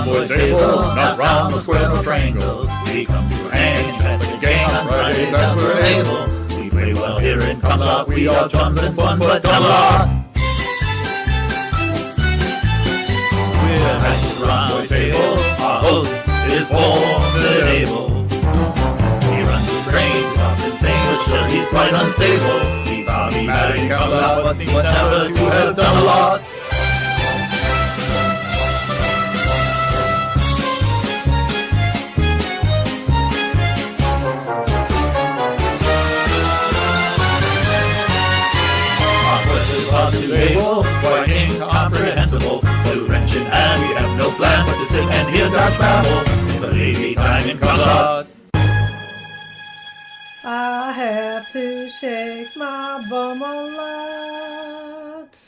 Rhomboid table, not round, no square, no triangle. We come to hang and chat like a gang on Fridays as we're able. We play well here in Camelot, we are chums and fun, but Camelot. We're at the Rhomboid table, our host is formidable. He runs the strange, loves insane, but sure he's quite unstable. He's hobby mad in Camelot, but seems never to have done a lot. Label, quite incomprehensible. Blue wrench in hand, we have no plan but to sit and hear Dodge babble. It's a lazy time in Camelot. I have to shake my bum a lot.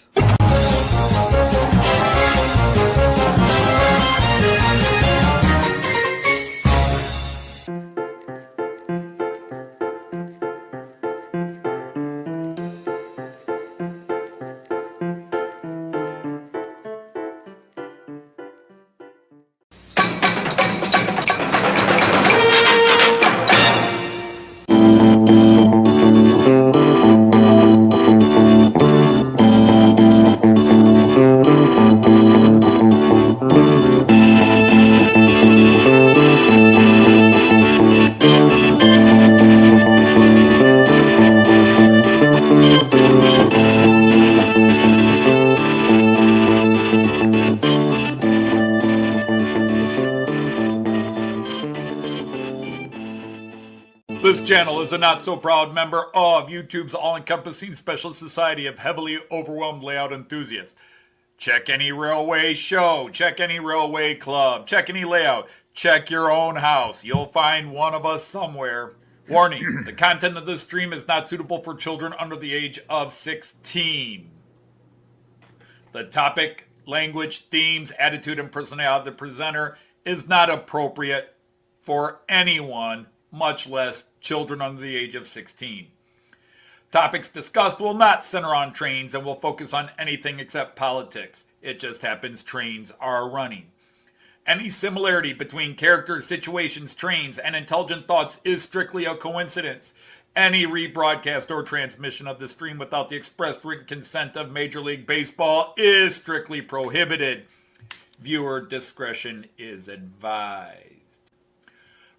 This channel is a not-so-proud member of YouTube's all-encompassing special society of heavily overwhelmed layout enthusiasts. Check any railway show, check any railway club, check any layout, check your own house. You'll find one of us somewhere. Warning, the content of this stream is not suitable for children under the age of 16. The topic, language, themes, attitude, and personality of the presenter is not appropriate for anyone, much less children under the age of 16. Topics discussed will not center on trains and will focus on anything except politics. It just happens trains are running. Any similarity between characters, situations, trains, and intelligent thoughts is strictly a coincidence. Any rebroadcast or transmission of the stream without the expressed written consent of Major League Baseball is strictly prohibited. Viewer discretion is advised.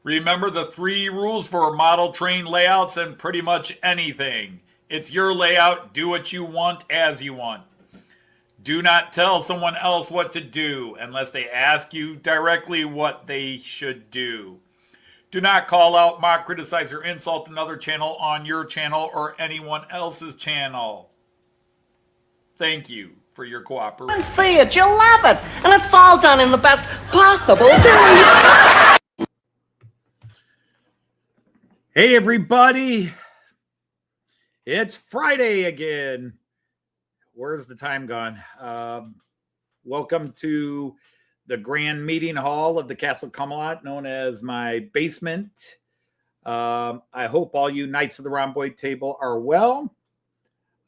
Remember the 3 rules for model train layouts and pretty much anything. It's your layout, do what you want as you want. Do not tell someone else what to do unless they ask you directly what they should do. Do not call out, mock, criticize, or insult another channel on your channel or anyone else's channel. Thank you for your cooperation. And see it, you'll love it, and it's all done in the best possible way. Hey everybody, it's Friday again. Where's the time gone? Welcome to the grand meeting hall of the Castle Camelot, known as my basement. I hope all you Knights of the Rhomboid table are well.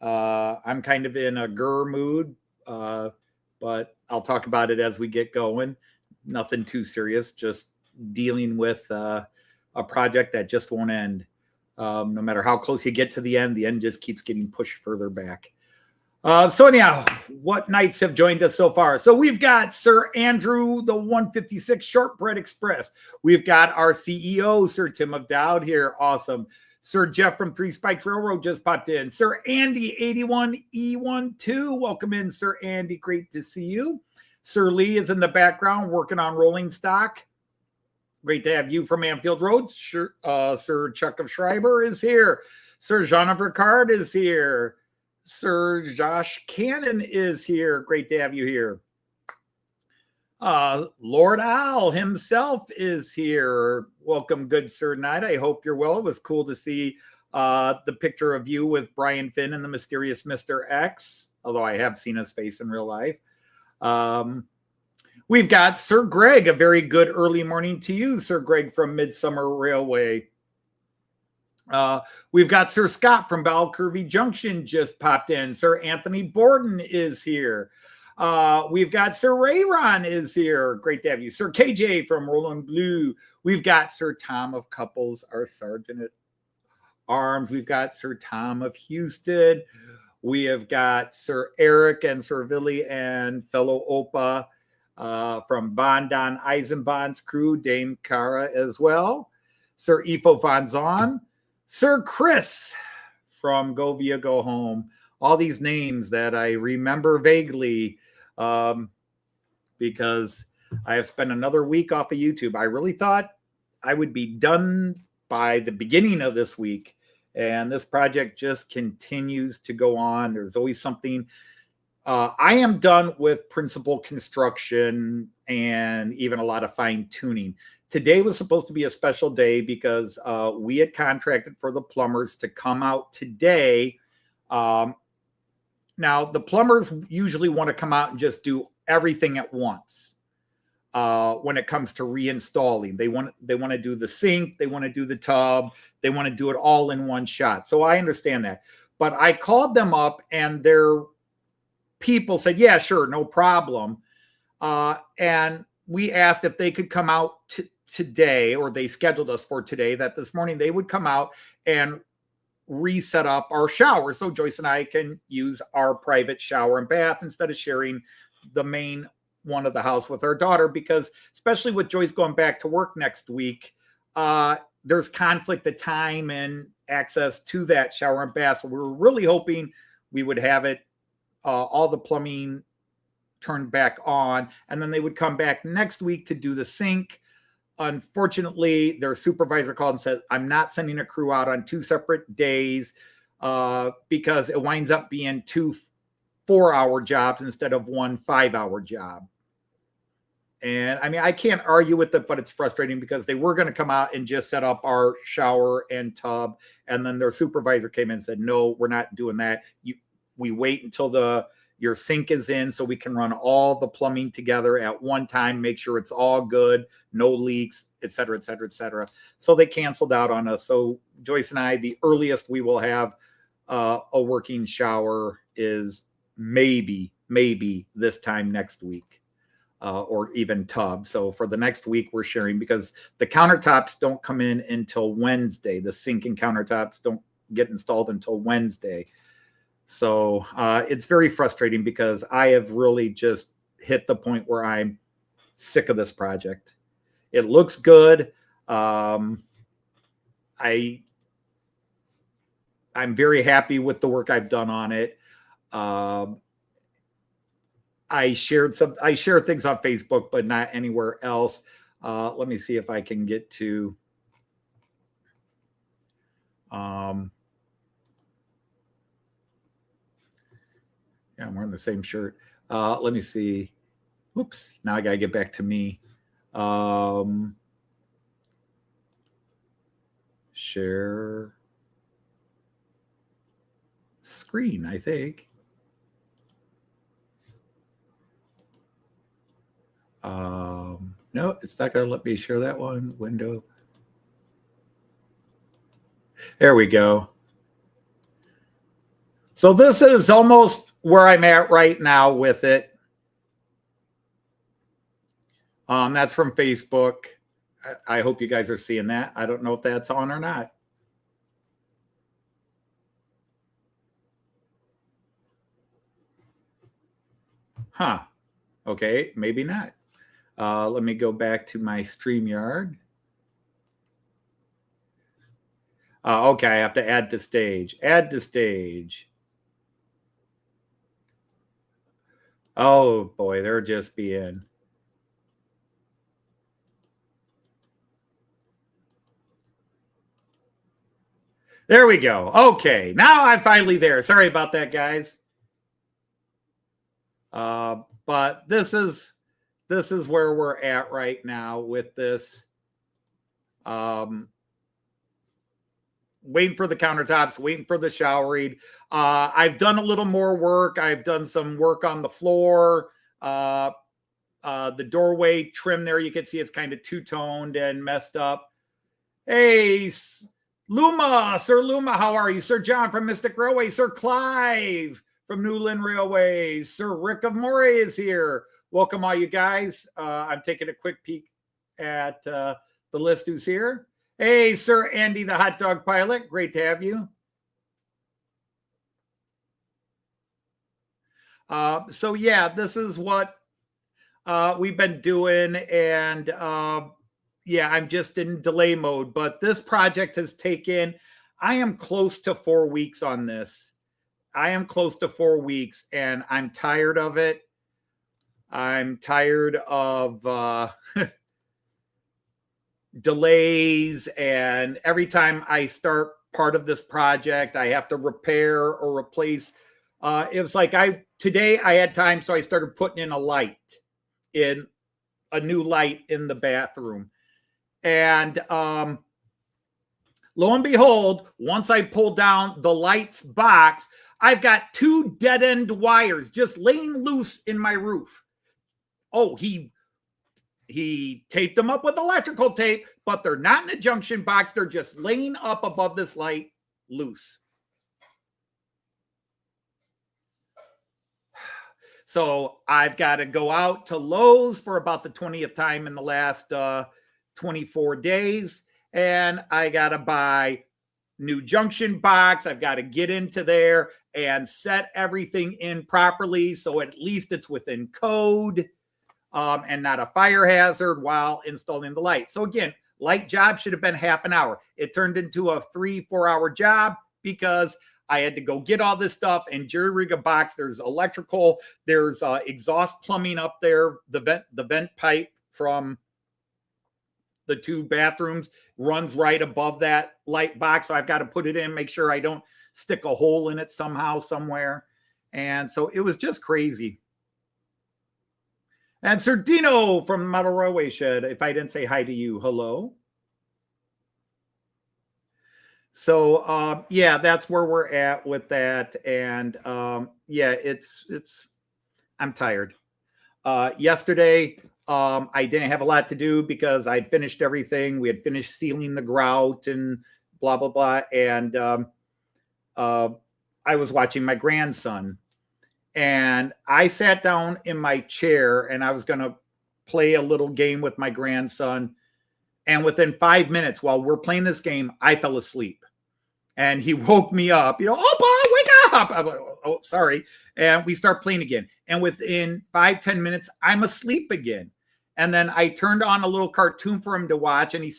I'm kind of in a grr mood, but I'll talk about it as we get going. Nothing too serious, just dealing with a project that just won't end. No matter how close you get to the end just keeps getting pushed further back. So anyhow, what knights have joined us so far? So we've got Sir Andrew, the 156 Shortbread Express. We've got our CEO, Sir Tim of Dowd here. Awesome. Sir Jeff from Three Spikes Railroad just popped in. Sir Andy, 81E12. Welcome in, Sir Andy. Great to see you. Sir Lee is in the background working on rolling stock. Great to have you from Anfield Road. Sir Chuck of Schreiber is here. Sir Jean of Ricard is here. Sir Josh Cannon is here. Great to have you here. Lord Owl himself is here. Welcome, good Sir Knight. I hope you're well. It was cool to see the picture of you with Brian Finn and the mysterious Mr. X, although I have seen his face in real life. We've got Sir Greg. A very good early morning to you, Sir Greg from Midsummer Railway. We've got Sir Scott from Balcurvey Junction just popped in. Sir Anthony Borden is here. We've got Sir Rayron is here. Great to have you. Sir KJ from Roland Blue. We've got Sir Tom of Couples, our Sergeant at Arms. We've got Sir Tom of Houston. We have got Sir Eric and Sir Billy and fellow Opa from Bondon Eisenbahn's crew, Dame Cara as well. Sir Ifo Van Zon. Sir Chris from Go Via Go Home. All these names that I remember vaguely because I have spent another week off of YouTube. I really thought I would be done by the beginning of this week. And this project just continues to go on. There's always something. I am done with principal construction and even a lot of fine tuning. Today was supposed to be a special day because we had contracted for the plumbers to come out today. Now, the plumbers usually want to come out and just do everything at once. When it comes to reinstalling, they want to do the sink, they want to do the tub, they want to do it all in one shot. So I understand that. But I called them up and their people said, yeah, sure, no problem. And we asked if they could come out today, or they scheduled us for today, that this morning they would come out and reset up our shower so Joyce and I can use our private shower and bath instead of sharing the main one of the house with our daughter, because especially with Joyce going back to work next week, there's conflict of time and access to that shower and bath. So we were really hoping we would have it, all the plumbing turned back on, and then they would come back next week to do the sink. Unfortunately, their supervisor called and said, I'm not sending a crew out on 2 separate days because it winds up being 2 4-hour jobs instead of 1 5-hour job. And I mean, I can't argue with it, but it's frustrating because they were going to come out and just set up our shower and tub. And then their supervisor came in and said, no, we're not doing that. We wait until your sink is in so we can run all the plumbing together at one time, make sure it's all good, no leaks, et cetera, et cetera, et cetera. So they canceled out on us. So Joyce and I, the earliest we will have a working shower is maybe this time next week. Or even tub. So for the next week, we're sharing because the countertops don't come in until Wednesday. The sink and countertops don't get installed until Wednesday. So it's very frustrating because I have really just hit the point where I'm sick of this project. It looks good. I'm very happy with the work I've done on it. I share things on Facebook, but not anywhere else. Let me see if I can get to. Yeah, I'm wearing the same shirt. Let me see. Oops. Now I gotta get back to me. Share screen, I think. No, it's not going to let me share that one. Window. There we go. So this is almost where I'm at right now with it. That's from Facebook. I hope you guys are seeing that. I don't know if that's on or not. Huh. Okay, maybe not. Let me go back to my StreamYard. Okay, I have to add to stage. Add to stage. Oh, boy, they're just being... There we go. Okay, now I'm finally there. Sorry about that, guys. But this is where we're at right now with this. Waiting for the countertops, waiting for the showering. I've done a little more work. I've done some work on the floor. The doorway trim there, you can see it's kind of two-toned and messed up. Hey, Luma, Sir Luma, how are you? Sir John from Mystic Railway, Sir Clive from Newland Railway. Sir Rick of Moray is here. Welcome, all you guys. I'm taking a quick peek at the list who's here. Hey, Sir Andy, the hot dog pilot. Great to have you. So yeah, this is what we've been doing, and yeah, I'm just in delay mode, but this project has taken, I am close to 4 weeks on this. I am close to 4 weeks, and I'm tired of it. I'm tired of delays, and every time I start part of this project, I have to repair or replace. It was like today I had time, so I started putting in a new light in the bathroom. And lo and behold, once I pull down the lights box, I've got 2 dead-end wires just laying loose in my roof. Oh, he taped them up with electrical tape, but they're not in a junction box. They're just laying up above this light loose. So I've got to go out to Lowe's for about the 20th time in the last 24 days. And I got to buy new junction box. I've got to get into there and set everything in properly, so at least it's within code and not a fire hazard while installing the light. So again, light job should have been half an hour. It turned into a 3-4 hour job because I had to go get all this stuff and jury rig a box. There's electrical, there's exhaust plumbing up there. The vent pipe from the 2 bathrooms runs right above that light box. So I've got to put it in, make sure I don't stick a hole in it somehow, somewhere. And so it was just crazy. And Sir Dino from the Model Railway Shed, if I didn't say hi to you, hello. So, yeah, that's where we're at with that. And, yeah, I'm tired. Yesterday, I didn't have a lot to do because I'd finished everything. We had finished sealing the grout and blah, blah, blah. And, I was watching my grandson, and I sat down in my chair and I was going to play a little game with my grandson. And within 5 minutes while we're playing this game, I fell asleep. And he woke me up, oh, boy, wake up. I'm like, oh, sorry. And we start playing again. And within 5-10 minutes, I'm asleep again. And then I turned on a little cartoon for him to watch. And he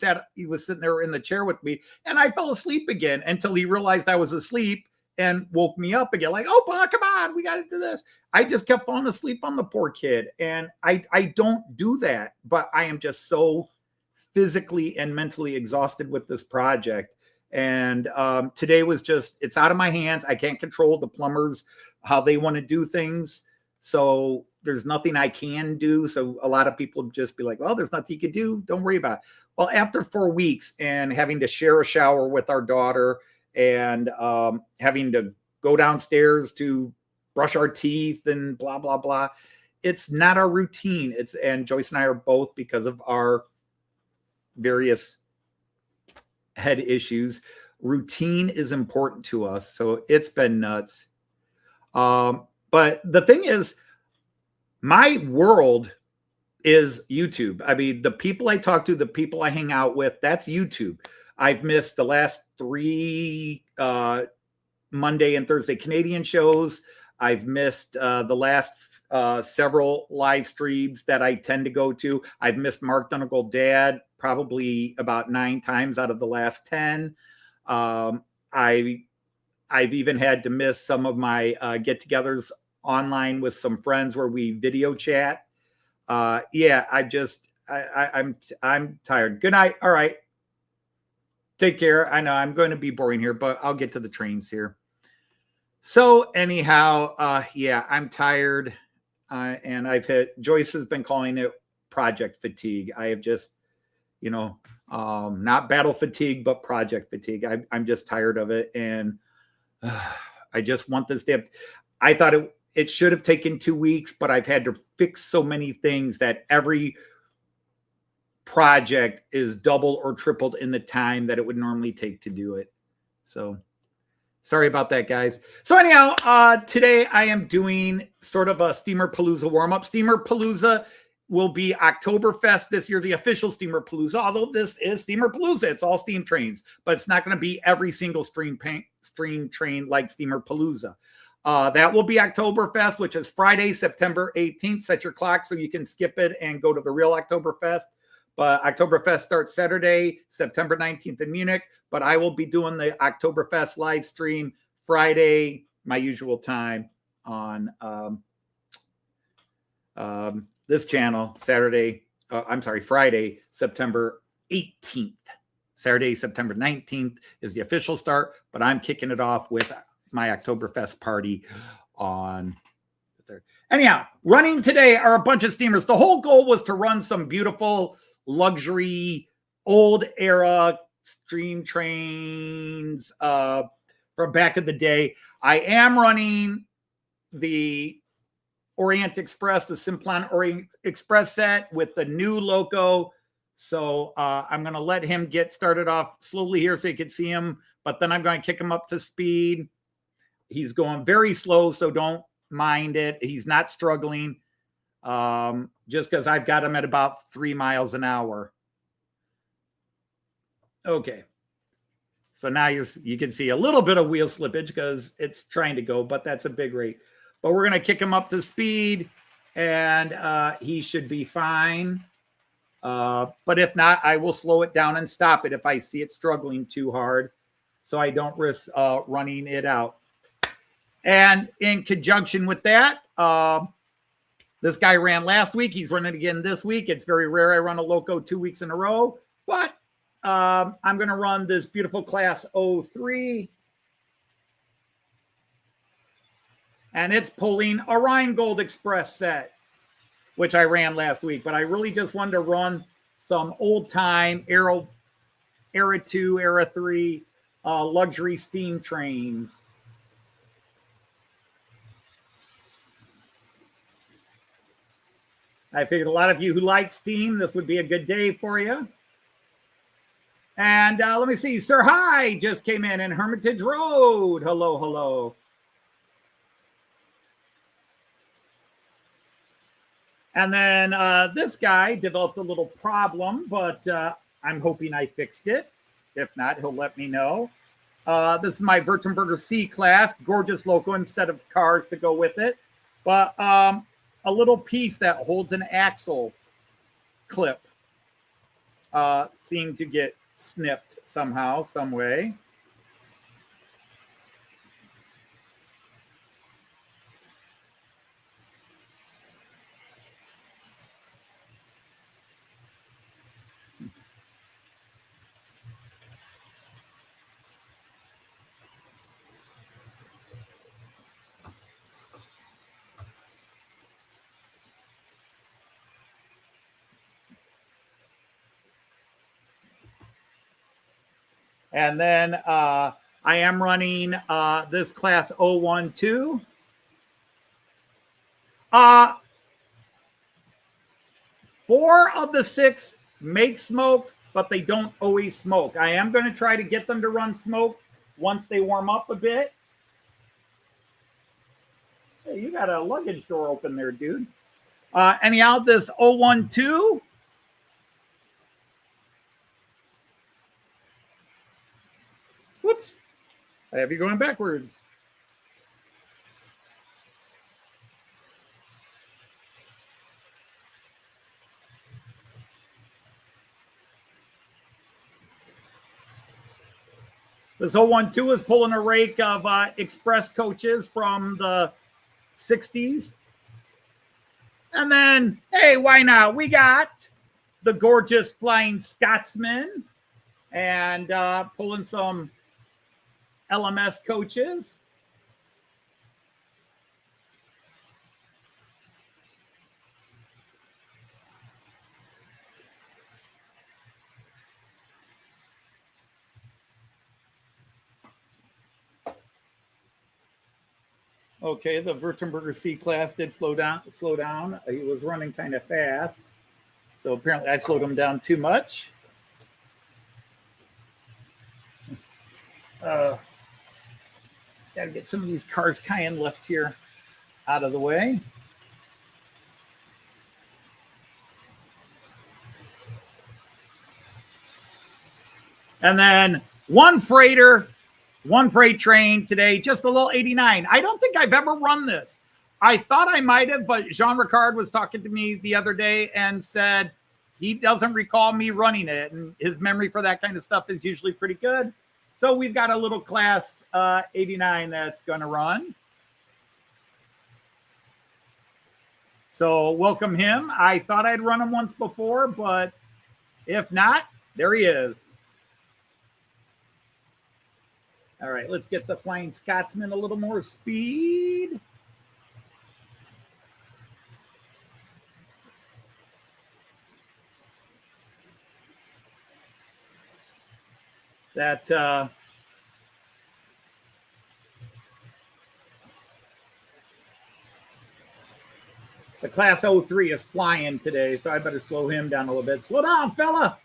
was sitting there in the chair with me. And I fell asleep again until he realized I was asleep and woke me up again. Like, oh, boy, come on, we got to do this. I just kept falling asleep on the poor kid. And I don't do that. But I am just so physically and mentally exhausted with this project. And today was just, it's out of my hands. I can't control the plumbers, how they want to do things. So there's nothing I can do. So a lot of people just be like, well, there's nothing you could do. Don't worry about it. Well, after 4 weeks and having to share a shower with our daughter and having to go downstairs to brush our teeth and blah, blah, blah. It's not our routine. And Joyce and I are both, because of our various head issues, routine is important to us. So it's been nuts. But the thing is, my world is YouTube. I mean, the people I talk to, the people I hang out with, that's YouTube. I've missed the last 3 Monday and Thursday Canadian shows. I've missed the last several live streams that I tend to go to. I've missed Mark Donegal Dad probably about 9 times out of the last 10. I've even had to miss some of my get-togethers online with some friends where we video chat. Yeah, I'm tired. Good night. All right. Take care. I know I'm going to be boring here, but I'll get to the trains here. So anyhow, yeah, I'm tired. And Joyce has been calling it project fatigue. I have just, not battle fatigue, but project fatigue. I'm just tired of it. And I just want this to, I thought it should have taken 2 weeks, but I've had to fix so many things that every project is double or tripled in the time that it would normally take to do it. So Sorry about that, guys. So anyhow, today I am doing sort of a Steamerpalooza warm-up. Steamerpalooza will be Oktoberfest this year, the official Steamerpalooza, although this is Steamerpalooza. It's all steam trains, but it's not going to be every single stream train like Steamerpalooza. That will be Oktoberfest, which is Friday, September 18th. Set your clock so you can skip it and go to the real Oktoberfest. But Oktoberfest starts Saturday, September 19th in Munich. But I will be doing the Oktoberfest live stream Friday, my usual time on this channel. Friday, September 18th. Saturday, September 19th is the official start. But I'm kicking it off with my Oktoberfest party on the 3rd. Anyhow, running today are a bunch of steamers. The whole goal was to run some beautiful luxury old era steam trains from back in the day. I am running the Orient Express, the Simplon Orient Express set with the new loco. So I'm going to let him get started off slowly here so you can see him, but then I'm going to kick him up to speed. He's going very slow, so don't mind it. He's not struggling. Just because I've got him at about 3 miles an hour. Okay. So now you can see a little bit of wheel slippage because it's trying to go, but that's a big rate. But we're going to kick him up to speed, and he should be fine. But if not, I will slow it down and stop it if I see it struggling too hard, so I don't risk running it out. And in conjunction with that, this guy ran last week. He's running again this week. It's very rare I run a loco 2 weeks in a row, but I'm going to run this beautiful Class 03. And it's pulling a Rheingold Express set, which I ran last week. But I really just wanted to run some old-time Era 2, Era 3 luxury steam trains. I figured a lot of you who like steam, this would be a good day for you. And let me see. Sir Hi just came in Hermitage Road. Hello, hello. And then this guy developed a little problem, but I'm hoping I fixed it. If not, he'll let me know. This is my Württemberger C-Class. Gorgeous loco and set of cars to go with it. But a little piece that holds an axle clip seemed to get snipped somehow, some way. And then I am running this Class 012. 4 of the 6 make smoke, but they don't always smoke. I am going to try to get them to run smoke once they warm up a bit. Hey, you got a luggage door open there, dude. Anyhow, this 012. Whoops. I have you going backwards. This 012 is pulling a rake of express coaches from the 60s. And then, hey, why not? We got the gorgeous flying Scotsman and pulling some LMS coaches. Okay, the Württemberger C-Class did slow down. He was running kind of fast. So apparently I slowed him down too much. Got to get some of these cars cayenne left here out of the way. And then one freight train today, just a little 89. I don't think I've ever run this. I thought I might have, but Jean Ricard was talking to me the other day and said he doesn't recall me running it. And his memory for that kind of stuff is usually pretty good. So we've got a little class 89 that's going to run. So welcome him. I thought I'd run him once before, but if not, there he is. All right, let's get the Flying Scotsman a little more speed. That the Class 03 is flying today, so I better slow him down a little bit. Slow down, fella.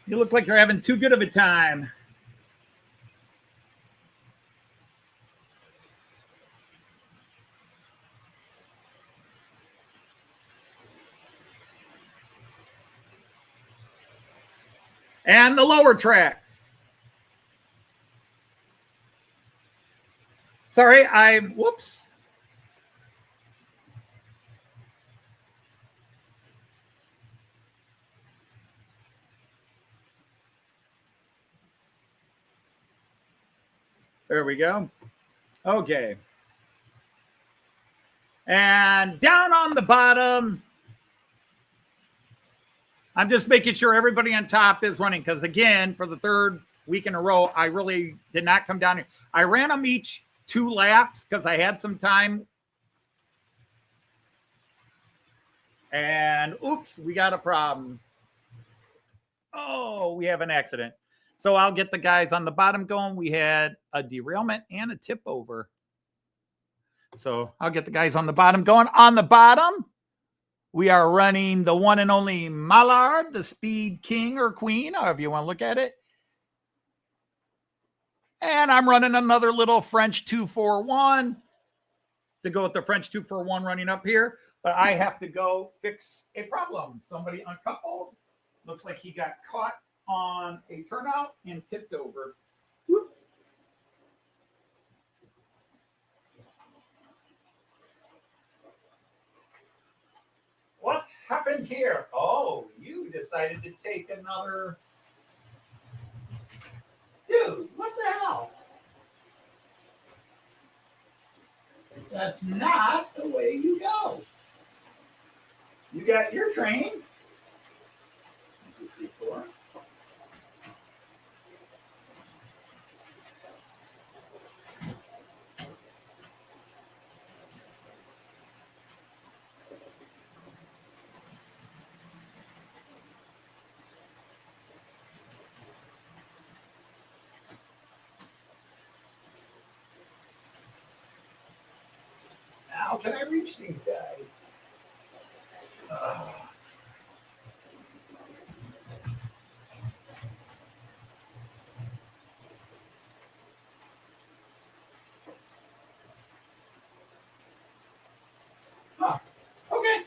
You look like you're having too good of a time. And the lower tracks. Sorry, whoops. There we go. Okay. And down on the bottom, I'm just making sure everybody on top is running because, again, for the third week in a row, I really did not come down here. I ran them each 2 laps because I had some time. And, oops, we got a problem. Oh, we have an accident. So I'll get the guys on the bottom going. We had a derailment and a tip over. So I'll get the guys on the bottom going. On the bottom, we are running the one and only Mallard, the Speed King or Queen, however you want to look at it. And I'm running another little French 241 to go with the French 241 running up here. But I have to go fix a problem. Somebody uncoupled. Looks like he got caught on a turnout and tipped over. Whoops. What happened here? Oh, you decided to take another. Dude, what the hell? That's not the way you go. You got your train. 1, 2, 3, 4. How can I reach these guys? Okay.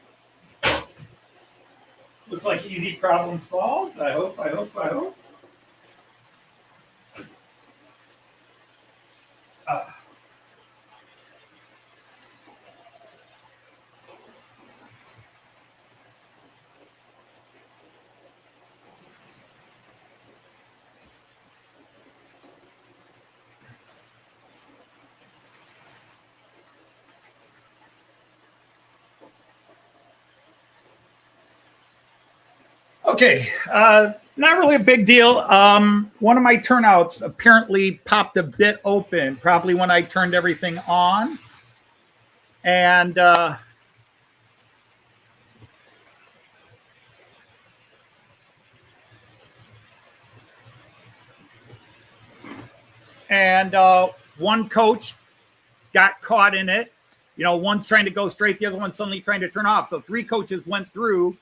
Looks like easy problem solved. I hope. Okay, not really a big deal. One of my turnouts apparently popped a bit open, probably when I turned everything on. And one coach got caught in it. You know, one's trying to go straight, the other one's suddenly trying to turn off. So 3 coaches went through.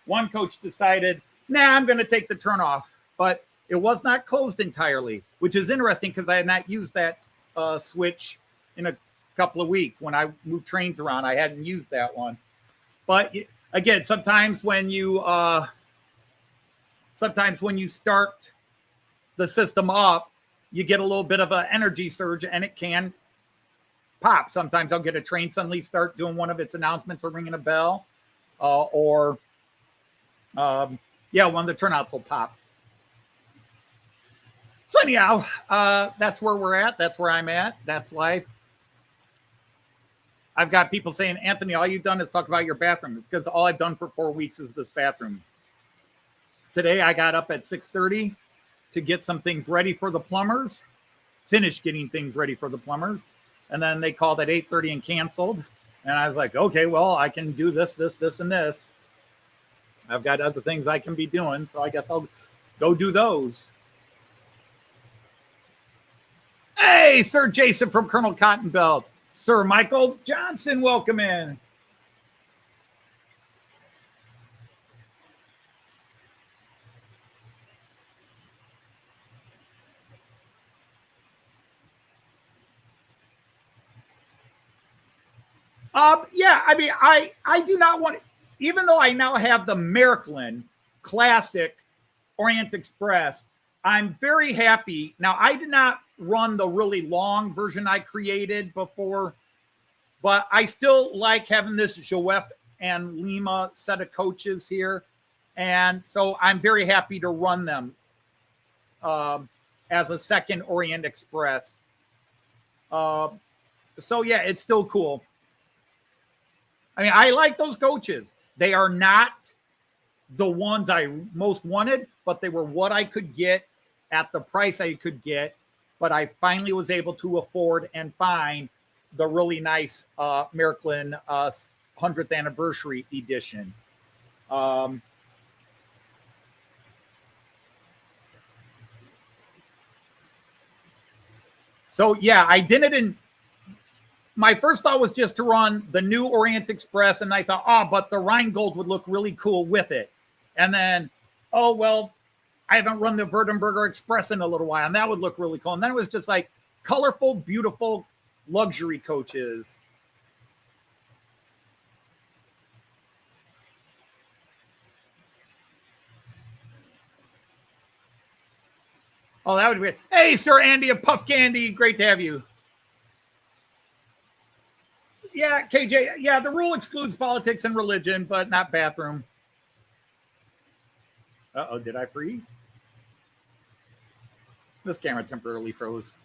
One coach decided, nah, I'm going to take the turn off. But It was not closed entirely, which is interesting because I had not used that switch in a couple of weeks. When I moved trains around, I hadn't used that one. But again, sometimes when you start the system up, you get a little bit of an energy surge and it can pop. Sometimes I'll get a train suddenly start doing one of its announcements or ringing a bell, one of the turnouts will pop. So anyhow, that's where we're at. That's where I'm at. That's life. I've got people saying, Anthony, all you've done is talk about your bathroom. It's because all I've done for 4 weeks is this bathroom. Today I got up at 6:30 to get some things ready for the plumbers, finished getting things ready for the plumbers. And then they called at 8:30 and canceled. And I was like, okay, well, I can do this, and this. I've got other things I can be doing, so I guess I'll go do those. Hey, Sir Jason from Colonel Cottonbelt. Sir Michael Johnson, welcome in. I do not want, even though I now have the Märklin Classic Orient Express, I'm very happy. Now, I did not run the really long version I created before, but I still like having this Jouef and Lima set of coaches here. And so I'm very happy to run them as a second Orient Express. So yeah, it's still cool. I mean, I like those coaches. They are not the ones I most wanted, but they were what I could get at the price I could get. But I finally was able to afford and find the really nice Märklin 100th anniversary edition. So yeah, I did it in. My first thought was just to run the new Orient Express, and I thought, but the Rheingold would look really cool with it. And then, I haven't run the Württemberger Express in a little while, and that would look really cool. And then it was just like colorful, beautiful luxury coaches. Oh, that would be great. Hey, Sir Andy of Puff Candy. Great to have you. Yeah, KJ. Yeah, the rule excludes politics and religion, but not bathroom. Uh-oh, did I freeze? This camera temporarily froze.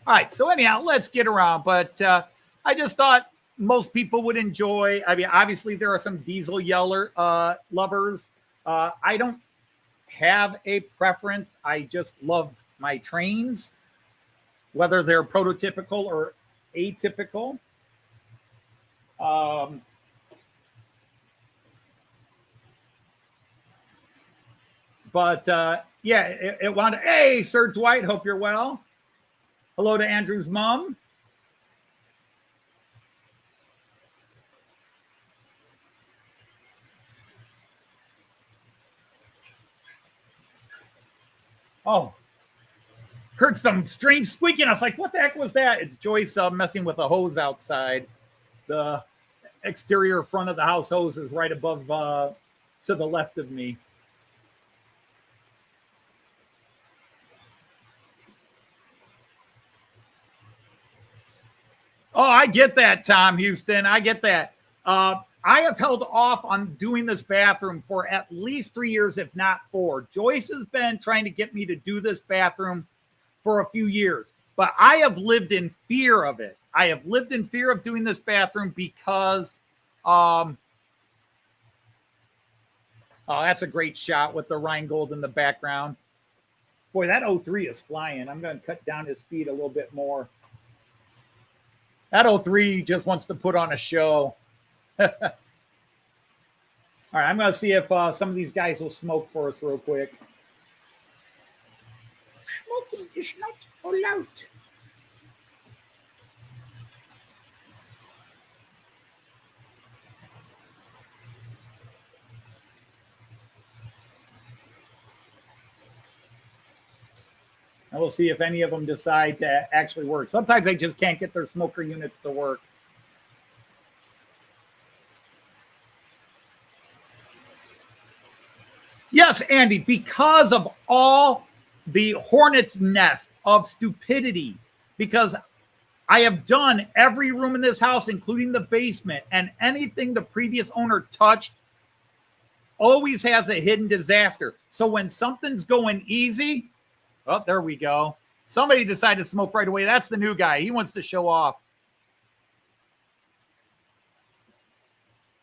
All right, so anyhow, let's get around. But I just thought most people would enjoy. I mean, obviously, there are some diesel yeller lovers. I don't have a preference. I just love my trains, whether they're prototypical or atypical. It wanted. Hey, Sir Dwight, hope you're well. Hello to Andrew's mom. Oh, heard some strange squeaking. I was like, what the heck was that? It's Joyce messing with a hose outside. The exterior front of the house hose is right above to the left of me. Oh, I get that, Tom Houston. I get that. I have held off on doing this bathroom for at least 3 years, if not 4. Joyce has been trying to get me to do this bathroom for a few years, but I have lived in fear of it. I have lived in fear of doing this bathroom because, that's a great shot with the Rheingold in the background. Boy, that 03 is flying. I'm going to cut down his speed a little bit more. That 03 just wants to put on a show. All right, I'm going to see if some of these guys will smoke for us real quick. Smoking is not allowed. And we'll see if any of them decide to actually work. Sometimes they just can't get their smoker units to work. Yes, Andy, because of all the hornet's nest of stupidity, because I have done every room in this house, including the basement, and anything the previous owner touched always has a hidden disaster. So when something's going easy, oh, there we go. Somebody decided to smoke right away. That's the new guy. He wants to show off.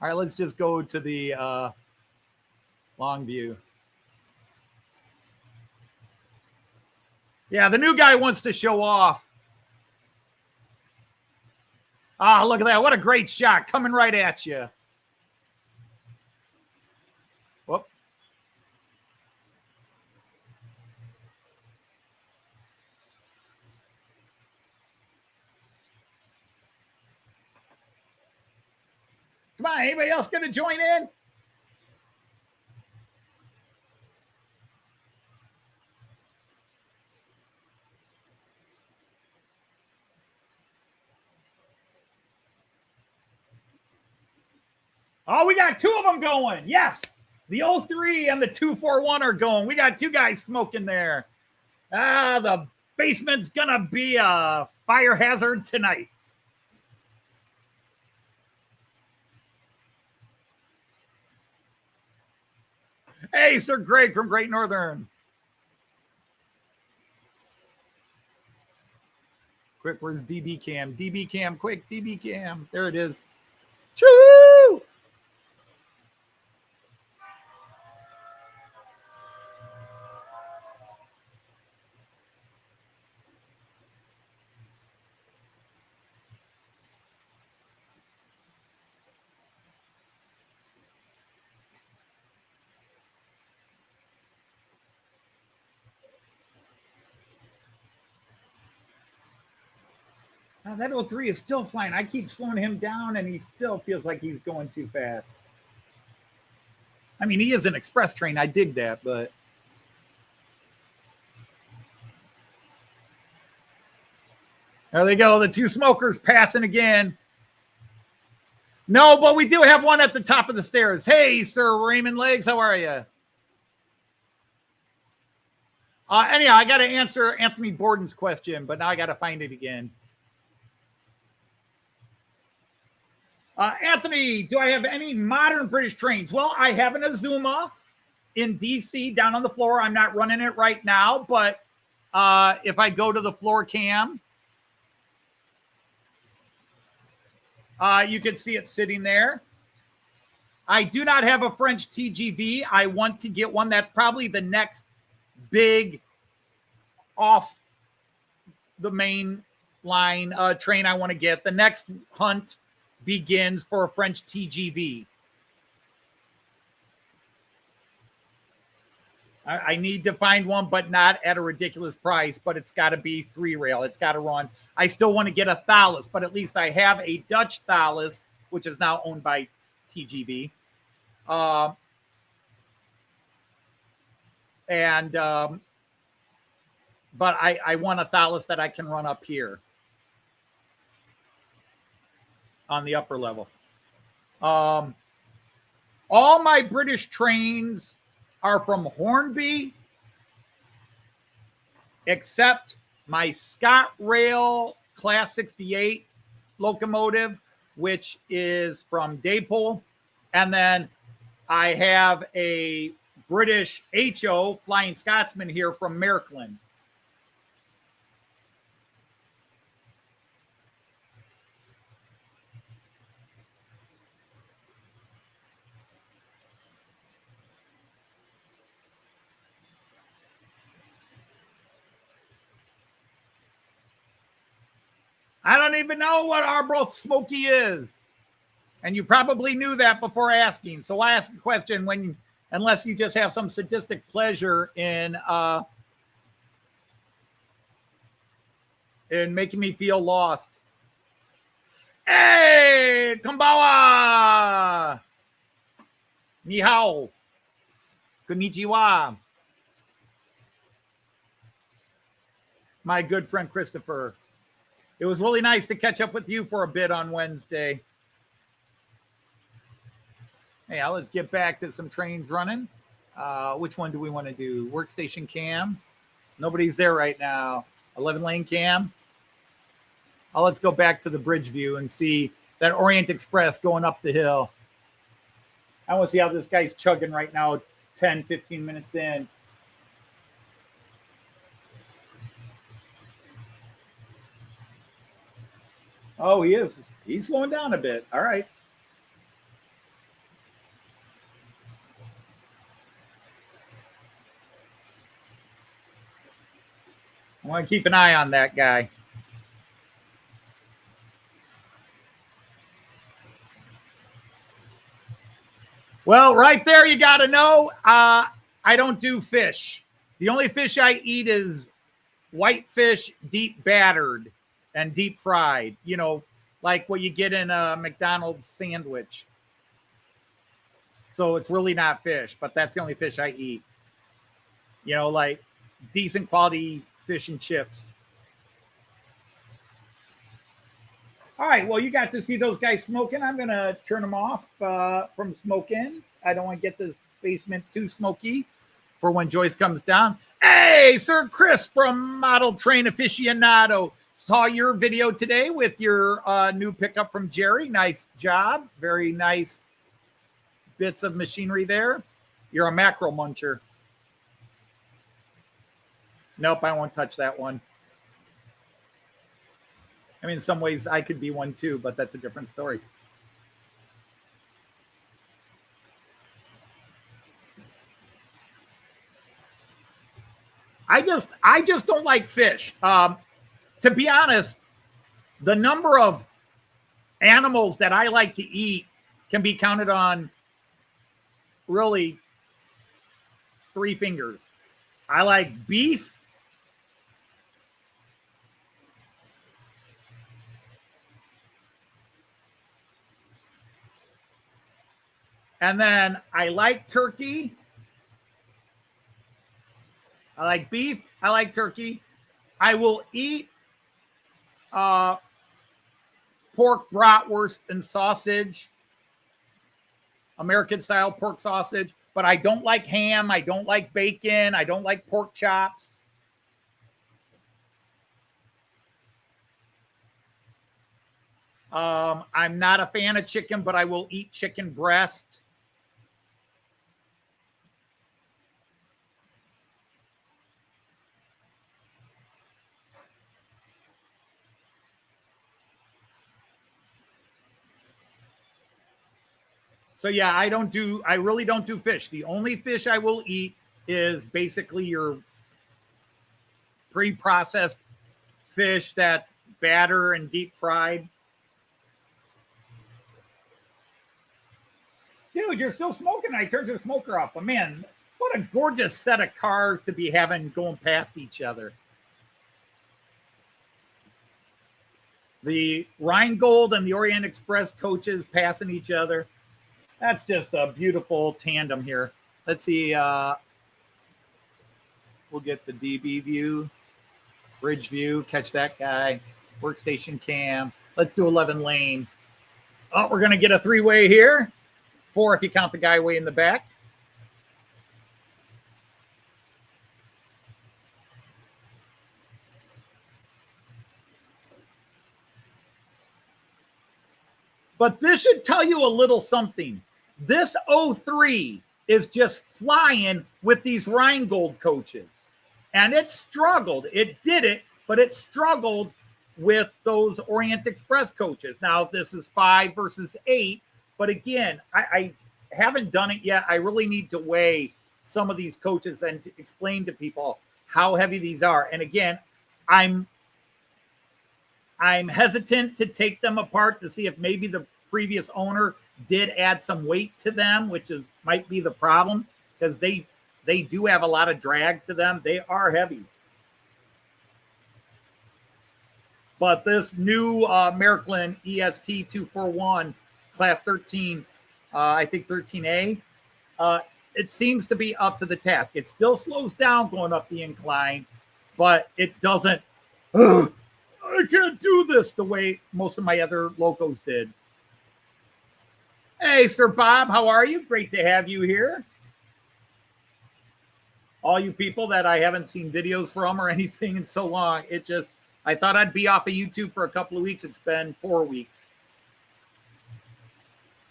All right, let's just go to the long view. Yeah, the new guy wants to show off. Ah, look at that. What a great shot coming right at you. Whoop. Come on, anybody else going to join in? Oh, we got two of them going. Yes. The 03 and the 241 are going. We got two guys smoking there. Ah, the basement's going to be a fire hazard tonight. Hey, Sir Greg from Great Northern. Quick, where's DB Cam? DB Cam, quick, DB Cam. There it is. Choo! Now that 03 is still flying. I keep slowing him down, and he still feels like he's going too fast. I mean, he is an express train. I dig that, but... There they go. The two smokers passing again. No, but we do have one at the top of the stairs. Hey, Sir Raymond Legs, how are you? Anyhow, I got to answer Anthony Borden's question, but now I got to find it again. Anthony, do I have any modern British trains? Well, I have an Azuma in DC down on the floor. I'm not running it right now, but if I go to the floor cam, you can see it sitting there. I do not have a French TGV. I want to get one. That's probably the next big off the main line train I want to get. The next hunt begins for a French TGV. I need to find one, but not at a ridiculous price, but it's got to be 3-rail. It's got to run. I still want to get a Thalys, but at least I have a Dutch Thalys, which is now owned by TGV. But I want a Thalys that I can run up here on the upper level. All my British trains are from Hornby, except my ScotRail Class 68 locomotive, which is from Daypole. And then I have a British HO Flying Scotsman here from Märklin. I don't even know what Arbroath Smoky is. And you probably knew that before asking. So I ask a question unless you just have some sadistic pleasure in making me feel lost. Hey, konbawa. Ni hao. Konnichiwa. my good friend Christopher. It was really nice to catch up with you for a bit on Wednesday. Hey, let's get back to some trains running. Which one do we want to do? Workstation cam. Nobody's there right now. 11 lane cam. Let's go back to the bridge view and see that Orient Express going up the hill. I want to see how this guy's chugging right now, 10, 15 minutes in. Oh, he is. He's slowing down a bit. All right. I want to keep an eye on that guy. Well, right there, you got to know, I don't do fish. The only fish I eat is whitefish, deep battered and deep fried, you know, like what you get in a McDonald's sandwich. So it's really not fish, but that's the only fish I eat. You know, like decent quality fish and chips. All right, well, you got to see those guys smoking. I'm going to turn them off from smoking. I don't want to get this basement too smoky for when Joyce comes down. Hey, Sir Chris from Model Train Aficionado. Saw your video today with your new pickup from Jerry. Nice job. Very nice bits of machinery there. You're a macro muncher. Nope, I won't touch that one. I mean, in some ways I could be one too, but that's a different story. I just don't like fish. To be honest, the number of animals that I like to eat can be counted on really 3 fingers. I like beef. And then I like turkey. I like beef. I like turkey. I will eat pork bratwurst and sausage, American style pork sausage, but I don't like ham. I don't like bacon. I don't like pork chops. I'm not a fan of chicken, but I will eat chicken breast. So yeah, I really don't do fish. The only fish I will eat is basically your pre-processed fish that's batter and deep fried. Dude, you're still smoking. I turned the smoker off. But man, what a gorgeous set of cars to be having going past each other. The Rheingold and the Orient Express coaches passing each other. That's just a beautiful tandem here. Let's see. We'll get the DB view, bridge view, catch that guy, workstation cam. Let's do 11 lane. Oh, we're going to get a 3-way here. 4 if you count the guy way in the back. But this should tell you a little something. This 03 is just flying with these Rheingold coaches. And it struggled. It did it, but it struggled with those Orient Express coaches. Now, this is 5 versus 8. But again, I haven't done it yet. I really need to weigh some of these coaches and to explain to people how heavy these are. And again, I'm hesitant to take them apart to see if maybe the previous owner did add some weight to them, which might be the problem, because they do have a lot of drag to them. They are heavy. But this new Märklin EST 241 class 13, I think 13A, it seems to be up to the task. It still slows down going up the incline, but it doesn't "Ugh, I can't do this the way most of my other locos did. Hey, Sir Bob, how are you? Great to have you here. All you people that I haven't seen videos from or anything in so long, I thought I'd be off of YouTube for a couple of weeks. It's been 4 weeks.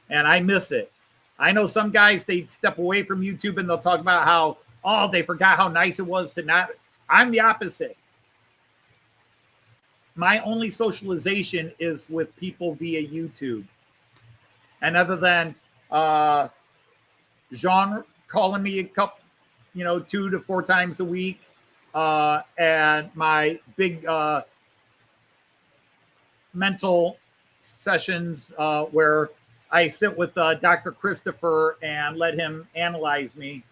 And I miss it. I know some guys, they step away from YouTube and they'll talk about how, oh, they forgot how nice it was to not. I'm the opposite. My only socialization is with people via YouTube. And other than Jean calling me a couple, 2 to 4 times a week, and my big mental sessions where I sit with Dr. Christopher and let him analyze me.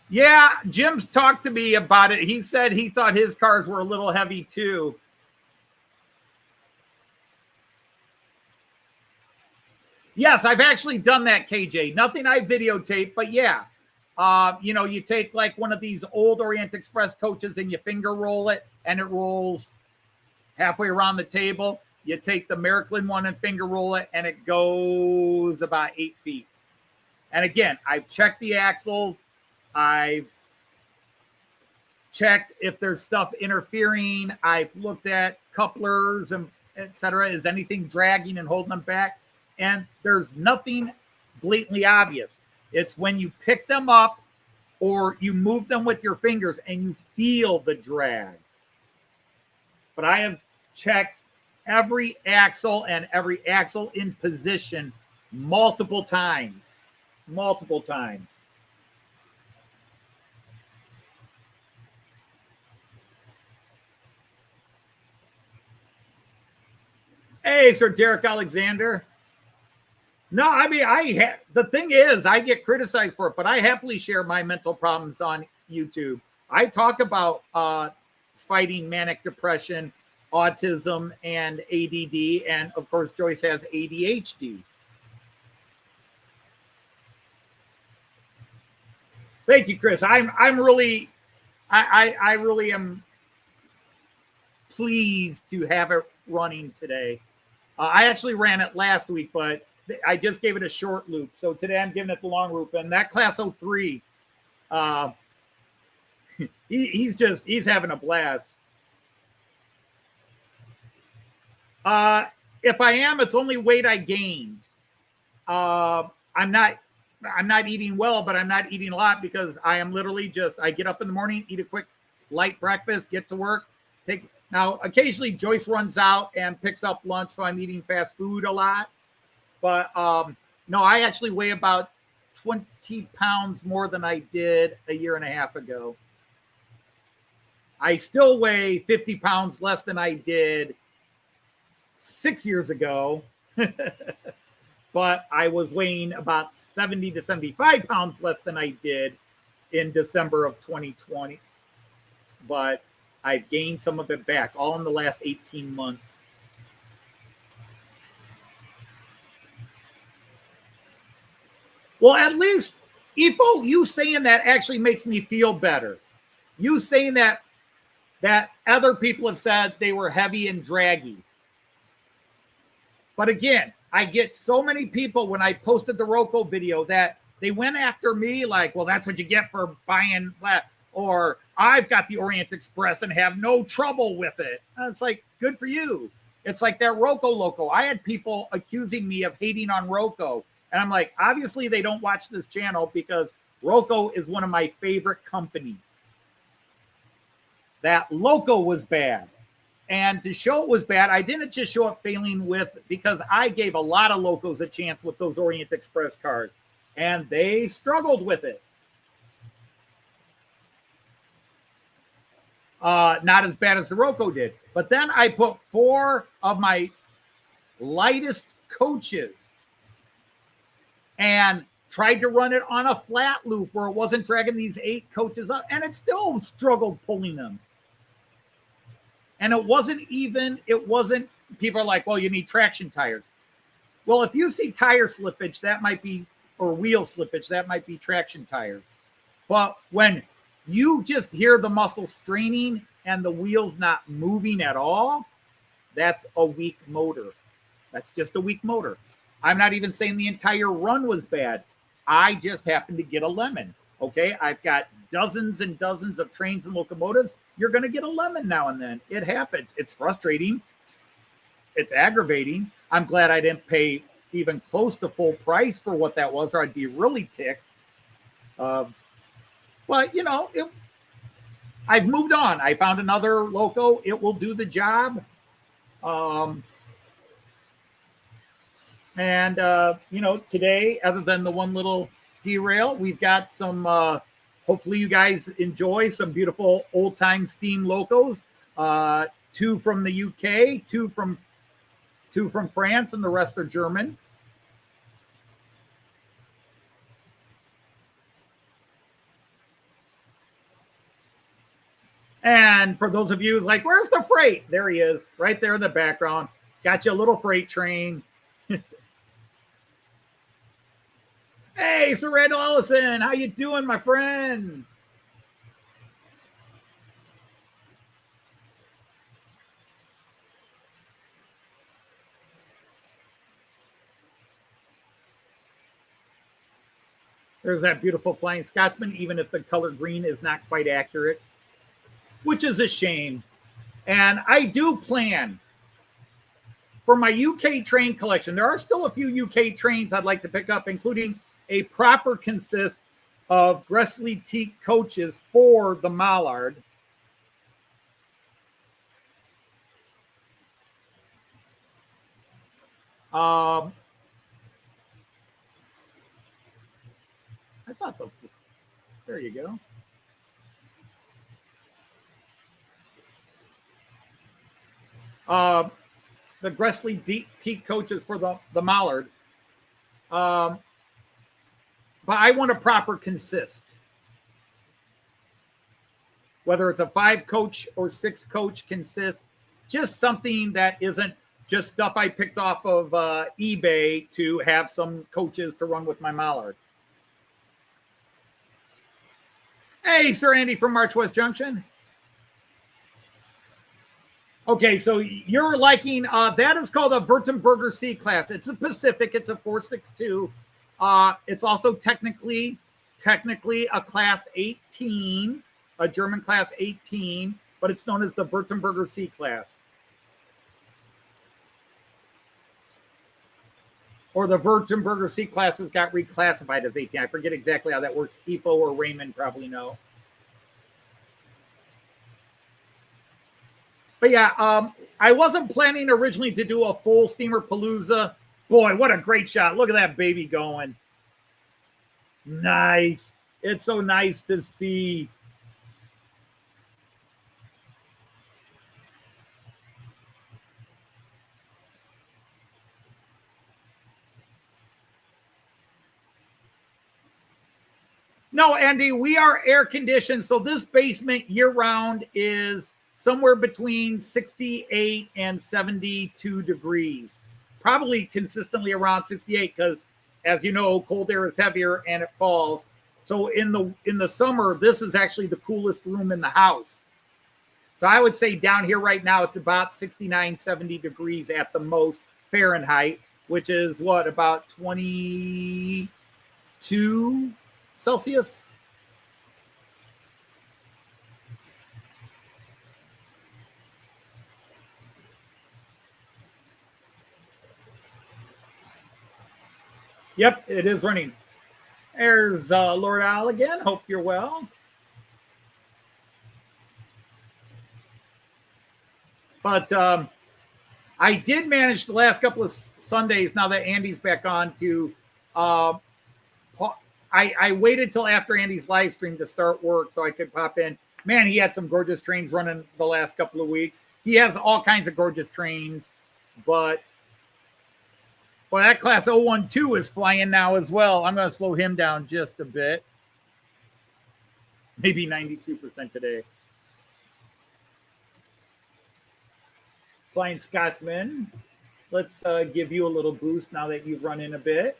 Yeah, Jim's talked to me about it. He said he thought his cars were a little heavy too. Yes, I've actually done that, KJ. Nothing I videotaped, but yeah. You take like one of these old Orient Express coaches and you finger roll it and it rolls halfway around the table. You take the Märklin one and finger roll it and it goes about 8 feet. And again, I've checked the axles. I've checked if there's stuff interfering. I've looked at couplers and etc. Is anything dragging and holding them back? And there's nothing blatantly obvious. It's when you pick them up or you move them with your fingers and you feel the drag. But I have checked every axle and every axle in position multiple times. Multiple times. Hey, Sir Derek Alexander. No, I mean, the thing is, I get criticized for it, but I happily share my mental problems on YouTube. I talk about fighting manic depression, autism, and ADD, and of course, Joyce has ADHD. Thank you, Chris. I really am pleased to have it running today. I actually ran it last week, but I just gave it a short loop. So today I'm giving it the long loop. And that Class 03, he's having a blast. If I am, it's only weight I gained. I'm not eating well, but I'm not eating a lot because I am literally I get up in the morning, eat a quick light breakfast, get to work, now occasionally Joyce runs out and picks up lunch. So I'm eating fast food a lot. But no, I actually weigh about 20 pounds more than I did a year and a half ago. I still weigh 50 pounds less than I did 6 years ago. But I was weighing about 70 to 75 pounds less than I did in December of 2020. But I've gained some of it back, all in the last 18 months. Well, at least, Ifo, you saying that actually makes me feel better. You saying that other people have said they were heavy and draggy. But again, I get so many people when I posted the Roco video that they went after me like, well, that's what you get for buying that. Or I've got the Orient Express and have no trouble with it. And it's like, good for you. It's like that Roco Loco. I had people accusing me of hating on Roco. And I'm like, obviously they don't watch this channel because Roco is one of my favorite companies. That Loco was bad. And to show it was bad, I didn't just show it failing with, because I gave a lot of Locos a chance with those Orient Express cars. And they struggled with it. Not as bad as the Roco did. But then I put 4 of my lightest coaches and tried to run it on a flat loop where it wasn't dragging these 8 coaches up, and it still struggled pulling them. And it wasn't, people are like, well, you need traction tires. Well, if you see tire slippage, that might be, or wheel slippage, that might be traction tires. But when you just hear the muscle straining and the wheels not moving at all, that's a weak motor. That's just a weak motor. I'm not even saying the entire run was bad. I just happened to get a lemon. Okay, I've got dozens and dozens of trains and locomotives. You're going to get a lemon now and then. It happens. It's frustrating. It's aggravating. I'm glad I didn't pay even close to full price for what that was, or I'd be really ticked. But, you know, I've moved on. I found another loco. It will do the job. You know, today, other than the one little derail, we've got some, hopefully you guys enjoy some beautiful old-time steam locos. 2 from the UK, two from France, and the rest are German. And for those of you who's like, where's the freight? There he is, right there in the background. Got you a little freight train. Hey, Sir Randall Ellison, how you doing, my friend? There's that beautiful Flying Scotsman, even if the color green is not quite accurate, which is a shame. And I do plan for my UK train collection. There are still a few UK trains I'd like to pick up, including a proper consist of Gresley Teak coaches for the Mallard. I thought there you go. The Gresley Teak coaches for the Mallard. But I want a proper consist. Whether it's a 5-coach or 6-coach consist, just something that isn't just stuff I picked off of eBay to have some coaches to run with my Mallard. Hey, Sir Andy from March West Junction. Okay, so you're liking, that is called a Württemberger C-Class. It's a Pacific, it's a 462. It's also technically a Class 18, a German Class 18, but it's known as the Württemberger C-Class. Or the Württemberger C-Class has got reclassified as 18. I forget exactly how that works. EFO or Raymond probably know. But yeah, I wasn't planning originally to do a full Steamerpalooza. Boy, what a great shot. Look at that baby going. Nice. It's so nice to see. No, Andy, we are air conditioned. So this basement year round is somewhere between 68 and 72 degrees. Probably consistently around 68 because, as you know, cold air is heavier and it falls. So in the summer, this is actually the coolest room in the house. So I would say down here right now, it's about 69, 70 degrees at the most Fahrenheit, which is what, about 22 Celsius? Yep, it is running. There's Lord Al again. Hope you're well. But I did manage the last couple of Sundays, now that Andy's back on, to I waited till after Andy's live stream to start work so I could pop in. Man, he had some gorgeous trains running the last couple of weeks. He has all kinds of gorgeous trains, but well, that class 012 is flying now as well. I'm going to slow him down just a bit. Maybe 92% today. Flying Scotsman. Let's give you a little boost now that you've run in a bit.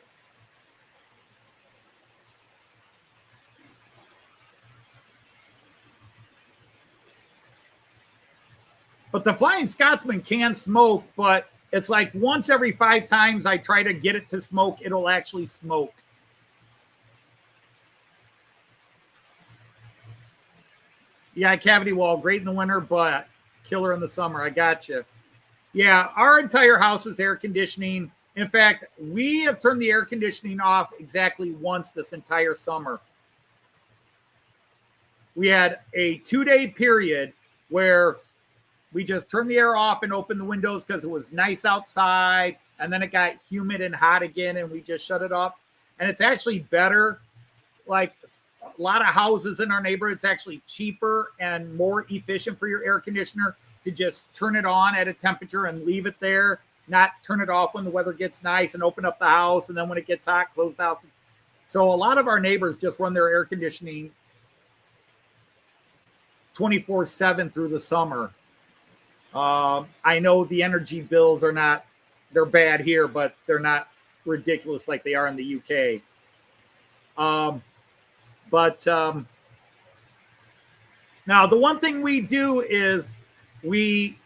But the Flying Scotsman can smoke, but it's like once every 5 times I try to get it to smoke, it'll actually smoke. Yeah, cavity wall, great in the winter, but killer in the summer. I got you. Yeah, our entire house is air conditioning. In fact, we have turned the air conditioning off exactly once this entire summer. We had a 2-day period where we just turned the air off and opened the windows because it was nice outside. And then it got humid and hot again, and we just shut it off. And it's actually better. Like a lot of houses in our neighborhood, it's actually cheaper and more efficient for your air conditioner to just turn it on at a temperature and leave it there, not turn it off when the weather gets nice and open up the house. And then when it gets hot, close the house. So a lot of our neighbors just run their air conditioning 24/7 through the summer. I know the energy bills are not, they're bad here, but they're not ridiculous like they are in the UK. Now the one thing we do is we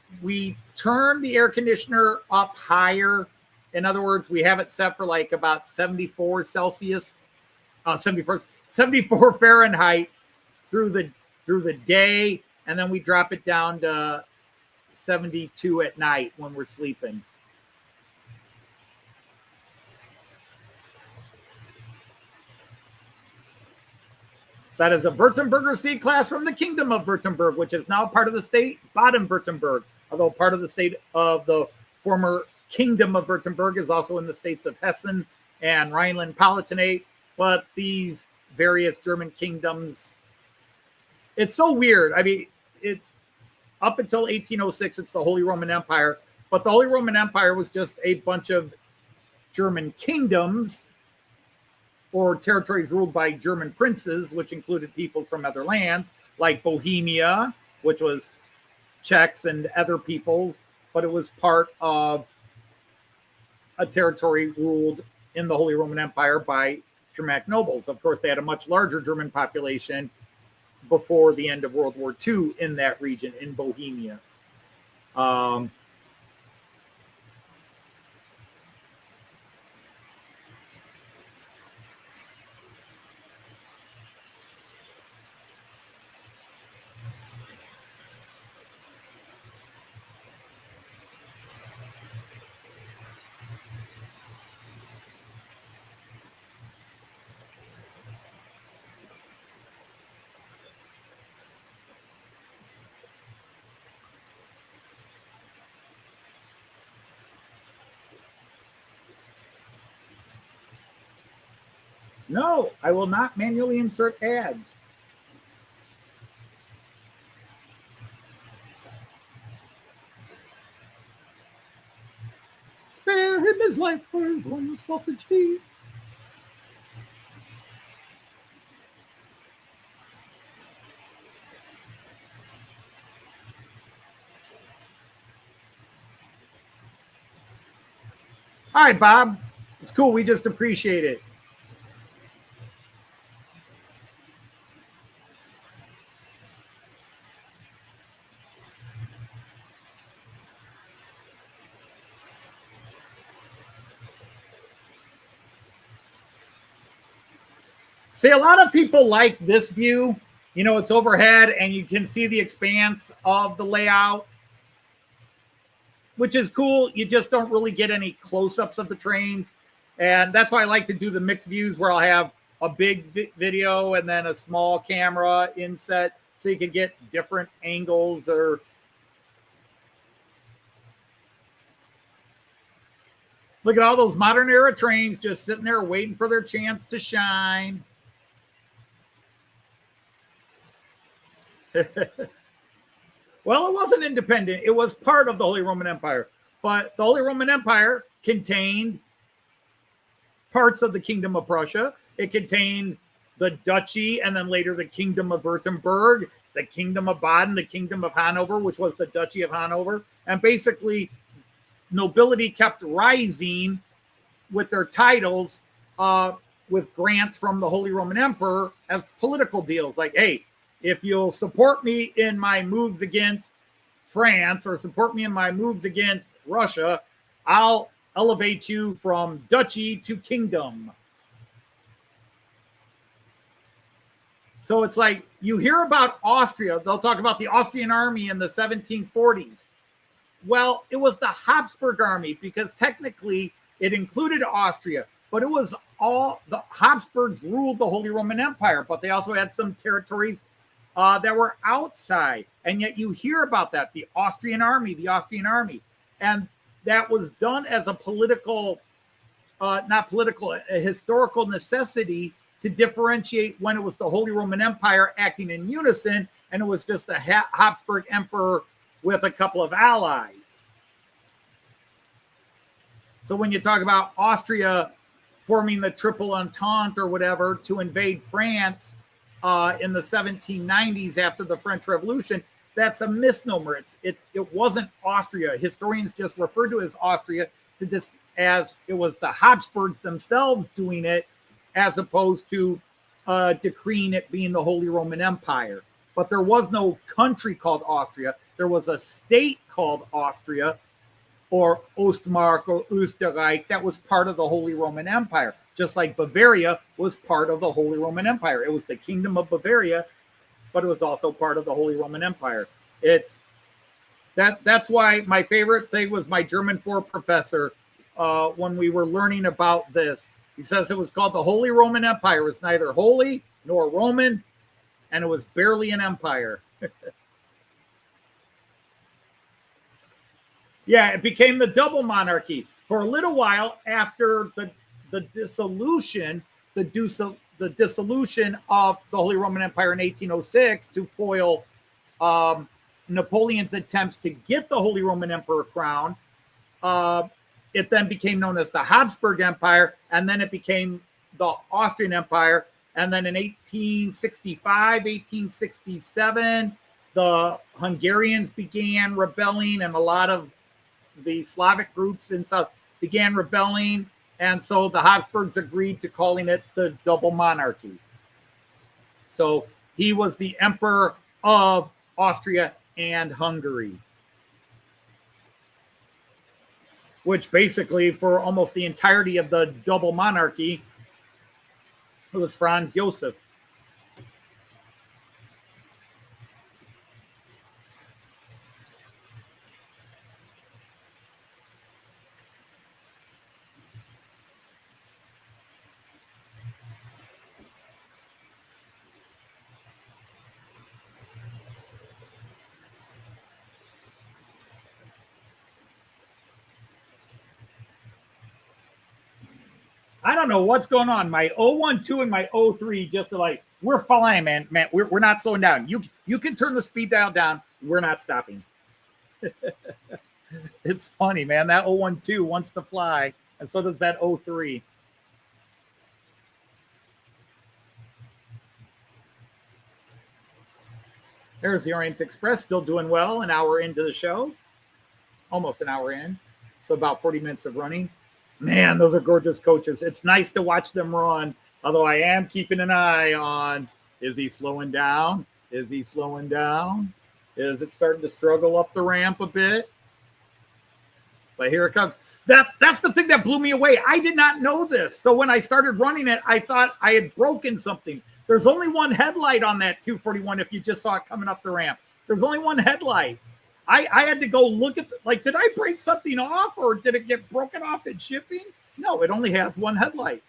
turn the air conditioner up higher. In other words, we have it set for like about 74 Celsius, 74 Fahrenheit through the day, and then we drop it down to 72 at night when we're sleeping. That is a Württemberger C-Class from the Kingdom of Württemberg, which is now part of the state Baden-Württemberg, although part of the state of the former Kingdom of Württemberg is also in the states of Hessen and Rhineland-Palatinate. But these various German kingdoms, it's so weird. I mean, it's up until 1806, it's the Holy Roman Empire. But the Holy Roman Empire was just a bunch of German kingdoms or territories ruled by German princes, which included peoples from other lands, like Bohemia, which was Czechs and other peoples, but it was part of a territory ruled in the Holy Roman Empire by Germanic nobles. Of course, they had a much larger German population before the end of World War II in that region, in Bohemia. No, I will not manually insert ads. Spare him his life for his one sausage tea. All right, Bob. It's cool. We just appreciate it. See, a lot of people like this view. You know, it's overhead and you can see the expanse of the layout, which is cool. You just don't really get any close-ups of the trains. And that's why I like to do the mixed views where I'll have a big video and then a small camera inset so you can get different angles. Or look at all those modern era trains just sitting there waiting for their chance to shine. Well, it wasn't independent. It was part of the Holy Roman Empire. But the Holy Roman Empire contained parts of the Kingdom of Prussia. It contained the Duchy and then later the Kingdom of Württemberg, the Kingdom of Baden, the Kingdom of Hanover, which was the Duchy of Hanover. And basically, nobility kept rising with their titles with grants from the Holy Roman Emperor as political deals. Like, hey, if you'll support me in my moves against France or support me in my moves against Russia, I'll elevate you from duchy to kingdom. So it's like you hear about Austria, they'll talk about the Austrian army in the 1740s. Well, it was the Habsburg army because technically it included Austria, but it was all the Habsburgs ruled the Holy Roman Empire, but they also had some territories that were outside. And yet you hear about that, the Austrian army. And that was done as a political, not political, a historical necessity to differentiate when it was the Holy Roman Empire acting in unison and it was just a Habsburg emperor with a couple of allies. So when you talk about Austria forming the Triple Entente or whatever to invade France in the 1790s after the French Revolution, that's a misnomer. It wasn't Austria. Historians just refer to it as Austria to this as it was the Habsburgs themselves doing it, as opposed to decreeing it being the Holy Roman Empire. But there was no country called Austria. There was a state called Austria, or Ostmark or Österreich, that was part of the Holy Roman Empire. Just like Bavaria was part of the Holy Roman Empire. It was the Kingdom of Bavaria, but it was also part of the Holy Roman Empire. That's why my favorite thing was my German 4 professor when we were learning about this. He says it was called the Holy Roman Empire. It was neither holy nor Roman, and it was barely an empire. Yeah, it became the double monarchy. For a little while after the dissolution, the dissolution of the Holy Roman Empire in 1806 to foil Napoleon's attempts to get the Holy Roman Emperor crown, it then became known as the Habsburg Empire, and then it became the Austrian Empire. And then in 1865, 1867, the Hungarians began rebelling, and a lot of the Slavic groups in South began rebelling. And so the Habsburgs agreed to calling it the double monarchy. So he was the emperor of Austria and Hungary, which basically for almost the entirety of the double monarchy, it was Franz Josef. I don't know what's going on. My 012 and my 03 just like, we're flying, man. We're not slowing down. You can turn the speed dial down. We're not stopping. It's funny, man. That 012 wants to fly, and so does that 03. There's the Orient Express, still doing well. An hour into the show. Almost an hour in. So about 40 minutes of running. Man, those are gorgeous coaches. It's nice to watch them run, although I am keeping an eye on, is he slowing down? Is he slowing down? Is it starting to struggle up the ramp a bit? But here it comes. That's the thing that blew me away. I did not know this. So when I started running it, I thought I had broken something. There's only one headlight on that 241 if you just saw it coming up the ramp. There's only one headlight. I had to go look at, did I break something off or did it get broken off in shipping? No, it only has one headlight,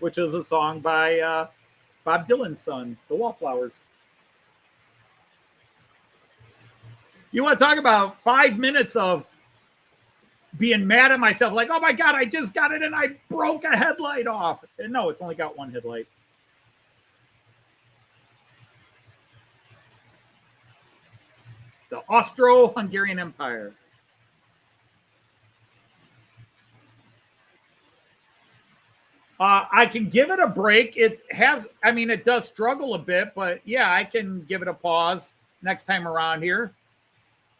which is a song by Bob Dylan's son, The Wallflowers. You want to talk about 5 minutes of being mad at myself, like, oh my God, I just got it and I broke a headlight off. And no, it's only got one headlight. The Austro-Hungarian Empire. I can give it a break. It does struggle a bit, but yeah, I can give it a pause next time around here.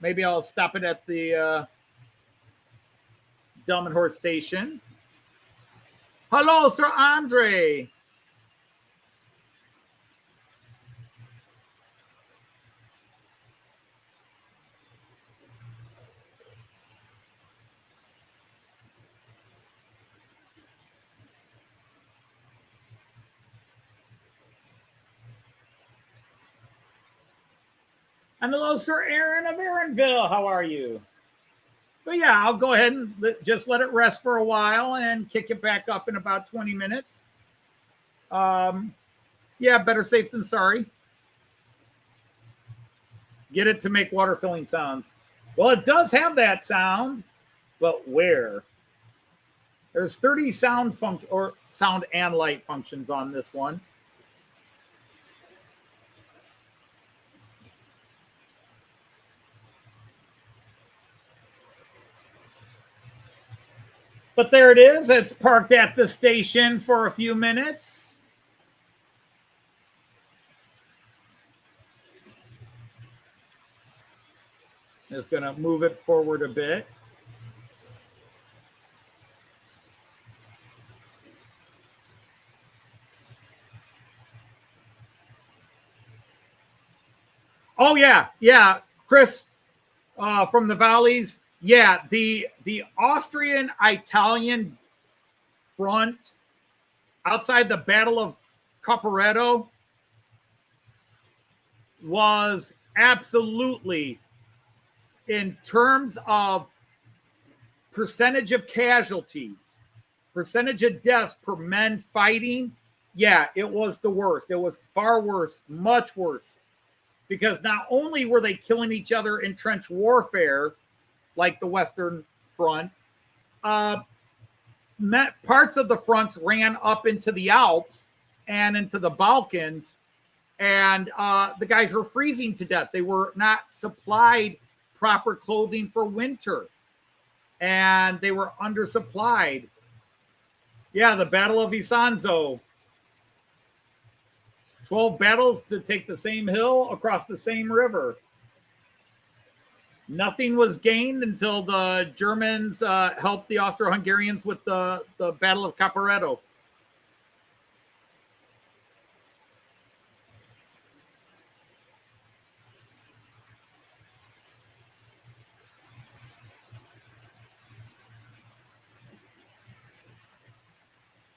Maybe I'll stop it at the Delmenhorst station. Hello, Sir Andre. And hello, Sir Aaron of Aaronville. How are you? But yeah, I'll go ahead and just let it rest for a while and kick it back up in about 20 minutes. Yeah, better safe than sorry. Get it to make water filling sounds. Well, it does have that sound, but where? There's 30 sound and light functions on this one. But there it is. It's parked at the station for a few minutes. Just going to move it forward a bit. Oh, yeah. Chris from the Valleys. Yeah, the Austrian-Italian front outside the Battle of Caporetto was absolutely, in terms of percentage of casualties, percentage of deaths per men fighting, yeah, it was the worst. It was far worse, much worse, because not only were they killing each other in trench warfare, like the Western Front, parts of the fronts ran up into the Alps and into the Balkans, and the guys were freezing to death. They were not supplied proper clothing for winter, and they were undersupplied. Yeah, the Battle of Isonzo. 12 battles to take the same hill across the same river. Nothing was gained until the Germans helped the Austro-Hungarians with the Battle of Caporetto.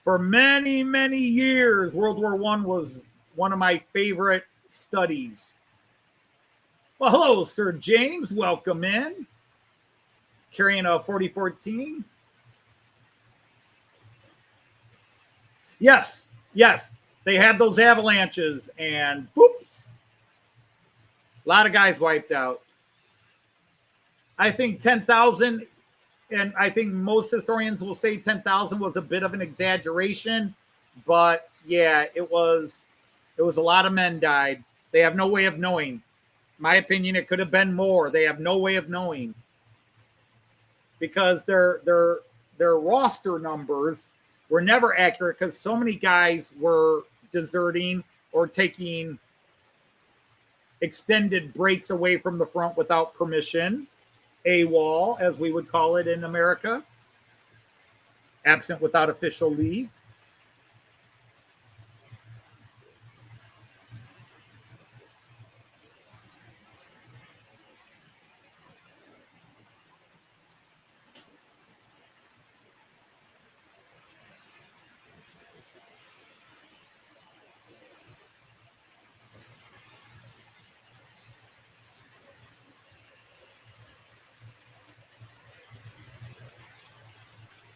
For many, many years, World War I was one of my favorite studies. Well, hello, Sir James. Welcome in. Carrying a 4014. Yes. They had those avalanches and boops. A lot of guys wiped out. I think 10,000, and I think most historians will say 10,000 was a bit of an exaggeration, but yeah, it was a lot of men died. They have no way of knowing. My opinion, it could have been more. They have no way of knowing because their roster numbers were never accurate because so many guys were deserting or taking extended breaks away from the front without permission, AWOL, as we would call it in America, absent without official leave.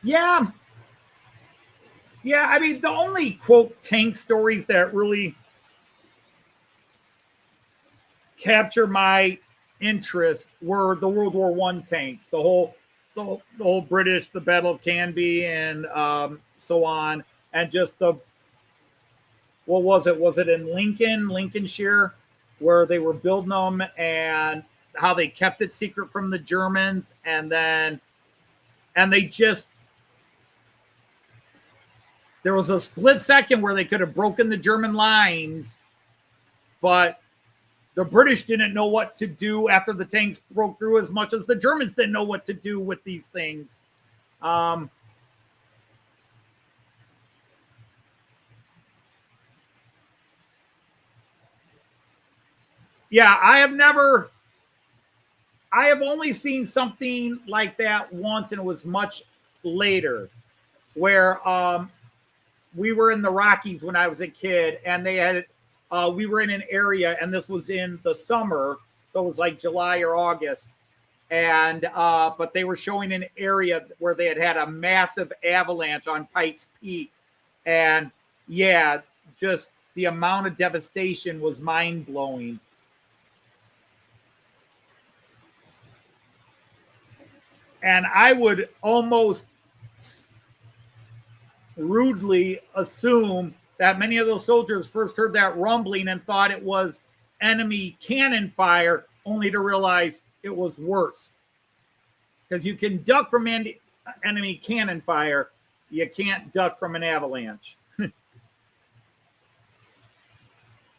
Yeah, I mean, the only, quote, tank stories that really capture my interest were the World War I tanks, the whole British, the Battle of Canby, and so on, and just what was it? Was it in Lincolnshire, where they were building them, and how they kept it secret from the Germans, and they just, there was a split second where they could have broken the German lines, but the British didn't know what to do after the tanks broke through as much as the Germans didn't know what to do with these things. Yeah, I have only seen something like that once, and it was much later, where we were in the Rockies when I was a kid, and they had we were in an area, and this was in the summer, So it was like July or August. And but they were showing an area where they had a massive avalanche on Pikes Peak. And yeah, just the amount of devastation was mind-blowing. And I would almost rudely assume that many of those soldiers first heard that rumbling and thought it was enemy cannon fire, only to realize it was worse. Because you can duck from enemy cannon fire, you can't duck from an avalanche. If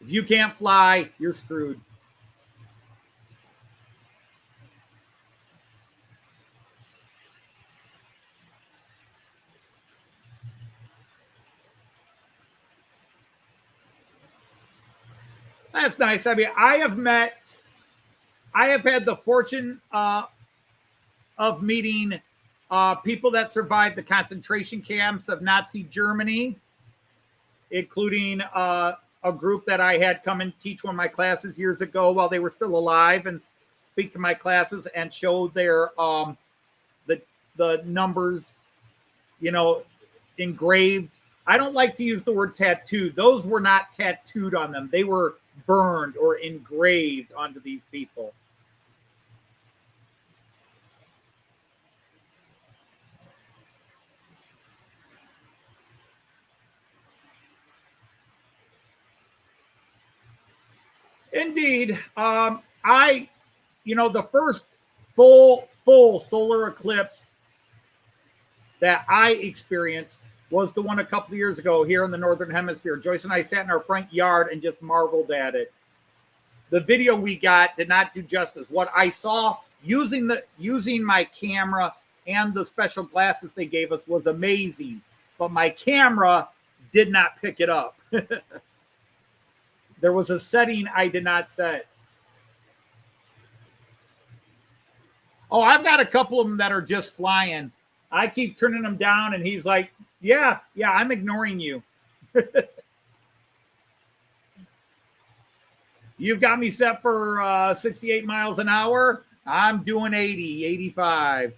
you can't fly, you're screwed. That's nice. I mean, I have had the fortune of meeting people that survived the concentration camps of Nazi Germany, including a group that I had come and teach one of my classes years ago while they were still alive and speak to my classes and show their the numbers, engraved. I don't like to use the word tattooed. Those were not tattooed on them. They were burned or engraved onto these people. Indeed. The first full solar eclipse that I experienced was the one a couple of years ago here in the Northern Hemisphere. Joyce and I sat in our front yard and just marveled at it. The video we got did not do justice. What I saw using my camera and the special glasses they gave us was amazing, but my camera did not pick it up. There was a setting I did not set. Oh, I've got a couple of them that are just flying. I keep turning them down, and he's like, yeah, I'm ignoring you. You've got me set for 68 miles an hour. I'm doing 80, 85.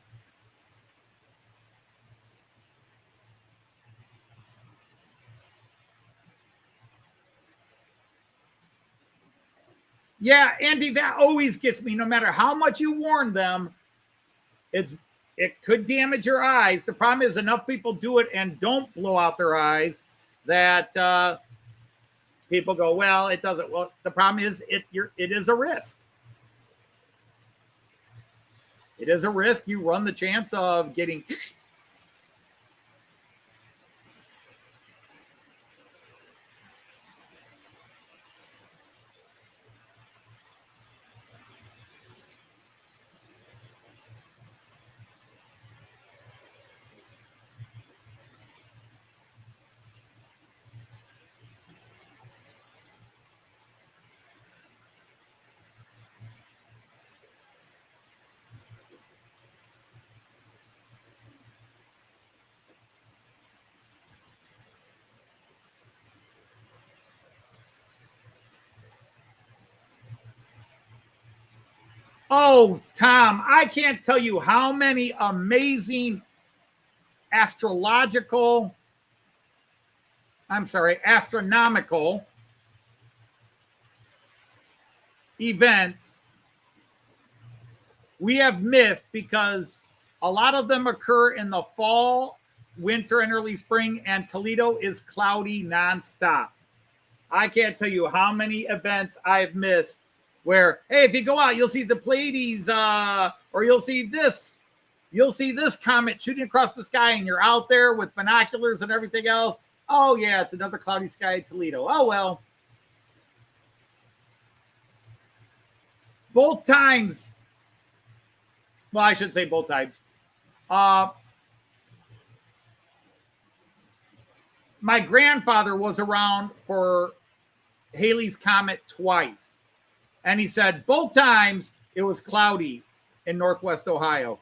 Yeah, Andy, that always gets me. No matter how much you warn them, it could damage your eyes. The problem is enough people do it and don't blow out their eyes that people go, well, it doesn't. Well, the problem is it is a risk. It is a risk. You run the chance of getting. Oh, Tom, I can't tell you how many amazing astronomical events we have missed because a lot of them occur in the fall, winter, and early spring, and Toledo is cloudy nonstop. I can't tell you how many events I've missed where, hey, if you go out, you'll see the Pleiades, or you'll see this comet shooting across the sky, and you're out there with binoculars and everything else. Oh, yeah, it's another cloudy sky at Toledo. Oh, well. Both times, well, I should say both times. My grandfather was around for Halley's Comet twice. And he said both times it was cloudy in Northwest Ohio.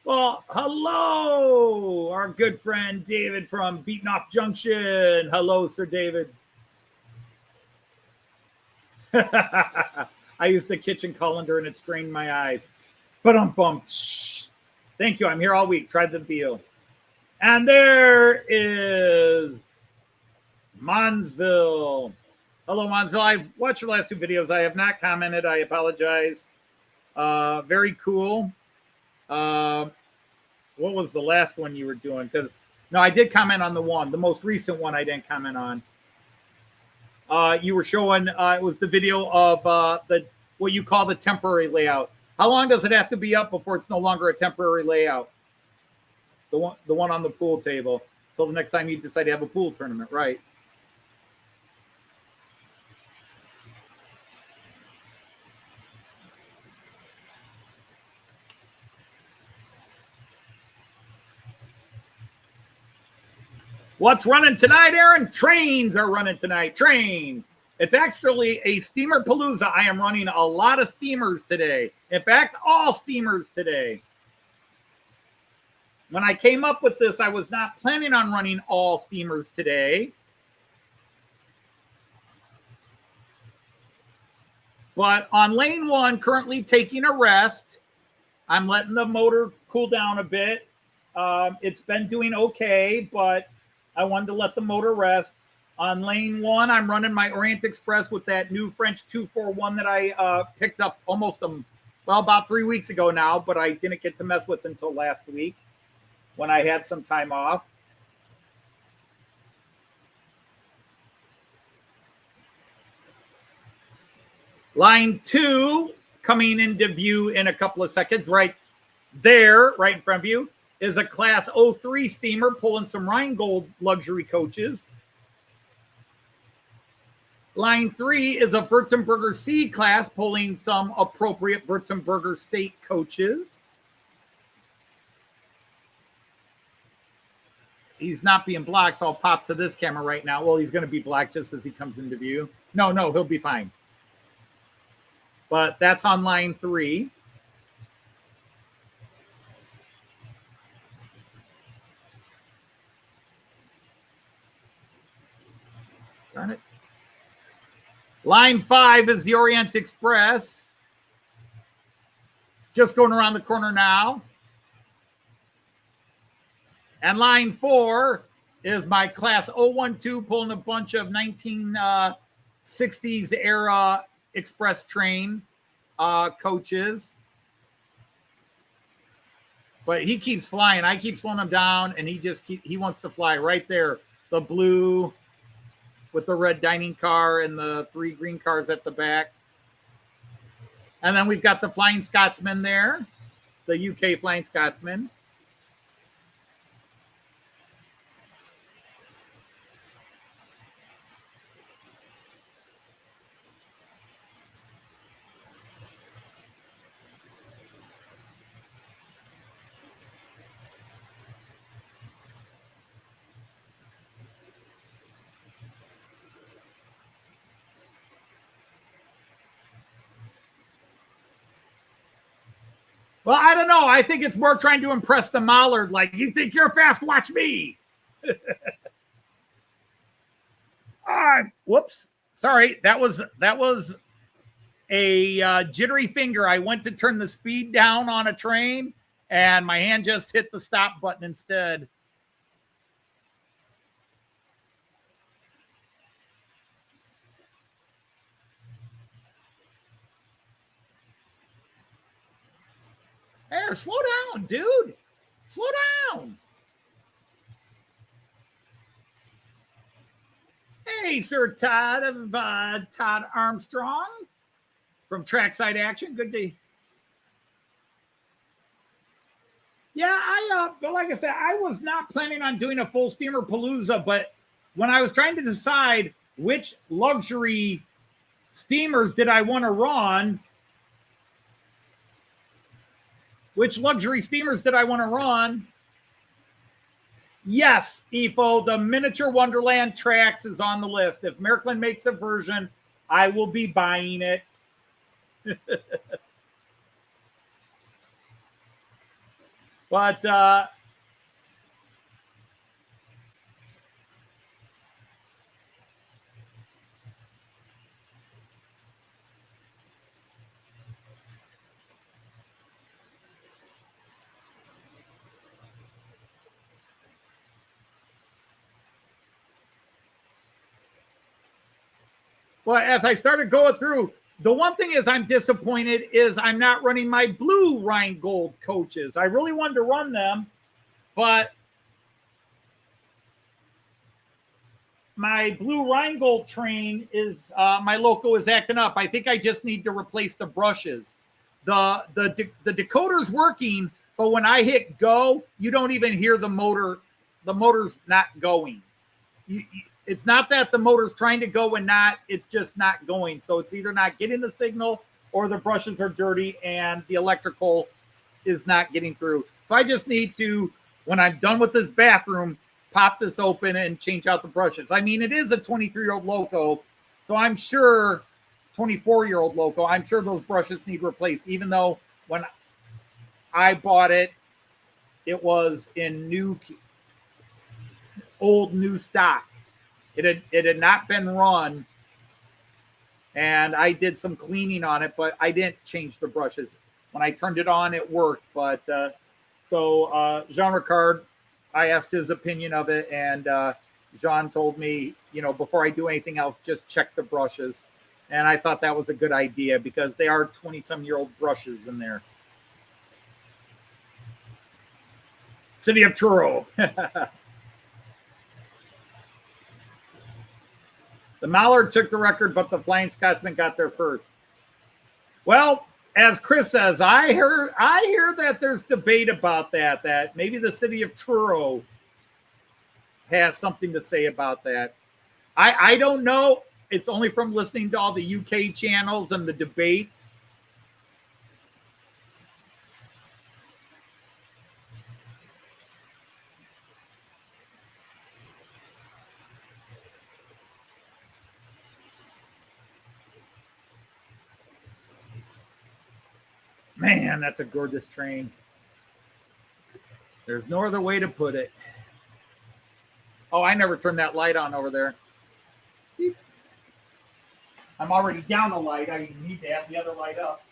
Well, hello, our good friend David from Beaten Off Junction. Hello, Sir David. I used the kitchen colander and it strained my eyes. Ba-dum-bum. Thank you. I'm here all week. Tried the deal. And there is Monsville. Hello, Monsville. I've watched your last two videos. I have not commented. I apologize. Very cool. What was the last one you were doing? Because no, I did comment on the most recent one I didn't comment on. You were showing it was the video of what you call the temporary layout. How long does it have to be up before it's no longer a temporary layout? The one on the pool table. So the next time you decide to have a pool tournament, right? What's running tonight, Aaron? Trains are running tonight. Trains. It's actually a Steamerpalooza. I am running a lot of steamers today. In fact, all steamers today. When I came up with this, I was not planning on running all steamers today. But on lane one, currently taking a rest. I'm letting the motor cool down a bit. It's been doing okay, but I wanted to let the motor rest. On lane one, I'm running my Orient Express with that new French 241 that I picked up about 3 weeks ago now, but I didn't get to mess with until last week when I had some time off. Line two, coming into view in a couple of seconds, right there, right in front of you, is a Class 03 steamer pulling some Rheingold luxury coaches. Line three is a Württemberger C-Class pulling some appropriate Württemberger state coaches. He's not being blocked, so I'll pop to this camera right now. Well, he's going to be blocked just as he comes into view. No, he'll be fine. But that's on line three. Darn it. Line five is the Orient Express. Just going around the corner now. And line four is my Class 012 pulling a bunch of 1960s era express train coaches. But he keeps flying. I keep slowing him down, and he wants to fly right there. The blue with the red dining car and the 3 green cars at the back. And then we've got the Flying Scotsman there, the UK Flying Scotsman. Well, I don't know. I think it's more trying to impress the Mallard. Like, you think you're fast? Watch me. Whoops. Sorry. That was a jittery finger. I went to turn the speed down on a train, and my hand just hit the stop button instead. Hey, slow down, dude. Slow down. Hey, Sir Todd of Todd Armstrong from Trackside Action. Good day. Yeah, but like I said, I was not planning on doing a full Steamerpalooza, but when I was trying to decide which luxury steamers did I want to run, yes, Efo, the Miniature Wonderland Tracks is on the list. If Märklin makes a version, I will be buying it. But well, as I started going through, the one thing is I'm disappointed is I'm not running my blue Rheingold coaches. I really wanted to run them, but my blue Rheingold train is my loco is acting up. I think I just need to replace the brushes. The decoder's working, but when I hit go, you don't even hear the motor. The motor's not going. It's not that the motor's trying to go and not, it's just not going. So it's either not getting the signal or the brushes are dirty and the electrical is not getting through. So I just need to, when I'm done with this bathroom, pop this open and change out the brushes. I mean, it is a 23-year-old loco, so I'm sure, 24-year-old loco, I'm sure those brushes need replaced, even though when I bought it, it was in new stock. It had not been run, and I did some cleaning on it, but I didn't change the brushes. When I turned it on, it worked. But so Jean Ricard, I asked his opinion of it, and Jean told me, you know, before I do anything else, just check the brushes. And I thought that was a good idea because they are 20-some-year-old brushes in there. City of Truro. The Mallard took the record, but the Flying Scotsman got there first. Well, as Chris says, I hear that there's debate about that maybe the City of Truro has something to say about that. I don't know. It's only from listening to all the UK channels and the debates. Man, that's a gorgeous train. There's no other way to put it. Oh, I never turned that light on over there. I'm already down a light. I need to have the other light up.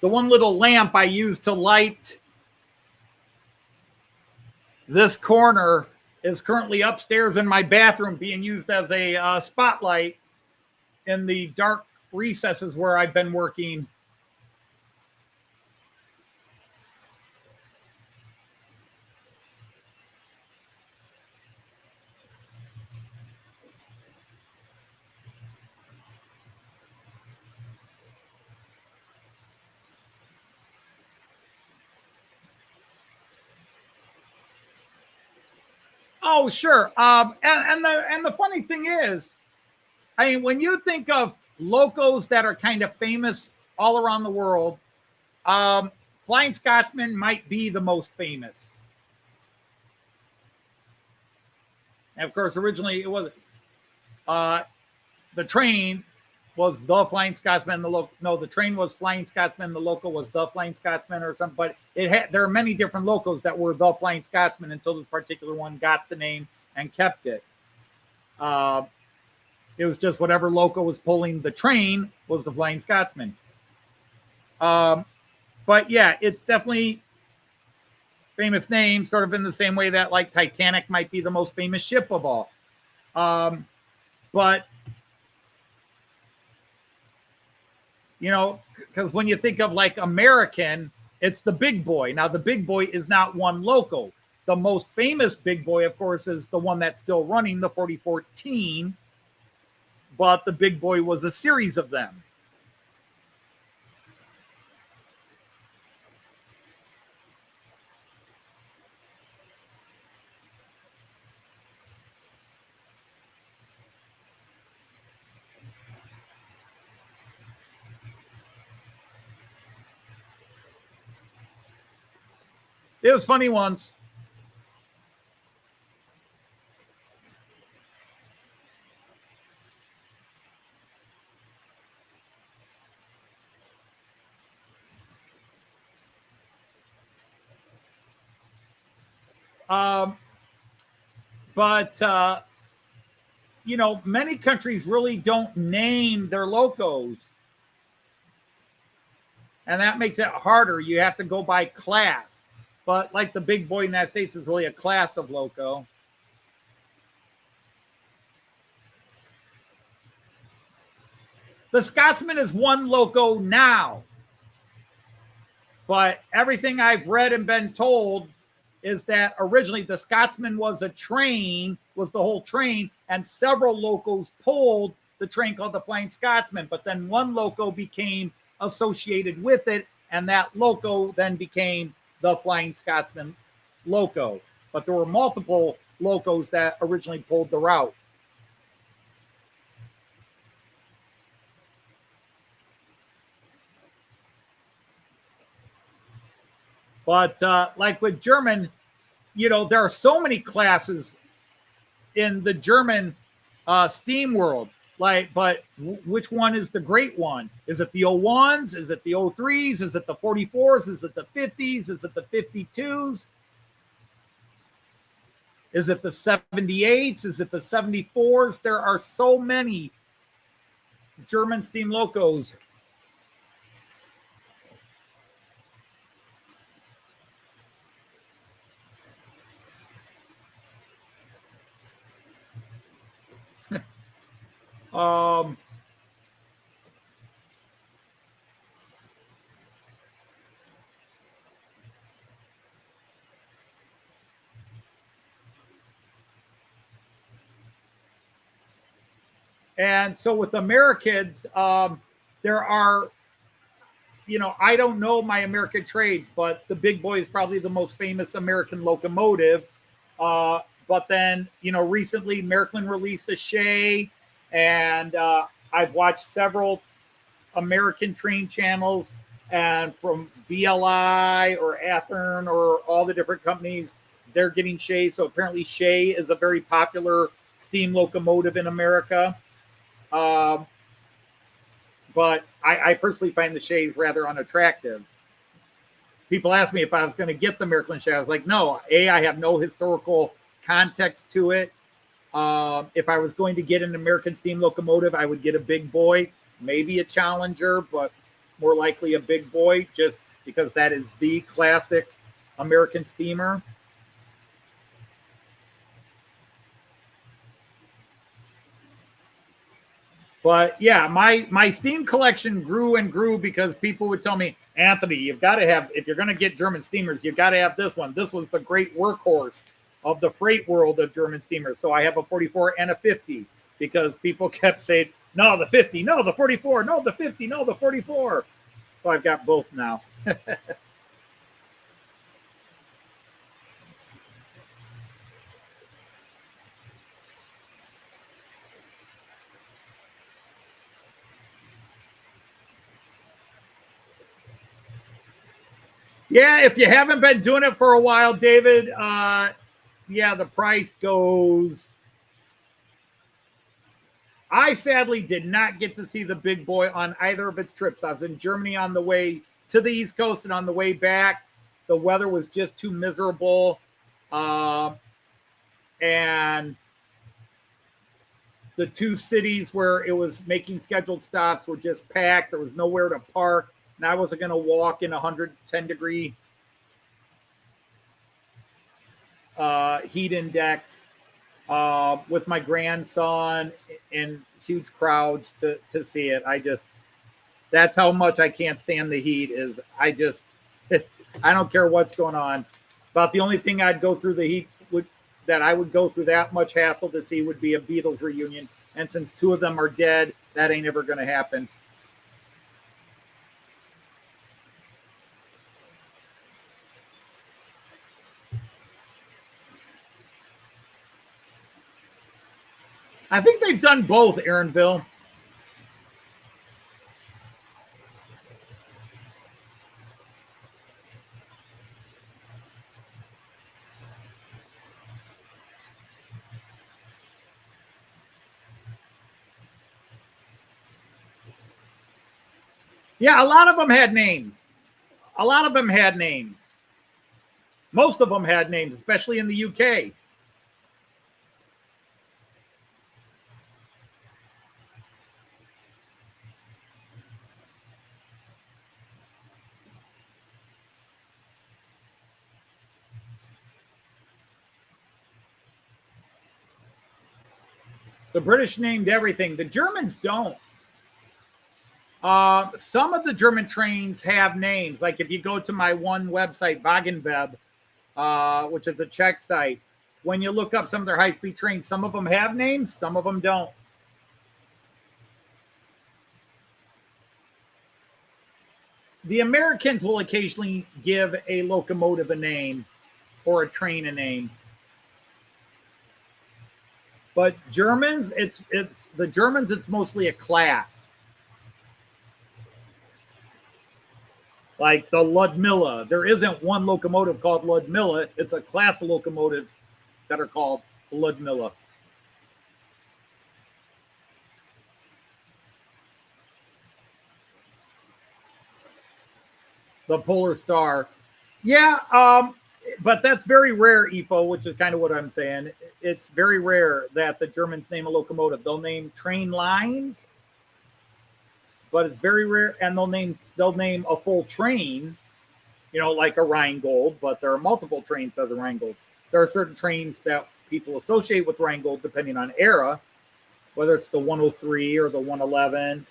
The one little lamp I use to light this corner is currently upstairs in my bathroom being used as a spotlight in the dark recesses where I've been working. Oh, sure. And the funny thing is, I mean, when you think of locos that are kind of famous all around the world, Flying Scotsman might be the most famous. And of course, originally it wasn't. The train was the Flying Scotsman. The train was Flying Scotsman. The loco was the Flying Scotsman or something. But there are many different locos that were the Flying Scotsman until this particular one got the name and kept it. It was just whatever loco was pulling the train was the Flying Scotsman. But yeah, it's definitely famous name, sort of in the same way that like Titanic might be the most famous ship of all. But you know, because when you think of like American, it's the big boy. Now, the big boy is not one loco. The most famous big boy, of course, is the one that's still running, the 4014. But the big boy was a series of them. It was funny once. But you know, many countries really don't name their locos. And that makes it harder. You have to go by class. But like the big boy in the United States is really a class of loco. The Scotsman is one loco now. But everything I've read and been told is that originally the Scotsman was a train, was the whole train, and several locos pulled the train called the Flying Scotsman. But then one loco became associated with it, and that loco then became the Flying Scotsman loco. But there were multiple locos that originally pulled the route. But like with German, you know, there are so many classes in the German steam world. Like, but which one is the great one? Is it the 01s? Is it the 03s? Is it the 44s? Is it the 50s? Is it the 52s? Is it the 78s? Is it the 74s? There are so many German steam locos. And so with Americans, there are, you know, I don't know my American trades, but the big boy is probably the most famous American locomotive. But then, you know, recently Märklin released a Shay, and I've watched several American train channels, and from BLI or Athearn or all the different companies, they're getting Shay. So apparently Shay is a very popular steam locomotive in America. But I personally find the Shays rather unattractive. People ask me if I was going to get the Märklin Shay. I was like, no, I have no historical context to it. If I was going to get an American steam locomotive, I would get a big boy, maybe a Challenger, but more likely a big boy, just because that is the classic American steamer. But yeah, my steam collection grew and grew because people would tell me, Anthony, you've got to have, if you're going to get German steamers, you've got to have this one. This was the great workhorse of the freight world of German steamers. So I have a 44 and a 50 because people kept saying, no, the 50, no, the 44, no, the 50, no, the 44. So I've got both now. Yeah, if you haven't been doing it for a while, David, yeah, the price goes. I sadly did not get to see the big boy on either of its trips. I was in Germany on the way to the East Coast, and on the way back, the weather was just too miserable. And the two cities where it was making scheduled stops were just packed. There was nowhere to park. And I wasn't going to walk in 110-degree heat index with my grandson in huge crowds to see it. That's how much I can't stand the heat. I don't care what's going on. About the only thing I'd go through the heat that I would go through that much hassle to see would be a Beatles reunion. And since two of them are dead, that ain't ever going to happen. I think they've done both, Aaronville. Yeah, a lot of them had names. Most of them had names, especially in the UK. The British named everything. The Germans don't. Some of the German trains have names. Like if you go to my one website, Wagenweb, which is a Czech site, when you look up some of their high-speed trains, some of them have names, some of them don't. The Americans will occasionally give a locomotive a name or a train a name. But Germans, it's the Germans, it's mostly a class. Like the Ludmilla. There isn't one locomotive called Ludmilla. It's a class of locomotives that are called Ludmilla. The Polar Star. Yeah, but that's very rare, EPO, which is kind of what I'm saying. It's very rare that the Germans name a locomotive. They'll name train lines, but it's very rare, and they'll name a full train, you know, like a Rheingold, but there are multiple trains of the Rheingold. There are certain trains that people associate with Rheingold depending on era, whether it's the 103 or the 111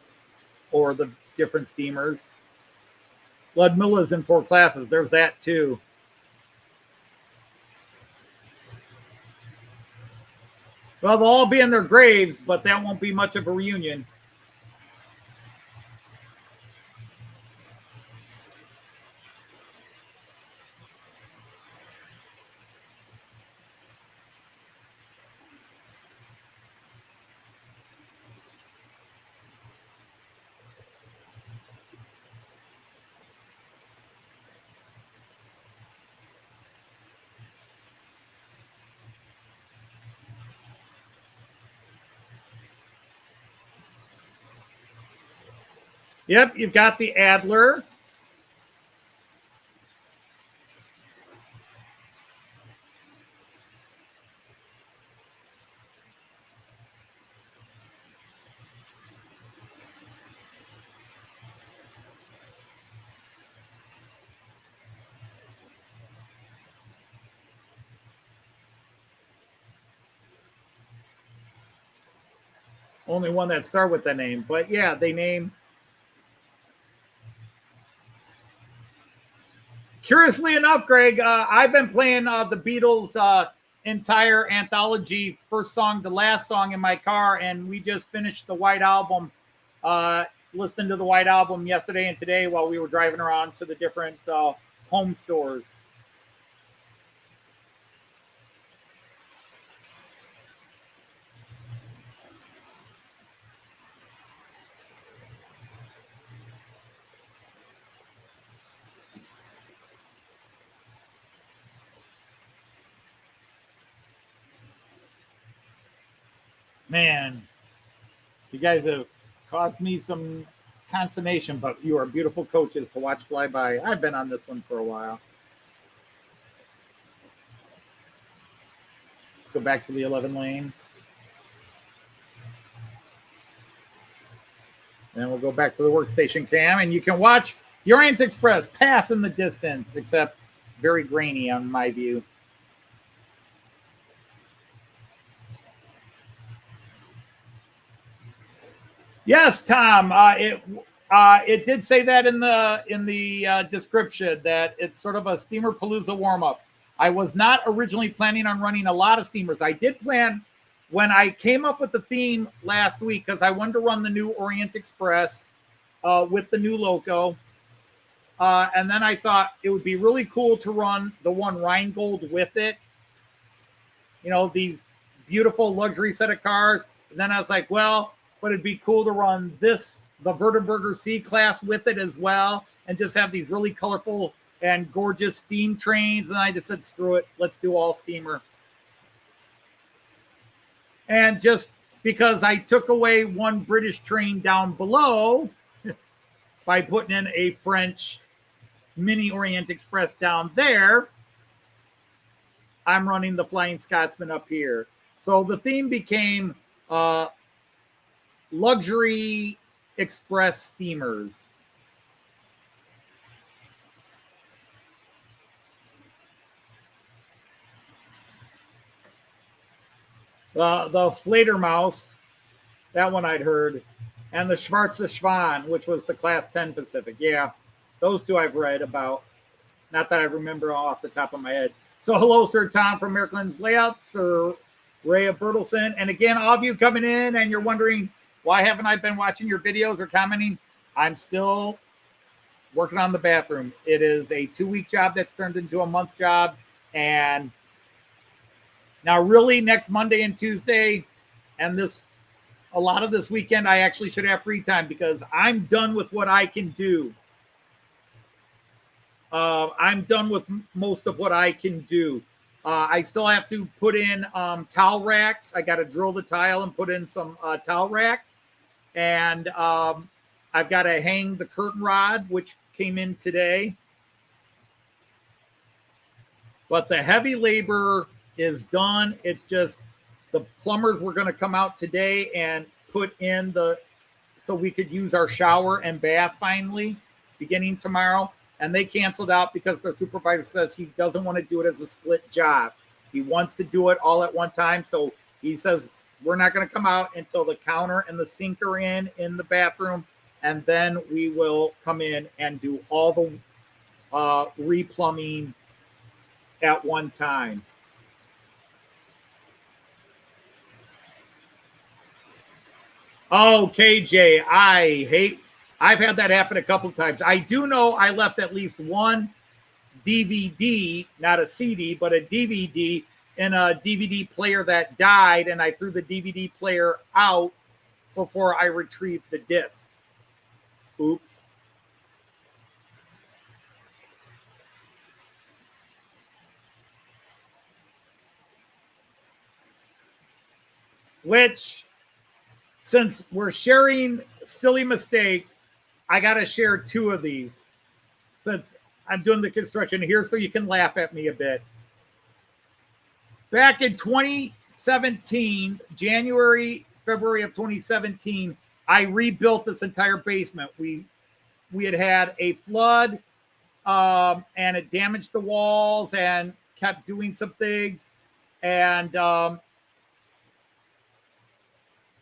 or the different steamers. Ludmilla's in 4 classes. There's that too. Well, they'll all be in their graves, but that won't be much of a reunion. Yep, you've got the Adler. Only one that start with that name. But yeah, they name. Curiously enough, Greg, I've been playing the Beatles' entire anthology, first song to last song, in my car, and we just finished the White Album, listening to the White Album yesterday and today while we were driving around to the different home stores. Man, you guys have caused me some consternation, but you are beautiful coaches to watch fly by. I've been on this one for a while. Let's go back to the 11 lane. Then we'll go back to the workstation cam, and you can watch the Orient Express pass in the distance, except very grainy on my view. Yes, Tom. It did say that in the description that it's sort of a Steamerpalooza warm-up. I was not originally planning on running a lot of steamers. I did plan when I came up with the theme last week because I wanted to run the new Orient Express with the new loco. And then I thought it would be really cool to run the one Rheingold with it. You know, these beautiful luxury set of cars. And then I was like, well, but it'd be cool to run the Württemberger C-Class with it as well and just have these really colorful and gorgeous steam trains. And I just said, screw it, let's do all steamer. And just because I took away one British train down below by putting in a French mini Orient Express down there, I'm running the Flying Scotsman up here. So the theme became luxury express steamers. The Fledermaus, that one I'd heard, and the Schwarze Schwan, which was the Class 10 Pacific. Yeah, those two I've read about. Not that I remember off the top of my head. So hello, Sir Tom from Märklin's Layouts, Sir Ray of Bertelsen. And again, all of you coming in and you're wondering, why haven't I been watching your videos or commenting? I'm still working on the bathroom. It is a 2-week job that's turned into a month job. And now really next Monday and Tuesday and a lot of this weekend, I actually should have free time because I'm done with what I can do. I'm done with most of what I can do. I still have to put in towel racks. I got to drill the tile and put in some towel racks. And I've got to hang the curtain rod, which came in today. But the heavy labor is done. It's just the plumbers were going to come out today and put in so we could use our shower and bath finally beginning tomorrow. And they canceled out because their supervisor says he doesn't want to do it as a split job. He wants to do it all at one time. So he says, we're not going to come out until the counter and the sink are in the bathroom. And then we will come in and do all the replumbing at one time. Oh, KJ, I've had that happen a couple times. I do know I left at least one DVD, not a CD, but a DVD in a DVD player that died, and I threw the DVD player out before I retrieved the disc. Oops. Which, since we're sharing silly mistakes, I got to share 2 of these since I'm doing the construction here so you can laugh at me a bit. Back in 2017, February of 2017, I rebuilt this entire basement. We had a flood and it damaged the walls and kept doing some things. And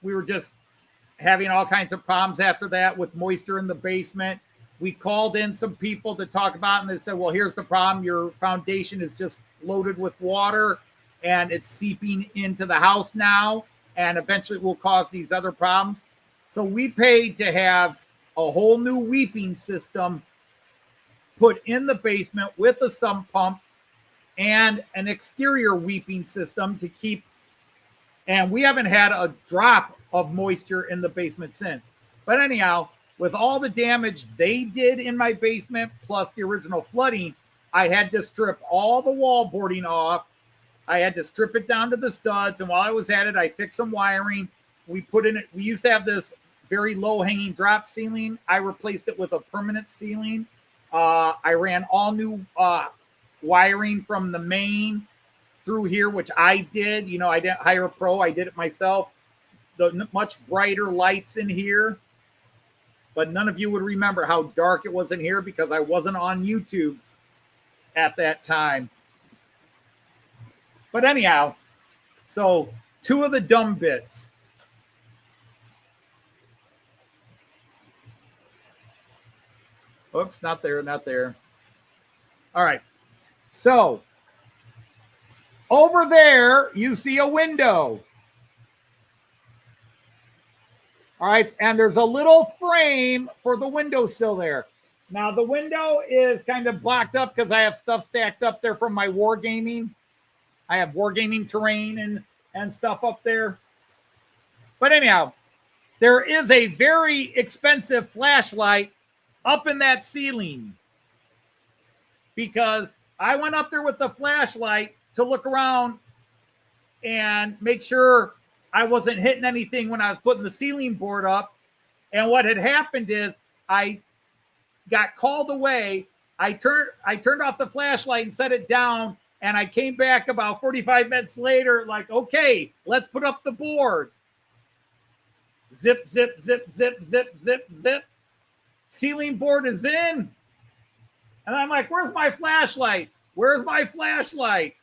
we were just having all kinds of problems after that with moisture in the basement. We called in some people to talk about it, and they said, well, here's the problem. Your foundation is just loaded with water, and it's seeping into the house now, and eventually will cause these other problems. So we paid to have a whole new weeping system put in the basement with a sump pump and an exterior weeping system to keep, and we haven't had a drop of moisture in the basement since. But anyhow, with all the damage they did in my basement, plus the original flooding, I had to strip all the wall boarding off. I had to strip it down to the studs. And while I was at it, I fixed some wiring. We used to have this very low hanging drop ceiling. I replaced it with a permanent ceiling. I ran all new wiring from the main through here, which I did. You know, I didn't hire a pro. I did it myself. The much brighter lights in here, but none of you would remember how dark it was in here because I wasn't on YouTube at that time. But anyhow, so 2 of the dumb bits. Oops, not there. All right. So over there, you see a window. All right, and there's a little frame for the windowsill there. Now, the window is kind of blocked up because I have stuff stacked up there from my wargaming. I have wargaming terrain and stuff up there. But anyhow, there is a very expensive flashlight up in that ceiling because I went up there with the flashlight to look around and make sure I wasn't hitting anything when I was putting the ceiling board up. And what had happened is I got called away. I turned off the flashlight and set it down, And I came back about 45 minutes later, like, okay, let's put up the board. Zip, zip, zip, zip, zip, zip, zip. Ceiling board is in. And I'm like, where's my flashlight? Where's my flashlight?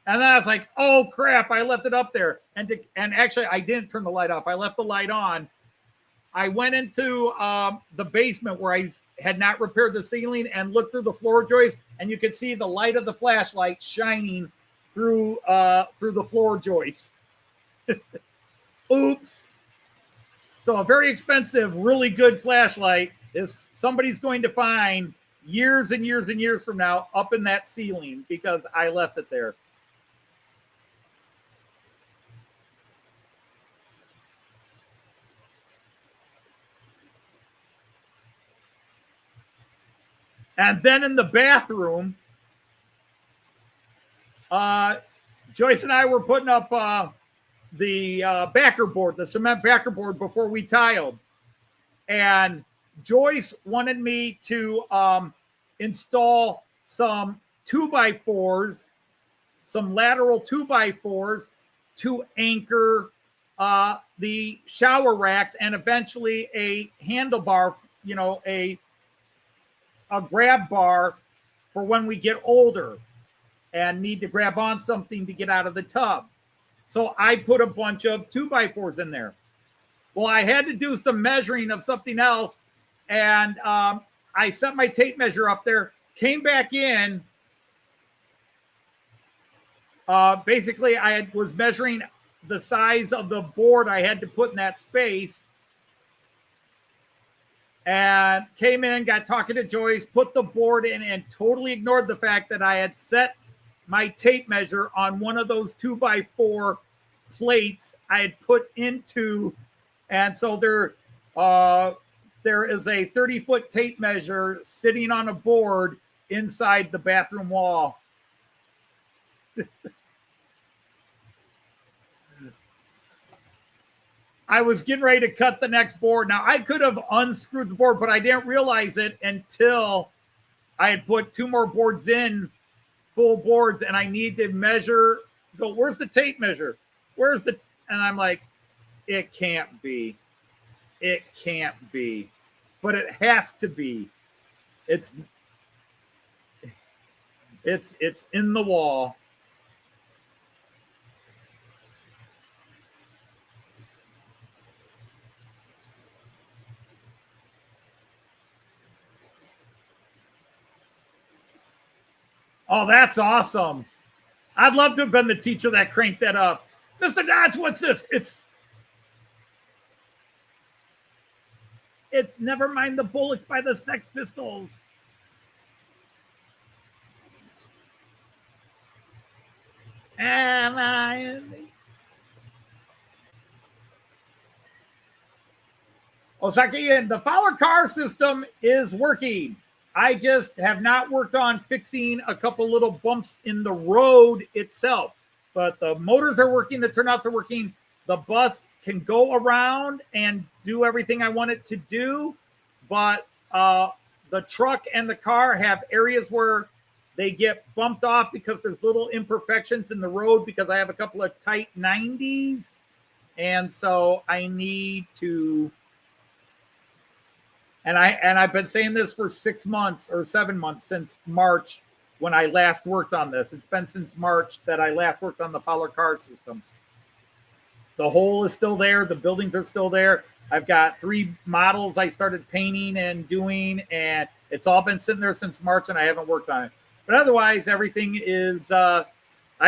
And then I was like, oh, crap, I left it up there. And actually, I didn't turn the light off. I left the light on. I went into the basement where I had not repaired the ceiling and looked through the floor joist, and you could see the light of the flashlight shining through the floor joist. Oops. So a very expensive, really good flashlight is somebody's going to find years and years and years from now up in that ceiling because I left it there. And then in the bathroom, Joyce and I were putting up the backer board, the cement backer board before we tiled. And Joyce wanted me to install some 2x4s, some lateral 2x4s to anchor the shower racks and eventually a handlebar, a grab bar for when we get older and need to grab on something to get out of the tub. So I put a bunch of 2x4s in there. Well, I had to do some measuring of something else, and I set my tape measure up there, came back in. Basically, was measuring the size of the board I had to put in that space, and came in, got talking to Joyce, put the board in, and totally ignored the fact that I had set my tape measure on one of those 2x4 plates I had put into. And so there is a 30-foot tape measure sitting on a board inside the bathroom wall. I was getting ready to cut the next board. Now, I could have unscrewed the board, but I didn't realize it until I had put 2 more boards in, full boards, and I need to measure. Go, where's the tape measure? And I'm like, it can't be. It can't be. But it has to be. It's in the wall. Oh, that's awesome. I'd love to have been the teacher that cranked that up. Mr. Dodge, what's this? It's Never Mind the Bullets by the Sex Pistols. Am I in the... Osaki, the Fowler car system is working. I just have not worked on fixing a couple little bumps in the road itself. But the motors are working, the turnouts are working. The bus can go around and do everything I want it to do. But the truck and the car have areas where they get bumped off because there's little imperfections in the road because I have a couple of tight 90s. And so I need to... And I've been saying this for 6 months or 7 months since March when I last worked on this. It's been since March that I last worked on the Fowler car system. The hole is still there. The buildings are still there. I've got 3 models I started painting and doing, and it's all been sitting there since March, and I haven't worked on it. But otherwise, everything is, I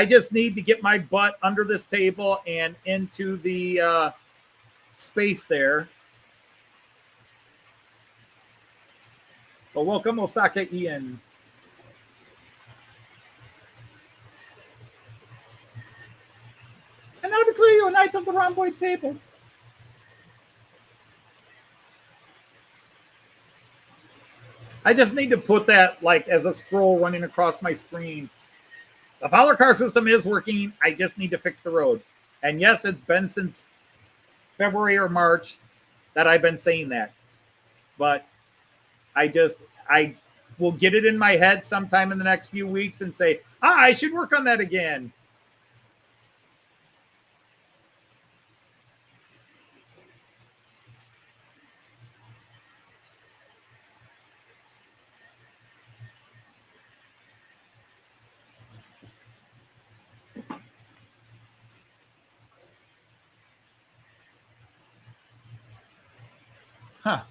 just need to get my butt under this table and into the space there. Well, welcome, Osaka Ian. And now declare you a knight of the rhomboid table. I just need to put that like as a scroll running across my screen. The Fowler car system is working. I just need to fix the road. And yes, it's been since February or March that I've been saying that. But I will get it in my head sometime in the next few weeks and say, I should work on that again. Huh.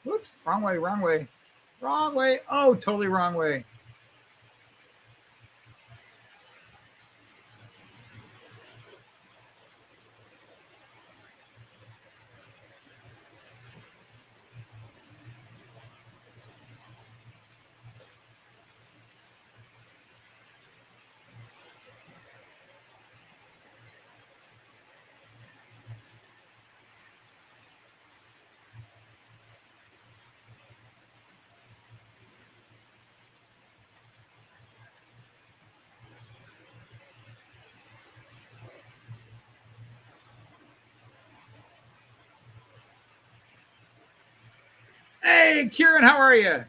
Whoops, wrong way, wrong way. Wrong way. Oh, totally wrong way. Hey, Kieran, how are you?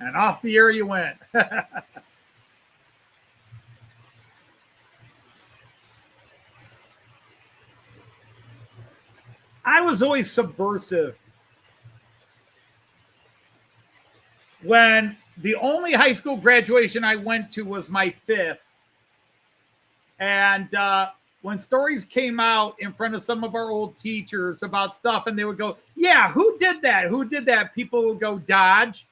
And off the air you went. I was always subversive. When the only high school graduation I went to was my 5th. And when stories came out in front of some of our old teachers about stuff, and they would go, yeah, who did that? Who did that? People would go, Dodge.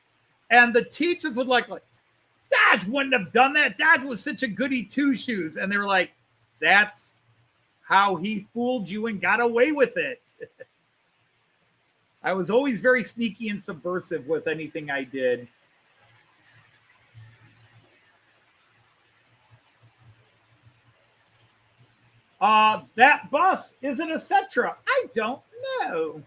And the teachers would like Dodge wouldn't have done that. Dodge was such a goody two-shoes. And they were like, that's how he fooled you and got away with it. I was always very sneaky and subversive with anything I did. That bus is an Acetra. I don't know.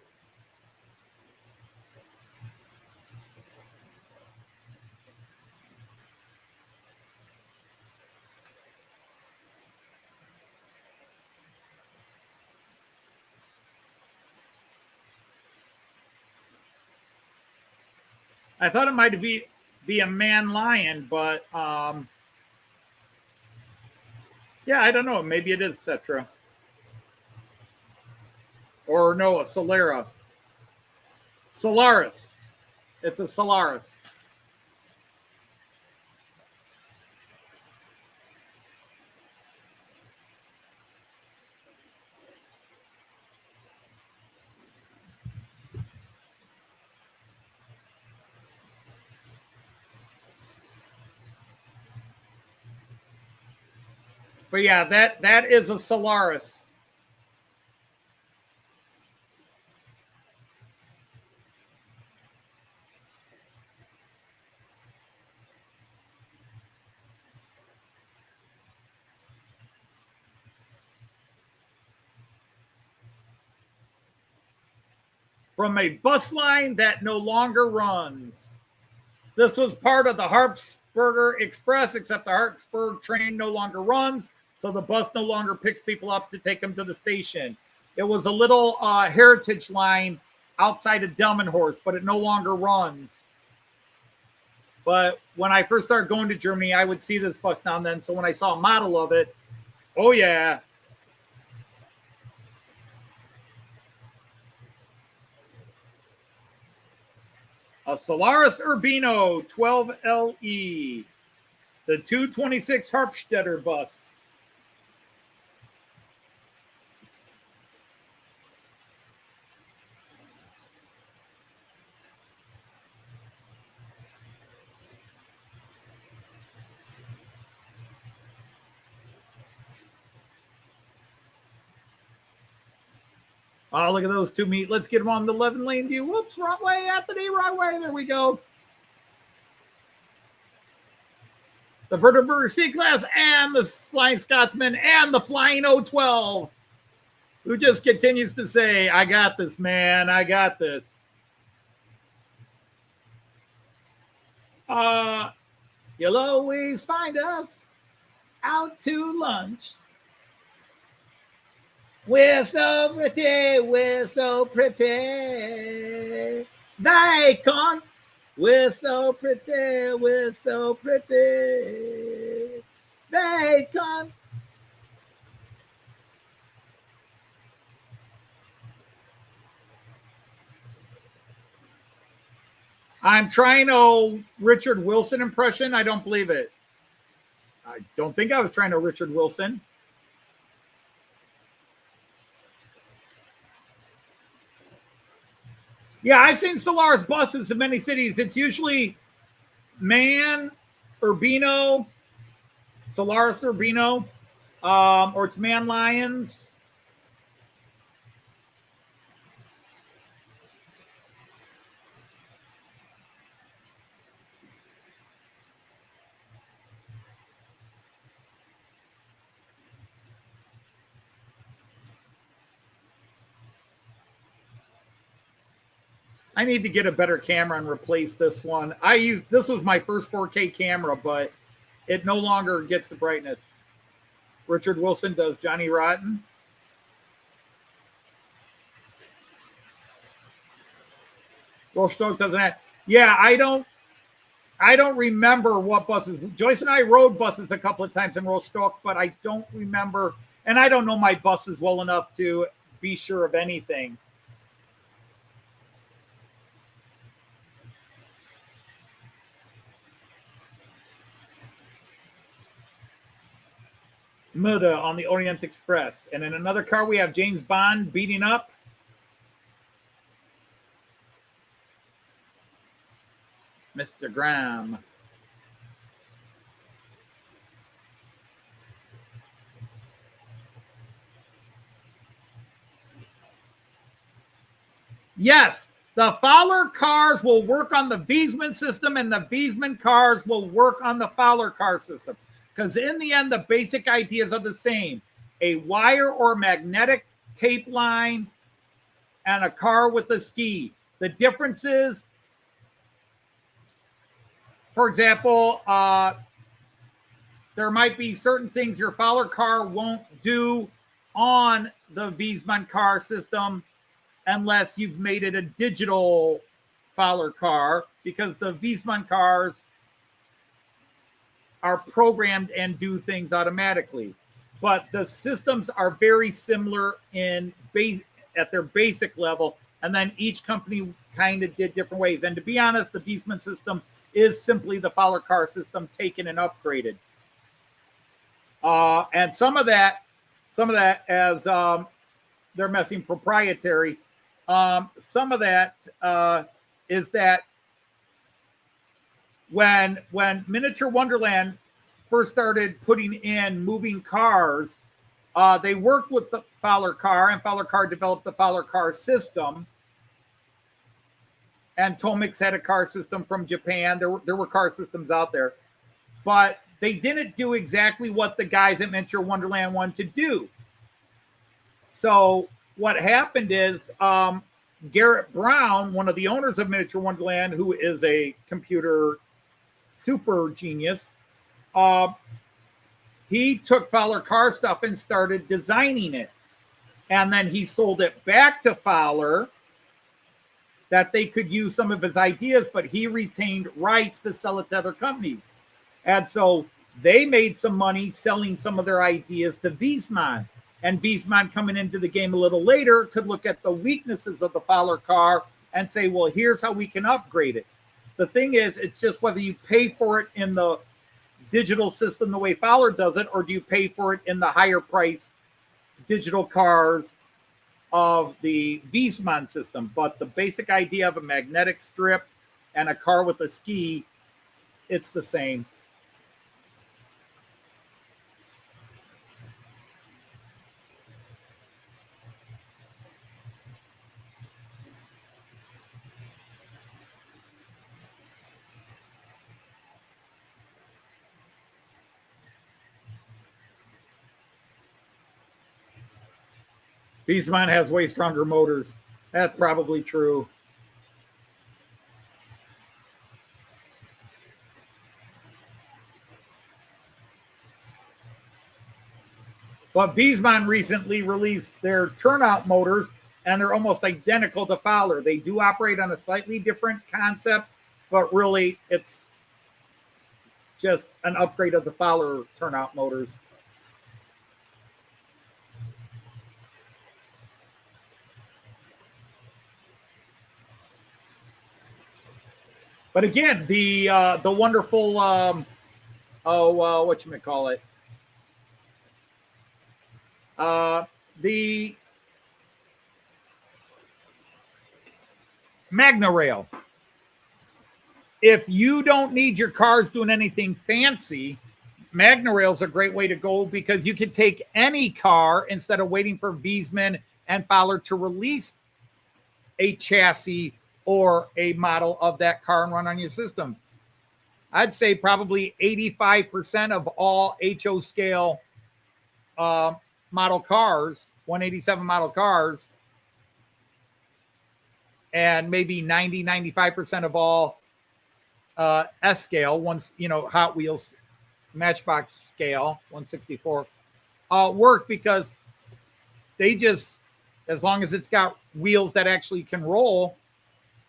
I thought it might be a man lion, but yeah, I don't know. Maybe it is Cetra. Or no, a Solera. Solaris. It's a Solaris. But yeah, that is a Solaris. From a bus line that no longer runs. This was part of the Harpsburger Express, except the Harpsburg train no longer runs, so the bus no longer picks people up to take them to the station. It was a little heritage line outside of Delmenhorst, but it no longer runs. But when I first started going to Germany, I would see this bus now and then. So when I saw a model of it, oh yeah. A Solaris Urbino 12LE, the 226 Harpstetter bus. Oh, look at those two meet. Let's get them on the 11 lane view. Whoops, wrong way, Anthony, wrong way. There we go. The Württemberger C-Gleis and the Flying Scotsman and the Flying 012, who just continues to say, I got this, man. I got this. You'll always find us out to lunch. We're so pretty, we're so pretty. They can't. We're so pretty, we're so pretty. They can't. I'm trying a Richard Wilson impression. I don't believe it. I don't think I was trying to Richard Wilson. Yeah, I've seen Solaris buses in many cities. It's usually MAN, Urbino, Solaris Urbino, or it's MAN Lions. I need to get a better camera and replace this one. This was my first 4K camera, but it no longer gets the brightness. Richard Wilson does Johnny Rotten. Rostock doesn't have. Yeah, I don't remember what buses. Joyce and I rode buses a couple of times in Rostock, but I don't remember, and I don't know my buses well enough to be sure of anything. Murder on the Orient Express. And in another car, we have James Bond beating up Mr. Graham. Yes, the Fowler cars will work on the Wiesmann system, and the Wiesmann cars will work on the Fowler car system. Because in the end, the basic ideas are the same. A wire or magnetic tape line and a car with a ski. The difference is, for example, there might be certain things your Fowler car won't do on the Wiesmann car system unless you've made it a digital Fowler car, because the Wiesmann cars are programmed and do things automatically. But the systems are very similar at their basic level, and then each company kind of did different ways. And to be honest, the Wiesmann system is simply the Fowler car system taken and upgraded. And some of that as they're messing proprietary. Some of that is that when Miniature Wonderland first started putting in moving cars, they worked with the Fowler car, and Fowler car developed the Fowler car system. And Tomix had a car system from Japan. There were car systems out there, but they didn't do exactly what the guys at Miniature Wonderland wanted to do. So what happened is Garrett Brown, one of the owners of Miniature Wonderland, who is a computer super genius, he took Fowler car stuff and started designing it. And then he sold it back to Fowler that they could use some of his ideas, but he retained rights to sell it to other companies. And so they made some money selling some of their ideas to Wiesmann. And Wiesmann, coming into the game a little later, could look at the weaknesses of the Fowler car and say, well, here's how we can upgrade it. The thing is, it's just whether you pay for it in the digital system the way Fowler does it, or do you pay for it in the higher price digital cars of the Wiesmann system. But the basic idea of a magnetic strip and a car with a ski, it's the same. Beastman has way stronger motors. That's probably true. But Beastman recently released their turnout motors, and they're almost identical to Fowler. They do operate on a slightly different concept, but really it's just an upgrade of the Fowler turnout motors. But again, the wonderful whatchamacallit? The Magna Rail. If you don't need your cars doing anything fancy, Magna Rail is a great way to go because you can take any car instead of waiting for Beastman and Fowler to release a chassis or a model of that car and run on your system. I'd say probably 85% of all HO scale model cars, 187 model cars, and maybe 95% of all S scale, Hot Wheels Matchbox scale, 164, work because they just, as long as it's got wheels that actually can roll,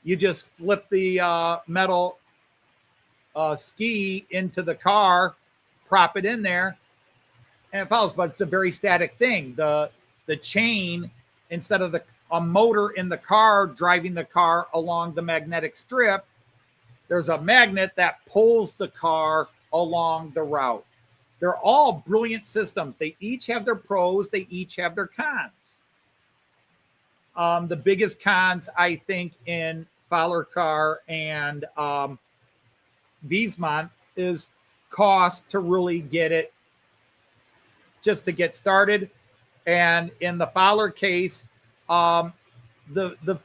you just flip the metal ski into the car, prop it in there, and it follows. But it's a very static thing. The chain, instead of a motor in the car driving the car along the magnetic strip, there's a magnet that pulls the car along the route. They're all brilliant systems. They each have their pros. They each have their cons. The biggest cons, I think, in Fowler car and Beastman is cost to really get it, just to get started. And in the Fowler case, the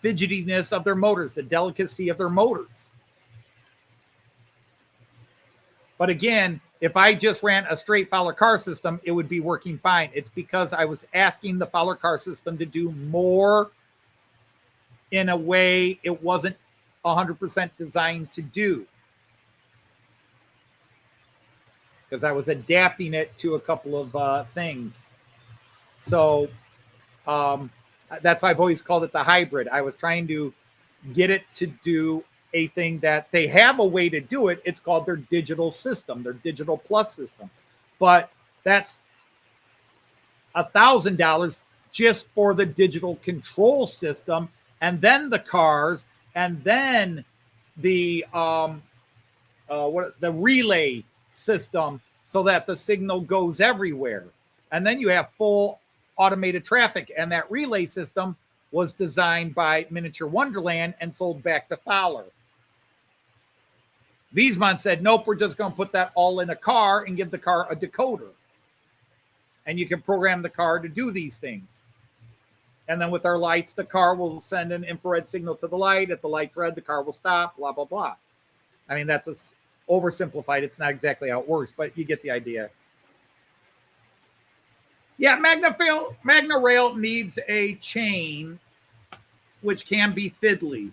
fidgetiness of their motors, the delicacy of their motors. But again, if I just ran a straight Fowler car system, it would be working fine. It's because I was asking the Fowler car system to do more in a way it wasn't 100% designed to do. Because I was adapting it to a couple of things. So that's why I've always called it the hybrid. I was trying to get it to do a thing that they have a way to do it. It's called their digital system, their digital plus system. But that's $1,000 just for the digital control system, and then the cars, and then the relay system, so that the signal goes everywhere. And then you have full automated traffic. And that relay system was designed by Miniature Wonderland and sold back to Fowler. Beastman said, nope, we're just going to put that all in a car and give the car a decoder. And you can program the car to do these things. And then with our lights, the car will send an infrared signal to the light. If the light's red, the car will stop, blah, blah, blah. I mean, that's oversimplified. It's not exactly how it works, but you get the idea. Yeah, Magna Rail needs a chain, which can be fiddly.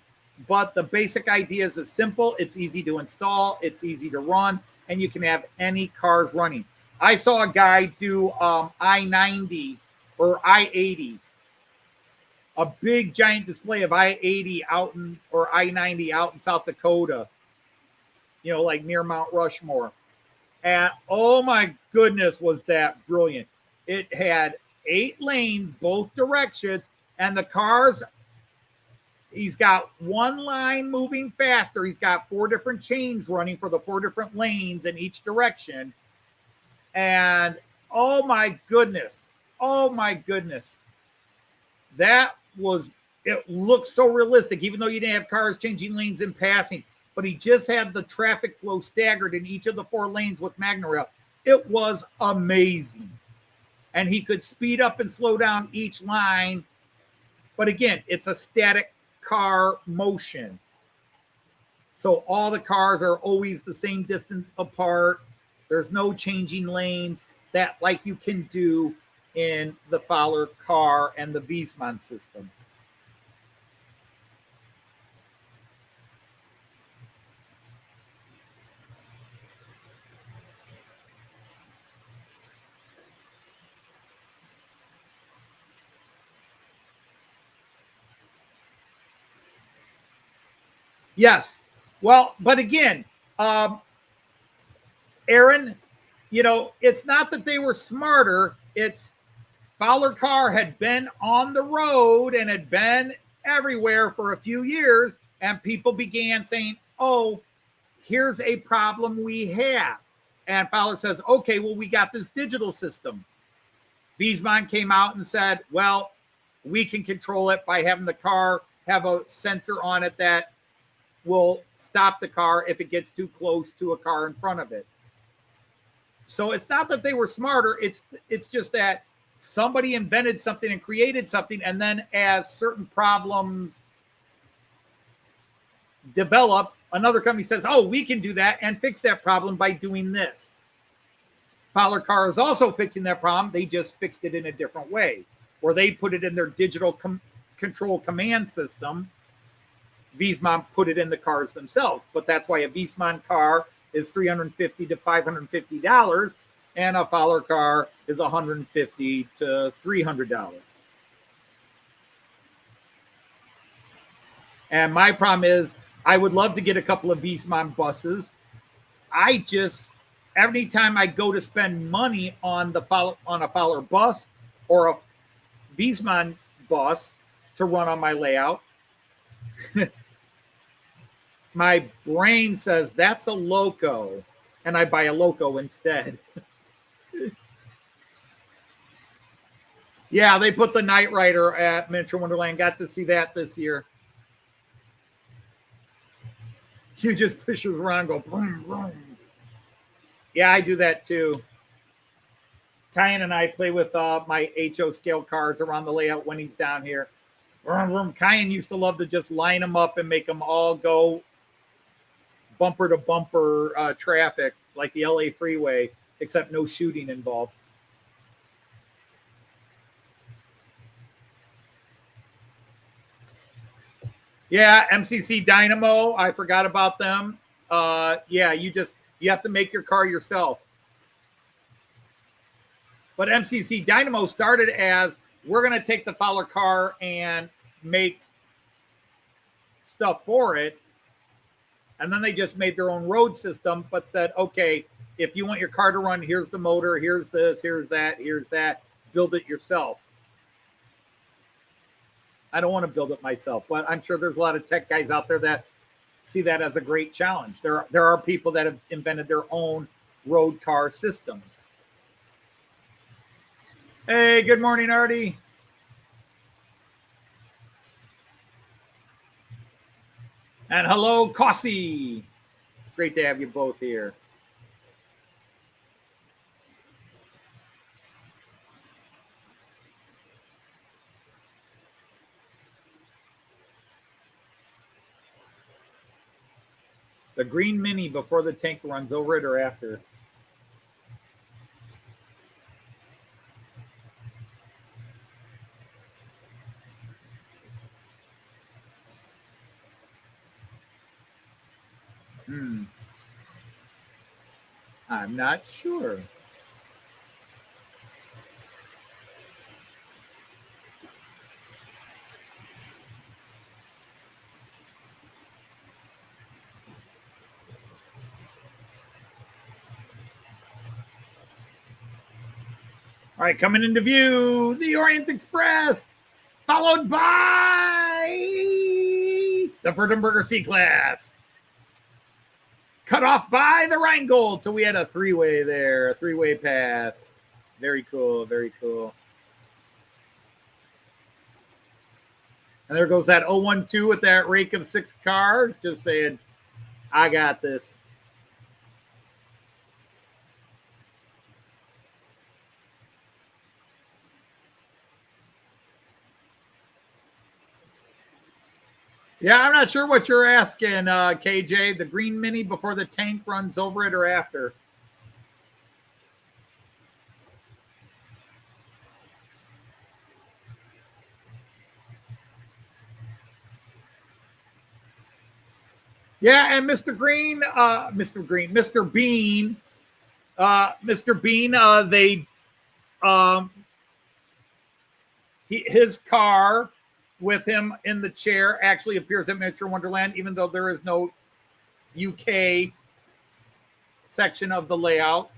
But the basic idea is simple. It's easy to install. It's easy to run. And you can have any cars running. I saw a guy do I-90 or I-80. A big giant display of I-80 or I-90 out in South Dakota. Like near Mount Rushmore. And oh my goodness, was that brilliant. It had 8 lanes, both directions. And the cars, he's got one line moving faster. He's got 4 different chains running for the 4 different lanes in each direction. And oh my goodness. It looked so realistic, even though you didn't have cars changing lanes and passing. But he just had the traffic flow staggered in each of the 4 lanes with Magna Rail. It was amazing. And he could speed up and slow down each line. But again, it's a static car motion. So all the cars are always the same distance apart. There's no changing lanes that like you can do in the Fowler car and the Wiesmann system. Yes. Well, but again, Aaron, you know, it's not that they were smarter. It's Fowler car had been on the road and had been everywhere for a few years, and people began saying, oh, here's a problem we have. And Fowler says, okay, well, we got this digital system. Wiesmann came out and said, well, we can control it by having the car have a sensor on it that will stop the car if it gets too close to a car in front of it. So it's not that they were smarter. It's just that somebody invented something and created something, and then as certain problems develop, another company says, oh, we can do that and fix that problem by doing this. Fowler car is also fixing that problem. They just fixed it in a different way, or they put it in their digital control command system. Wiesmann put it in the cars themselves, but that's why a Wiesmann car is $350 to $550, and a Fowler car is $150 to $300. And my problem is, I would love to get a couple of Wiesmann buses. I just, every time I go to spend money on a Fowler bus or a Wiesmann bus to run on my layout, my brain says that's a Loco, and I buy a Loco instead. Yeah, they put the Knight Rider at Miniature Wonderland. Got to see that this year. You just push yours around, go boom, boom. Yeah, I do that too. Kyan and I play with my HO scale cars around the layout when he's down here. Kyan used to love to just line them up and make them all go bumper to bumper traffic like the LA freeway, except no shooting involved. Yeah, MCC Dynamo, I forgot about them. Yeah, you have to make your car yourself. But MCC Dynamo started as, we're going to take the Fowler car and make stuff for it. And then they just made their own road system, but said, okay, if you want your car to run, here's the motor, here's this, here's that, build it yourself. I don't want to build it myself, but I'm sure there's a lot of tech guys out there that see that as a great challenge. There are people that have invented their own road car systems. Hey, good morning, Artie. And hello, Cossie. Great to have you both here. The green Mini before the tank runs over it or after? I'm not sure. All right, coming into view, the Orient Express, followed by the Württemberger C-Class. Cut off by the Rheingold. So we had a three-way there, a three-way pass. Very cool, very cool. And there goes that 012 with that rake of 6 cars, just saying, I got this. Yeah, I'm not sure what you're asking, KJ. The green Mini before the tank runs over it or after? Yeah, and Mr. Bean, his car with him in the chair actually appears at Miniature Wonderland, even though there is no UK section of the layout.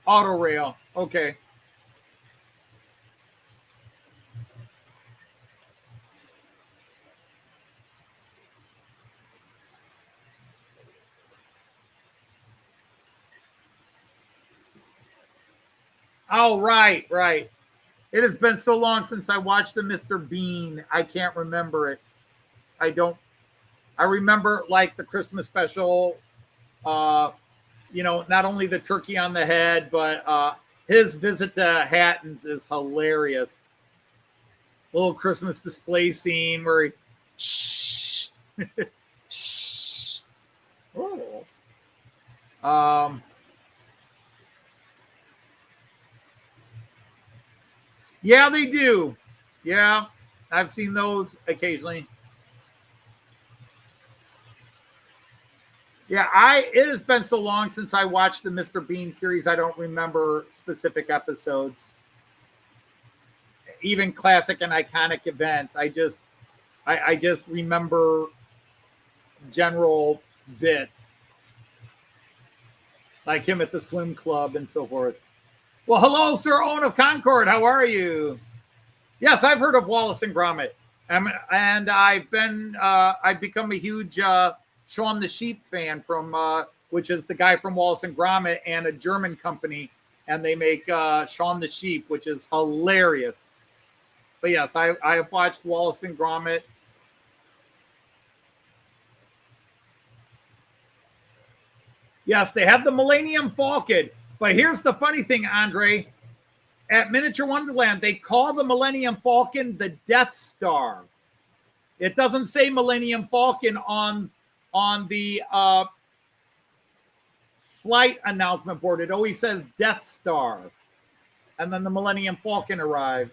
Auto rail, okay. Oh, right. It has been so long since I watched the Mr. Bean. I can't remember it. I remember like the Christmas special, not only the turkey on the head, but his visit to Hatton's is hilarious. Little Christmas display scene where he, shh. Shh. Oh. Yeah, they do. Yeah, I've seen those occasionally. Yeah, it has been so long since I watched the Mr. Bean series, I don't remember specific episodes. Even classic and iconic events. I just remember general bits. Like him at the swim club and so forth. Well, hello, Sir Owen of Concord. How are you? Yes, I've heard of Wallace and Gromit, and I've become a huge Shaun the Sheep fan which is the guy from Wallace and Gromit and a German company, and they make Shaun the Sheep, which is hilarious. But yes, I have watched Wallace and Gromit. Yes, they have the Millennium Falcon. But here's the funny thing, Andre. At Miniature Wonderland, they call the Millennium Falcon the Death Star. It doesn't say Millennium Falcon on the flight announcement board. It always says Death Star. And then the Millennium Falcon arrives.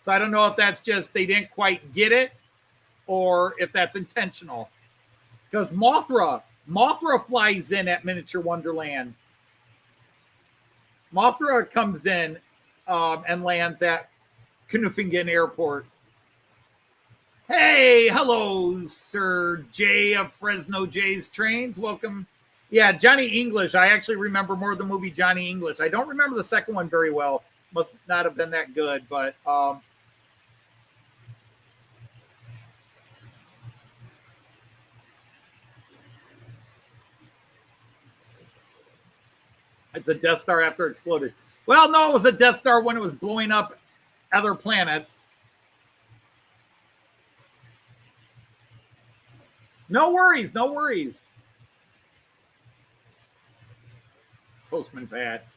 So I don't know if that's just they didn't quite get it or if that's intentional. Because Mothra flies in at Miniature Wonderland. Mothra comes in and lands at Knufingen Airport. Hey, hello, Sir Jay of Fresno Jay's Trains. Welcome. Yeah, Johnny English. I actually remember more of the movie Johnny English. I don't remember the second one very well. Must not have been that good, but it's a Death Star after it exploded. Well, no, it was a Death Star when it was blowing up other planets. No worries. Postman Pat.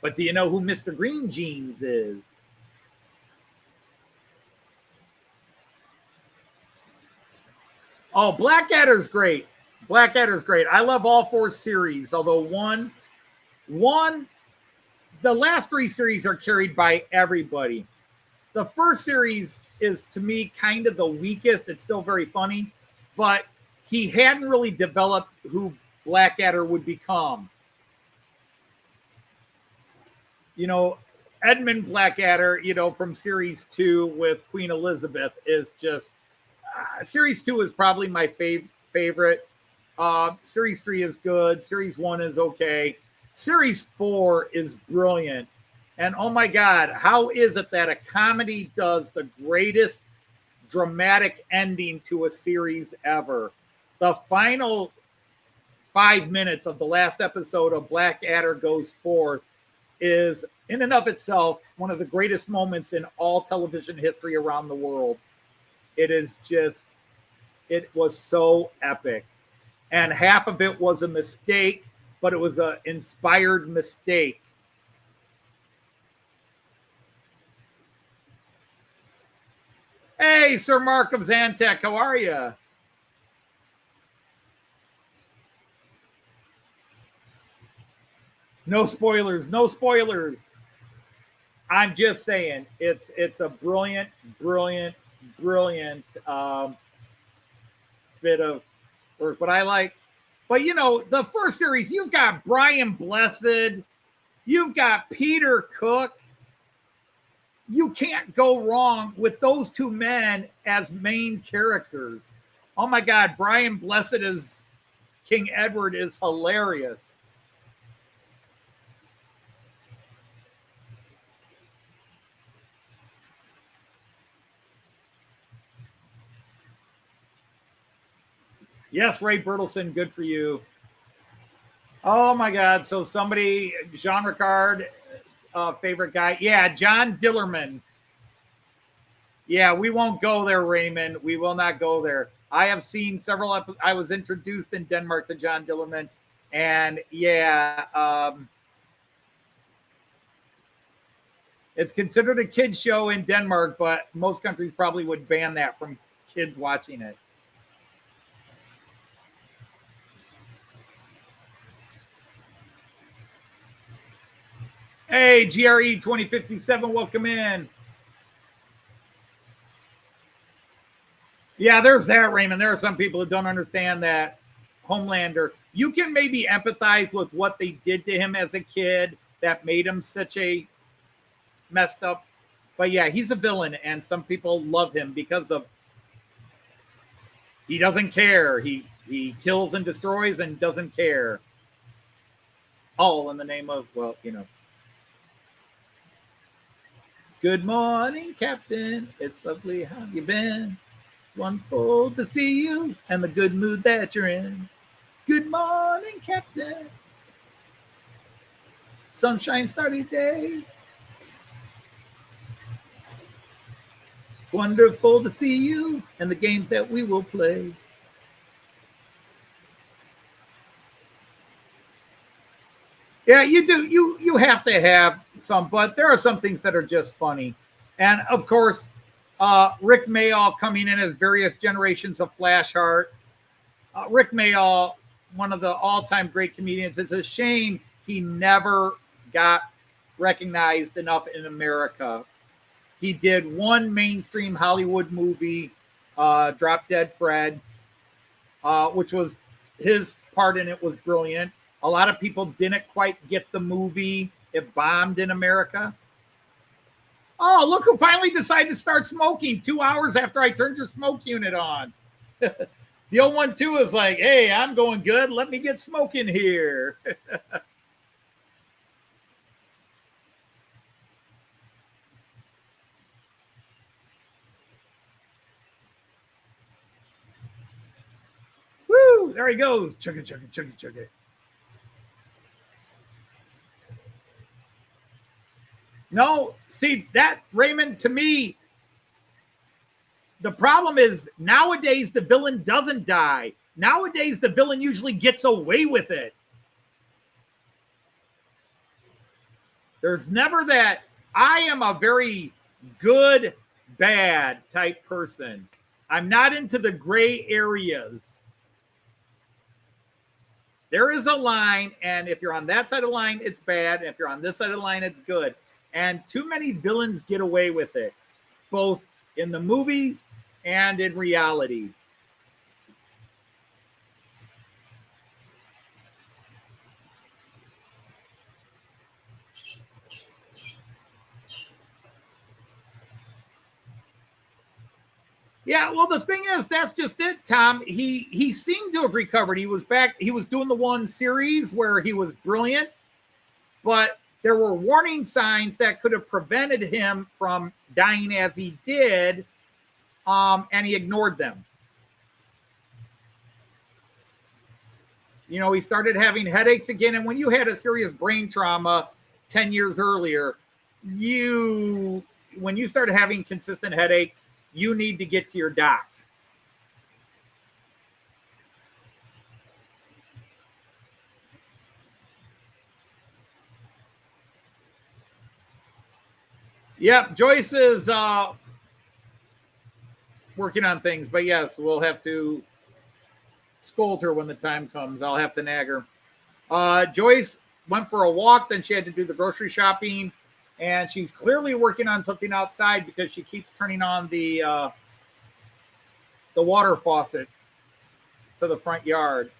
But do you know who Mr. Green Jeans is? Oh, Blackadder's great. I love all four series, although the last three series are carried by everybody. The first series is, to me, kind of the weakest. It's still very funny, but he hadn't really developed who Blackadder would become. Edmund Blackadder, from series 2 with Queen Elizabeth is just series 2 is probably my favorite. Series 3 is good. Series 1 is okay. Series 4 is brilliant. And oh my God, how is it that a comedy does the greatest dramatic ending to a series ever? The final 5 minutes of the last episode of Blackadder Goes Forth is, in and of itself, one of the greatest moments in all television history around the world. It was so epic. And half of it was a mistake, but it was an inspired mistake. Hey, Sir Mark of Zantek, how are you? No spoilers. I'm just saying it's a brilliant bit of work. But I like, but you know, the first series, you've got Brian Blessed, you've got Peter Cook. You can't go wrong with those two men as main characters. Oh my God, Brian Blessed as King Edward is hilarious. Yes, Ray Bertelson, good for you. Oh my God, so somebody, Jean Ricard, favorite guy. Yeah, John Dillerman. Yeah, we won't go there, Raymond. We will not go there. I have seen several. I was introduced in Denmark to John Dillerman, and yeah, it's considered a kids show in Denmark, but most countries probably would ban that from kids watching it. Hey, GRE 2057, welcome in. Yeah, there's that, Raymond. There are some people who don't understand that Homelander. You can maybe empathize with what they did to him as a kid that made him such a messed up. But yeah, he's a villain, and some people love him because of he doesn't care. He kills and destroys and doesn't care. All in the name of, well, you know. Good morning, Captain. It's lovely. How have you been? It's wonderful to see you and the good mood that you're in. Good morning, Captain. Sunshine starry day. Wonderful to see you and the games that we will play. Yeah, you do. You have to have some, but there are some things that are just funny. And of course, Rick Mayall coming in as various generations of Flashheart. Rick Mayall, one of the all-time great comedians. It's a shame he never got recognized enough in America. He did one mainstream Hollywood movie, Drop Dead Fred, which was his part in it was brilliant. A lot of people didn't quite get the movie. It bombed in America. Oh, look who finally decided to start smoking 2 hours after I turned your smoke unit on. The 012 is like, hey, I'm going good. Let me get smoking here. Woo, there he goes. Chugga, chugga, chugga, chugga. No, see that, Raymond, to me, the problem is nowadays the villain doesn't die. Nowadays the villain usually gets away with it. There's never that. I am a very good, bad type person. I'm not into the gray areas. There is a line, and if you're on that side of the line, it's bad. And if you're on this side of the line, it's good. And too many villains get away with it, both in the movies and in reality. Yeah, well, the thing is, that's just it, Tom. He seemed to have recovered. He was back. He was doing the one series where he was brilliant, but there were warning signs that could have prevented him from dying as he did, and he ignored them. You know, he started having headaches again, and when you had a serious brain trauma 10 years earlier, when you started having consistent headaches, you need to get to your doc. Yep, Joyce is working on things, but yes, we'll have to scold her when the time comes. I'll have to nag her. Joyce went for a walk, then she had to do the grocery shopping. and she's clearly working on something outside because she keeps turning on the water faucet to the front yard.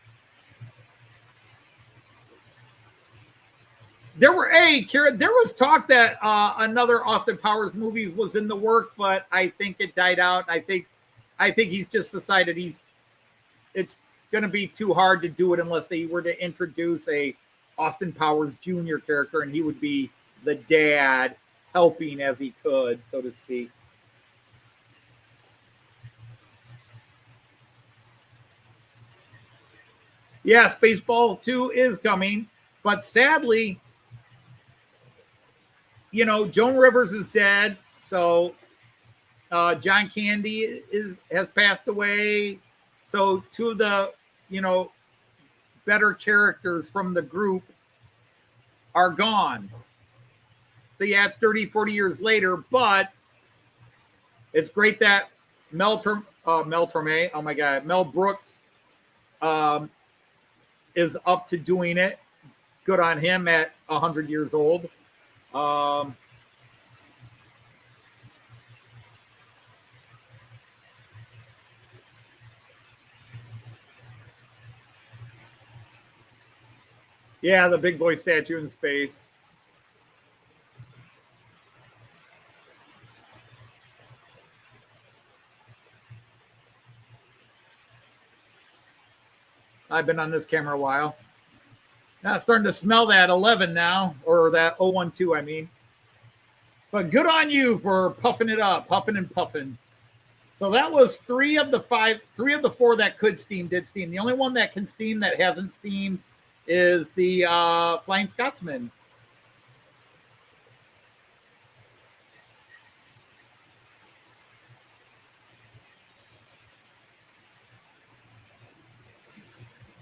There was talk that another Austin Powers movie was in the work, but I think it died out. I think he's just decided it's going to be too hard to do it unless they were to introduce a Austin Powers Jr. character, and he would be the dad helping as he could, so to speak. Yeah, Spaceball 2 is coming, but sadly, Joan Rivers is dead, so John Candy has passed away. So two of the, better characters from the group are gone. So yeah, it's 30, 40 years later, but it's great that Mel Brooks is up to doing it. Good on him at 100 years old. Yeah, the big boy statue in space. I've been on this camera a while. Now starting to smell that 11 now, or that 012, I mean. But good on you for puffing it up, huffing and puffing. So that was 3 of the 4 that could steam did steam. The only one that can steam that hasn't steamed is the Flying Scotsman.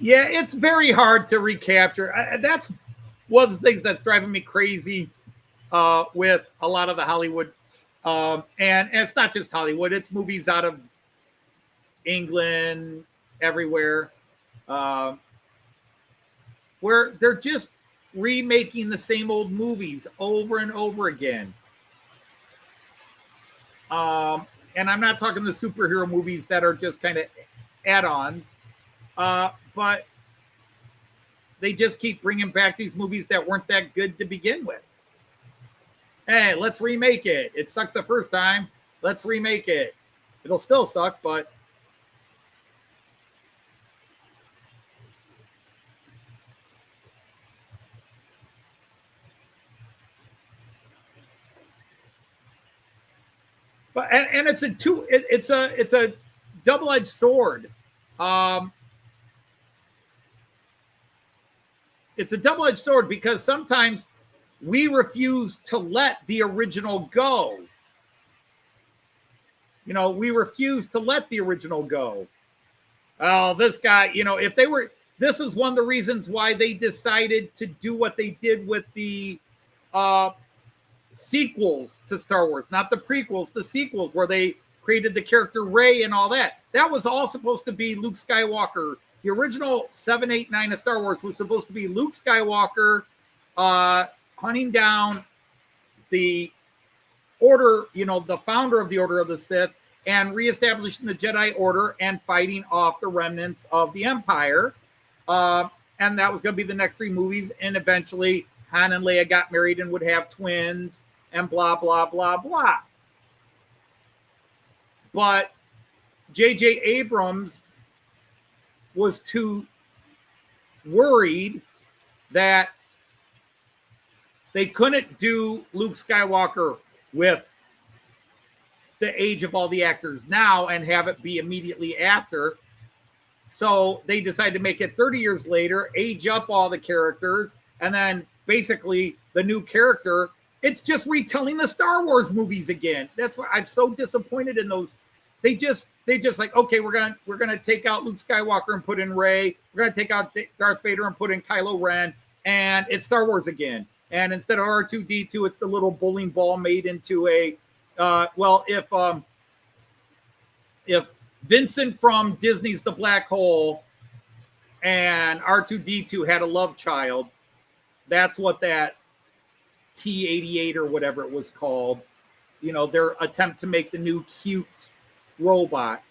Yeah, it's very hard to recapture. That's one of the things that's driving me crazy with a lot of the Hollywood. And it's not just Hollywood. It's movies out of England, everywhere, where they're just remaking the same old movies over and over again. And I'm not talking the superhero movies that are just kind of add-ons. But they just keep bringing back these movies that weren't that good to begin with. Hey, let's remake it. It sucked the first time. Let's remake it. It'll still suck, but and it's a double-edged sword. It's a double-edged sword because sometimes we refuse to let the original go. We refuse to let the original go. Oh, this guy, this is one of the reasons why they decided to do what they did with the sequels to Star Wars, not the prequels, the sequels where they created the character Rey and all that. That was all supposed to be Luke Skywalker. The original 7, 8, 9 of Star Wars was supposed to be Luke Skywalker hunting down the Order, the founder of the Order of the Sith, and reestablishing the Jedi Order and fighting off the remnants of the Empire. And that was going to be the next 3 movies. And eventually Han and Leia got married and would have twins and blah, blah, blah, blah. But J.J. Abrams was too worried that they couldn't do Luke Skywalker with the age of all the actors now and have it be immediately after. So they decided to make it 30 years later, age up all the characters, and then basically the new character, it's just retelling the Star Wars movies again. That's why I'm so disappointed in those. They just like, okay, we're gonna take out Luke Skywalker and put in Rey. We're gonna take out Darth Vader and put in Kylo Ren, and it's Star Wars again. And instead of R2-D2, it's the little bowling ball made into a if Vincent from Disney's The Black Hole and R2-D2 had a love child, that's what that T-88 or whatever it was called. You know, their attempt to make the new cute robot.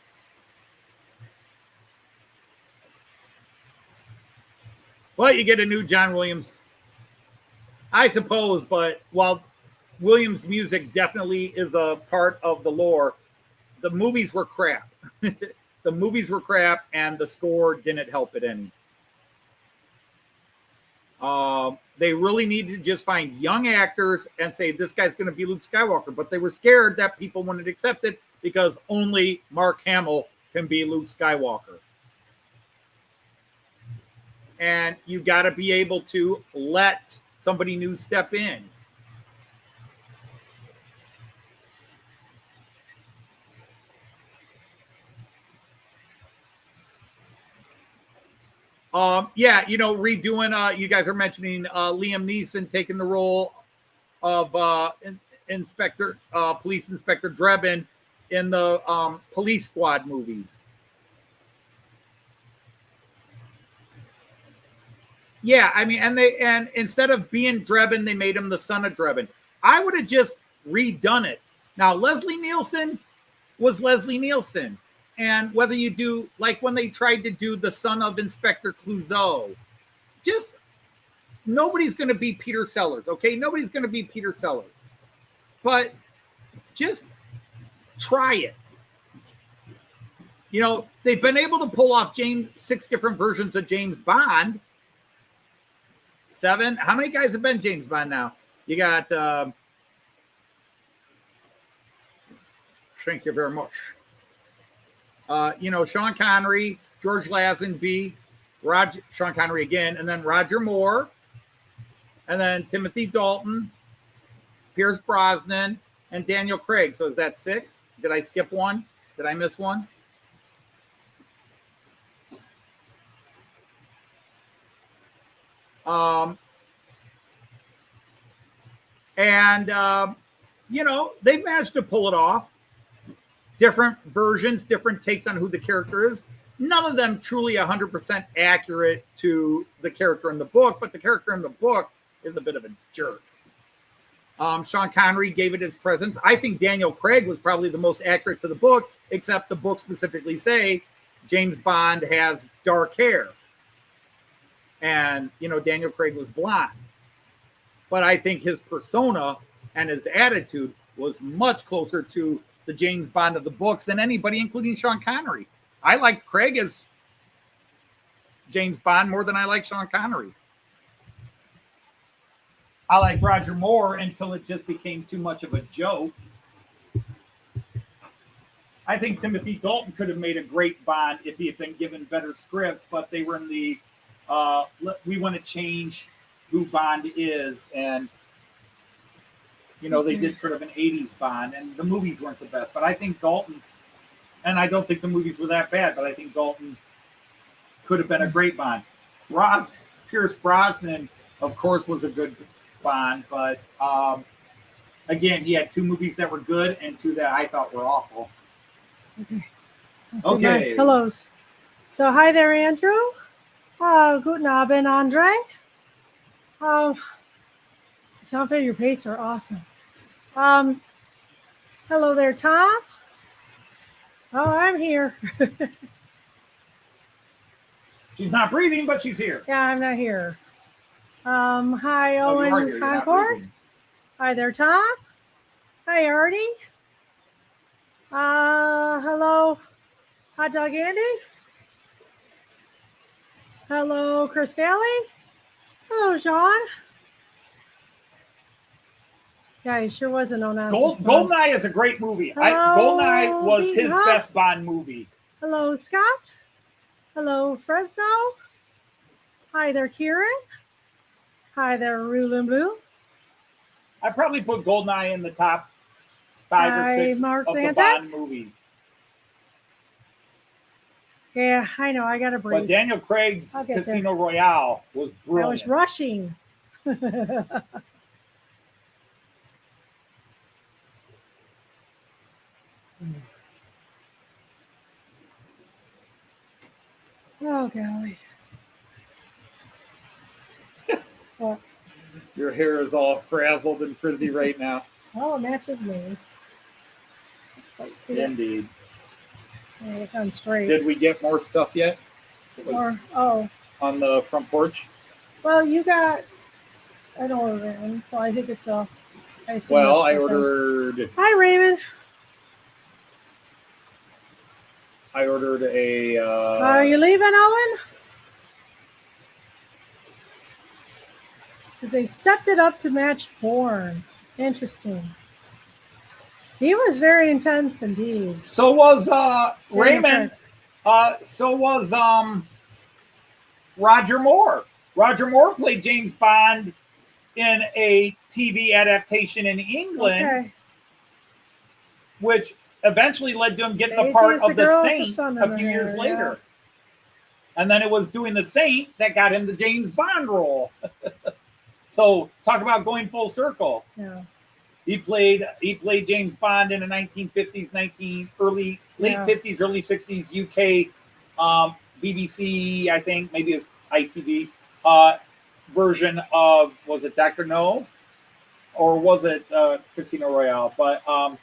Well, you get a new John Williams, I suppose, but while Williams' music definitely is a part of the lore, the movies were crap. The movies were crap, and the score didn't help it any. They really needed to just find young actors and say, this guy's going to be Luke Skywalker. But they were scared that people wouldn't accept it because only Mark Hamill can be Luke Skywalker. And you got to be able to let somebody new step in. Yeah, you know, redoing, you guys are mentioning Liam Neeson taking the role of Police Inspector Drebin in the Police Squad movies. Yeah, I mean, and instead of being Drebin, they made him the son of Drebin. I would have just redone it. Now, Leslie Nielsen was Leslie Nielsen. And whether you do, like when they tried to do the son of Inspector Clouseau, just nobody's going to be Peter Sellers, okay? Nobody's going to be Peter Sellers. But just try it. You know, they've been able to pull off 6 different versions of James Bond. 7. How many guys have been James Bond now? You got, thank you very much. You know, Sean Connery, George Lazenby, Sean Connery again, and then Roger Moore, and then Timothy Dalton, Pierce Brosnan, and Daniel Craig. So is that 6? Did I skip one? Did I miss one? You know, they've managed to pull it off. Different versions, different takes on who the character is. None of them truly 100% accurate to the character in the book, but the character in the book is a bit of a jerk. Sean Connery gave it its presence. I think Daniel Craig was probably the most accurate to the book, except the book specifically say James Bond has dark hair. And, you know, Daniel Craig was blonde. But I think his persona and his attitude was much closer to the James Bond of the books than anybody, including Sean Connery. I liked Craig as James Bond more than I like Sean Connery. I like Roger Moore until it just became too much of a joke. I think Timothy Dalton could have made a great Bond if he had been given better scripts, but they were in the we want to change who Bond is, and you know, they did sort of an 80s Bond, and the movies weren't the best. But I think Dalton, and I don't think the movies were that bad, but I think Dalton could have been a great Bond. Pierce Brosnan, of course, was a good Bond, but again, he had 2 movies that were good and 2 that I thought were awful. Okay. Hellos. So, hi there, Andrew. Guten Abend, Andre. Sound your pace are awesome. Hello there, Tom. Oh, I'm here. She's not breathing, but she's here. Yeah, I'm not here. Hi, Owen Concord. Hi there, Tom. Hi, Artie. Hello, Hot Dog Andy. Hello, Chris Valley. Hello, Sean. Yeah, he sure was a no-nonsense. Goldeneye is a great movie. Goldeneye was his best Bond movie. Hello, Scott. Hello, Fresno. Hi there, Kieran. Hi there, Rulin Blue. I probably put Goldeneye in the top 5 or 6 Mark of Zantek. the Bond movies. Yeah, I know. I got to breathe. But Daniel Craig's Casino Royale was brilliant. I was rushing. Oh, golly. What? Your hair is all frazzled and frizzy right now. Oh, it matches me. Let's see. Indeed. Yeah, look on straight. Did we get more stuff yet? Or, oh, On the front porch? well, you got an order in, so I think it's a. I assume Well, it's I something. ordered Hi, Raymond. a. Are you leaving, Owen? They stepped it up to match Bourne. Interesting. He was very intense indeed. So was Raymond. So was Roger Moore. Roger Moore played James Bond in a TV adaptation in England, Okay. which eventually led to him getting the Daisy part is of the the girl with the Saint sun in a her few years hair, later. And then it was doing the Saint that got him the James Bond role. So talk about going full circle. Yeah. He played James Bond in the 1950s, late 50s, early 60s UK BBC, I think, maybe it's ITV version of, was it Dr. No? Or was it Casino Royale? But a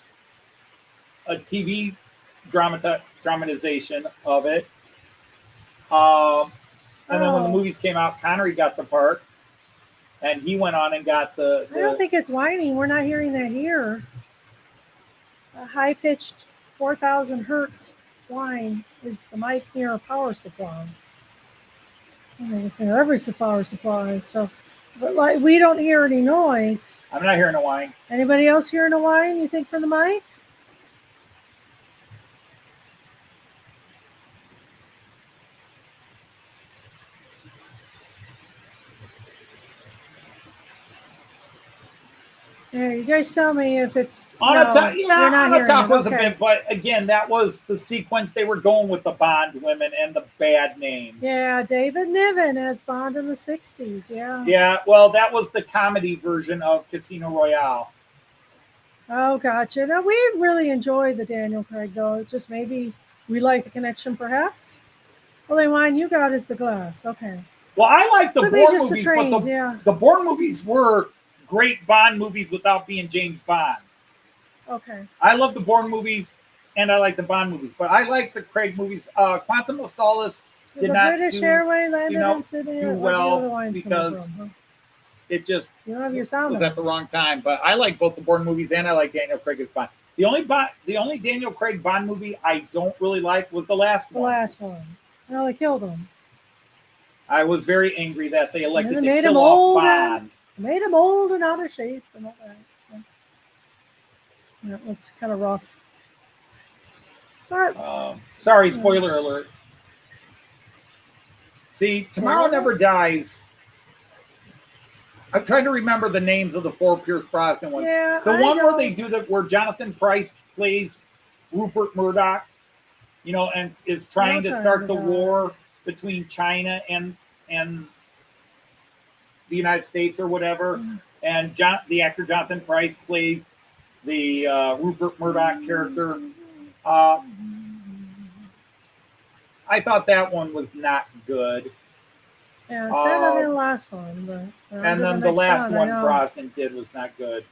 TV dramatization of it. And then when the movies came out, Connery got the part. And he went on and got the I don't think it's whining. We're not hearing that here. A high-pitched 4,000 hertz whine is the mic near a power supply. I guess near every power supply. So, but like we don't hear any noise. I'm not hearing a whine. Anybody else hearing a whine? You think from the mic? Yeah, you guys tell me if it's On no, the top, you're not on the hearing top it. was Okay. a bit, but again, that was the sequence they were going with the Bond women and the bad names. Yeah, David Niven as Bond in the 60s. Yeah. Yeah, well, that was the comedy version of Casino Royale. Oh, gotcha. Now, we really enjoy the Daniel Craig, though. It's just maybe we like the connection, perhaps. Well, the wine you got is the glass. Okay. Well, I like the Could be Bourne just the movies, trains, but yeah. the Bourne movies were great Bond movies without being James Bond. Okay. I love the Bourne movies, and I like the Bond movies, but I like the Craig movies. Quantum of Solace Did did the not British do, Airways landed you know, in Sydney? do Where the well other wine's coming because from, huh? it just You don't have your sound was on. at the wrong time. But I like both the Bourne movies, and I like Daniel Craig as Bond. The only Daniel Craig Bond movie I don't really like was the last The one. last one. Well, they killed him. I was very angry that they elected And to they made kill him off old Bond. Made him old and out of shape and all that. So. That was kind of rough. But Sorry, spoiler alert. See, Tomorrow Never Dies. I'm trying to remember the names of the four Pierce Brosnan ones. yeah, The I one where don't- they do where Jonathan Pryce plays Rupert Murdoch, and is trying to start the war between China and the United States or whatever. And the actor Jonathan Pryce plays the Rupert Murdoch character. I thought that one was not good. Yeah, it's better than the last one. But And then the last one Brosnan did was not good.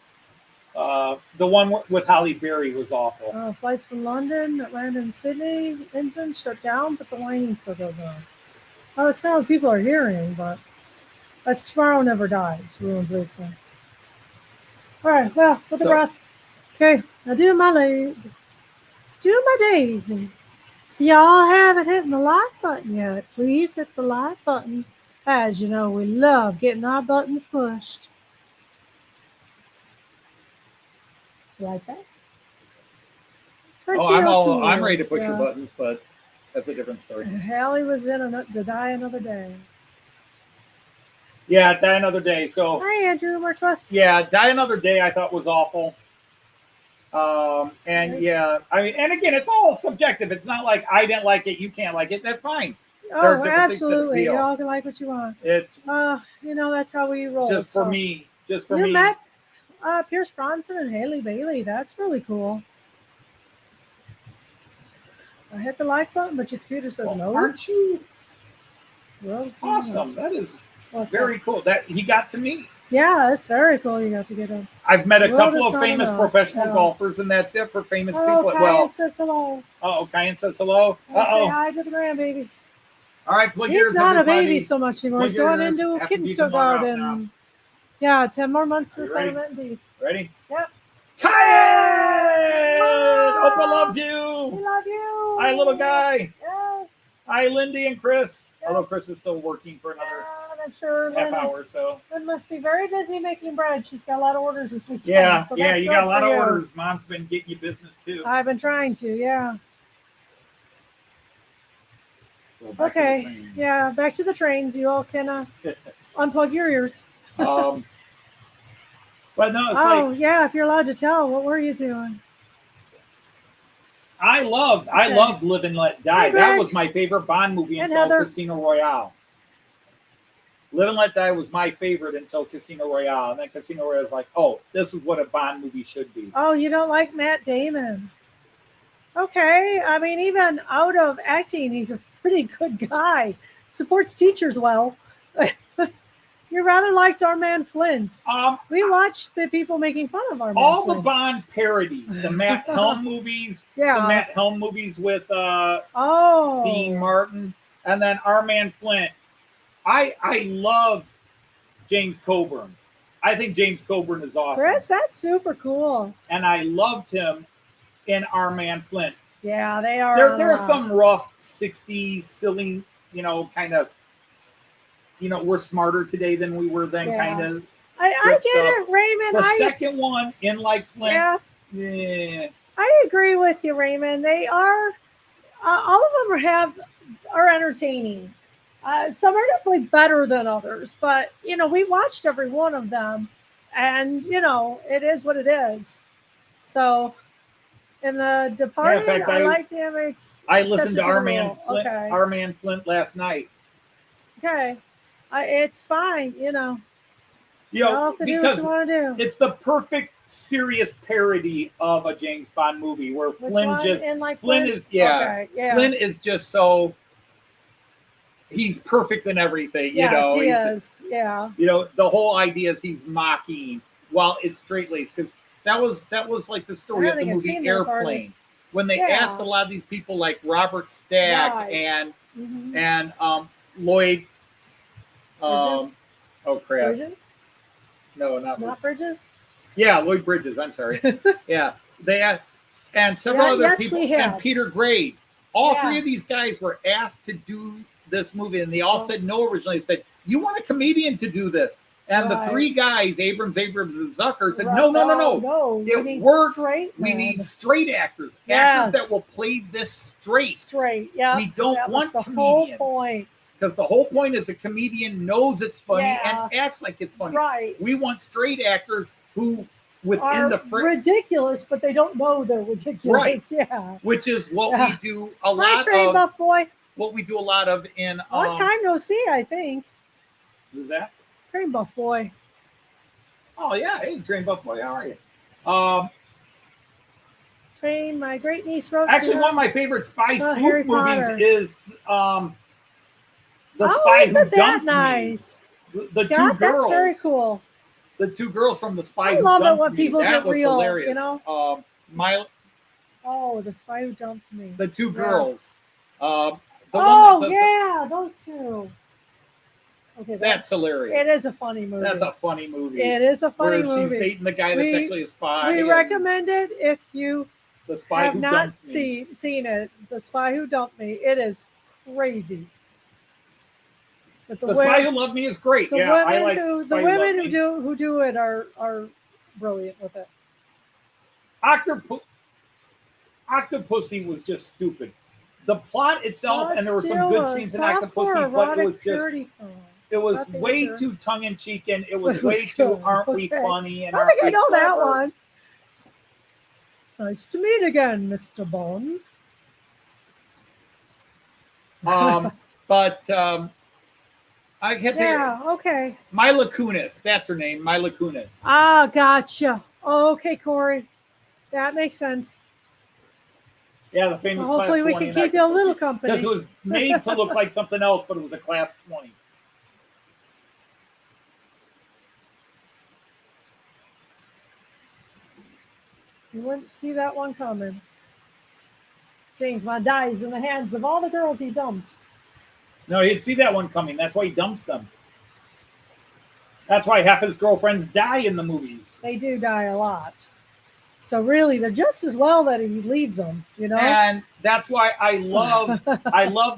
The one with Halle Berry was awful. Flights from London that land in Sydney, engine shut down, but the whining still goes on. Oh, it's not what people are hearing, but that's Tomorrow Never Dies. Ruined Lisa. All right, well, with the So- breath. Okay, now do my daisy. Y'all haven't hit the like button yet. Please hit the like button. As you know, we love getting our buttons pushed. Like that? I'm ready to push your buttons, but that's a different story. Hallie was to die another day. Yeah, Die Another Day. So Hi, Andrew. We're trust. yeah, Die Another Day I thought was awful. And yeah, I mean, and again, it's all subjective. It's not like I didn't like it, you can't like it. That's fine. There are Oh, different things that absolutely. appeal. Y'all can like what you want. It's That's how we roll. just for So, me. Just You for me. met Pierce Bronson and Haley Bailey. That's really cool. I hit the like button, but your computer says no. Aren't you Well, it's awesome? That is What's very cool. That he got to meet. Yeah, it's very cool. You got to get a. I've met a World couple is of not famous enough. professional Yeah. golfers, and that's it for famous Oh, people. Kyan Well, says hello. Kyan says hello. Say Uh-oh. hi to the grandbaby. All right, plug He's yours, not a everybody. baby so much anymore. He's Plug going yours. into Have to beat the mug out now. kindergarten. Yeah, 10 more months Are you ready? retirement indeed. Ready? Yep. Kyan! Mwah! Opa loves We you. love you. Hi, little guy. Yes. Hi, Lindy and Chris. Yep. Although Chris is still working for another And I'm sure half Lynn hour or so. Lynn must be very busy making bread. She's got a lot of orders this weekend. Yeah, so yeah, that's you got a good lot for of you. orders. Mom's been getting you business too. I've been trying to, yeah. So back to the Okay, train. yeah, back to the trains. You all can unplug your ears. But no, it's Oh, like yeah, if you're allowed to tell, what were you doing? I loved Live and Let Die. Hi, That Greg. was my favorite Bond movie And until Heather. Casino Royale. Live and Let Die was my favorite until Casino Royale. And then Casino Royale was like, oh, this is what a Bond movie should be. Oh, you don't like Matt Damon. Okay, I mean, even out of acting, he's a pretty good guy. Supports teachers well. You rather liked our man Flint. We watched the people making fun of our man All the Flint. Bond parodies, the Matt Helm movies, Yeah. the Matt Helm movies with Oh. Dean Martin, and then our man Flint. I love James Coburn. I think James Coburn is awesome. Chris, that's super cool. And I loved him in Our Man Flint. Yeah, they are. There are some rough 60s, silly, kind of, we're smarter today than we were then, Yeah. kind of. I get it, Raymond. The second one, in like Flint, yeah, I agree with you, Raymond. They are, all of them are entertaining. Some are definitely better than others, but we watched every one of them, and it is what it is. So, in the Departed, Yeah, in fact, I liked him. I listened to Our Man Flint. Flint, Okay. Our Man Flint last night. Okay, it's fine. You have to do what because you want to do. it's the perfect serious parody of a James Bond movie where Which Flynn one? just In like Flynn Flint's? is Okay, yeah. Flynn is just so he's perfect in everything. Yes, he He's- is. Yeah. the whole idea is he's mocking while it's straight laced because that was like the story I of the think I've movie seen that part. Airplane when they Yeah. asked a lot of these people like Robert Stack Right. and Mhm. Lloyd. Bridges? Oh crap! Bridges? No, not Not Bridges? Yeah, Lloyd Bridges. I'm sorry. Yeah, they had, and several Yeah, other yes, people, we have. and Peter Graves. All Yeah. three of these guys were asked to do this movie, and they all Oh. said no originally. They said, "You want a comedian to do this?" And Right. the three guys, Abrams, and Zucker, said, Right. "No. No, we It need works. straight We men. need straight actors, Yes. actors that will play this straight." straight. Yeah. We don't that want was the whole comedians. point. Because the whole point is a comedian knows it's funny Yeah. and acts like it's funny. Right. We want straight actors who, within Are the ridiculous, but they don't know they're ridiculous. Right. Yeah. which is what Yeah. we do a Hi, lot train of. buff boy. What we do a lot of in. Long time no see, I think. Who's that? Train buff boy. Oh yeah, hey, Train Buff Boy, how are you? Train, my great niece wrote Actually, to one of my favorite spy Harry spoof movies Potter. is The Spy Who isn't that Dumped nice? Me. The Scott, two girls. that's very cool. The two girls from The Spy I Who love it Dumped when Me. people That get was real, hilarious. Oh, the spy who dumped me. The two Yeah. girls. Oh, One that- yeah, those two. Okay, That's hilarious. it is a funny movie. That's a funny movie. It is a funny where movie. she's dating the guy that's We- actually a spy. We and recommend it if you The Spy have Who not Dumped Me. seen it. The Spy Who Dumped Me. It is crazy. But The Spy Who Loved Me is great. the Yeah, I women like who The Spy women Loved who Me. do it are brilliant with it. Octopussy was just stupid. The plot itself, Well, and there were some still good a scenes in softcore Octopussy, but it erotic was just purity film. it was Nothing way good. too tongue in cheek, and it was It was way too good. aren't we Okay. funny and I don't aren't think I we know that clever. one. It's nice to meet again, Mr. Bond. But I can't think Yeah, okay. Mila Kunis. That's her name, Mila Kunis. Ah, gotcha. Okay, Corey. That makes sense. Yeah, the famous Well, hopefully class we 20 can in keep you a Octopussy. little Because company. it was made to look like something else, but it was a class 20. You wouldn't see that one coming. James Bond dies in the hands of all the girls he dumped. No, he'd see that one coming. That's why he dumps them. That's why half his girlfriends die in the movies. They do die a lot. So really, they're just as well that he leaves them, you know? And that's why I love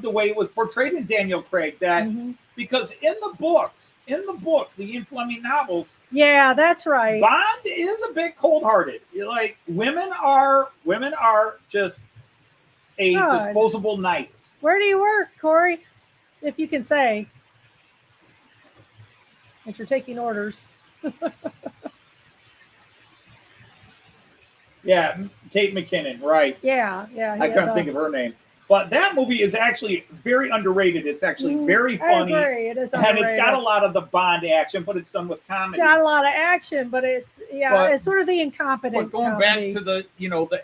the way it was portrayed in Daniel Craig. That because in the books, the Ian Fleming novels, yeah, that's right. Bond is a bit cold-hearted. Like women are just a disposable knight. Where do you work, Corey? If you can say. If you're taking orders. Yeah, Kate McKinnon, right. Yeah. I couldn't think of her name. But that movie is actually very underrated. It's actually very funny. I agree. It is and underrated. it's got a lot of the Bond action, but it's done with comedy. It's got a lot of action, but it's sort of the incompetent. But going comedy. back to the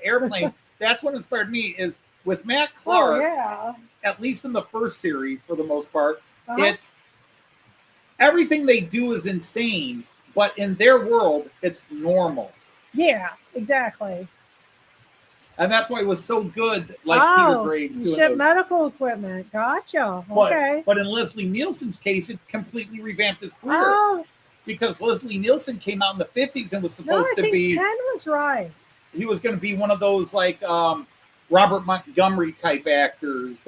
airplane, that's what inspired me is with Matt Clark. Oh, yeah. At least in the first series, for the most part, it's everything they do is insane, but in their world, it's normal. Yeah, exactly. And that's why it was so good, like Peter Graves doing ship those. medical equipment. Gotcha. Okay. But in Leslie Nielsen's case, it completely revamped his career. Oh. Because Leslie Nielsen came out in the 50s and was supposed to be... 10 was right. He was going to be one of those, like, Robert Montgomery type actors.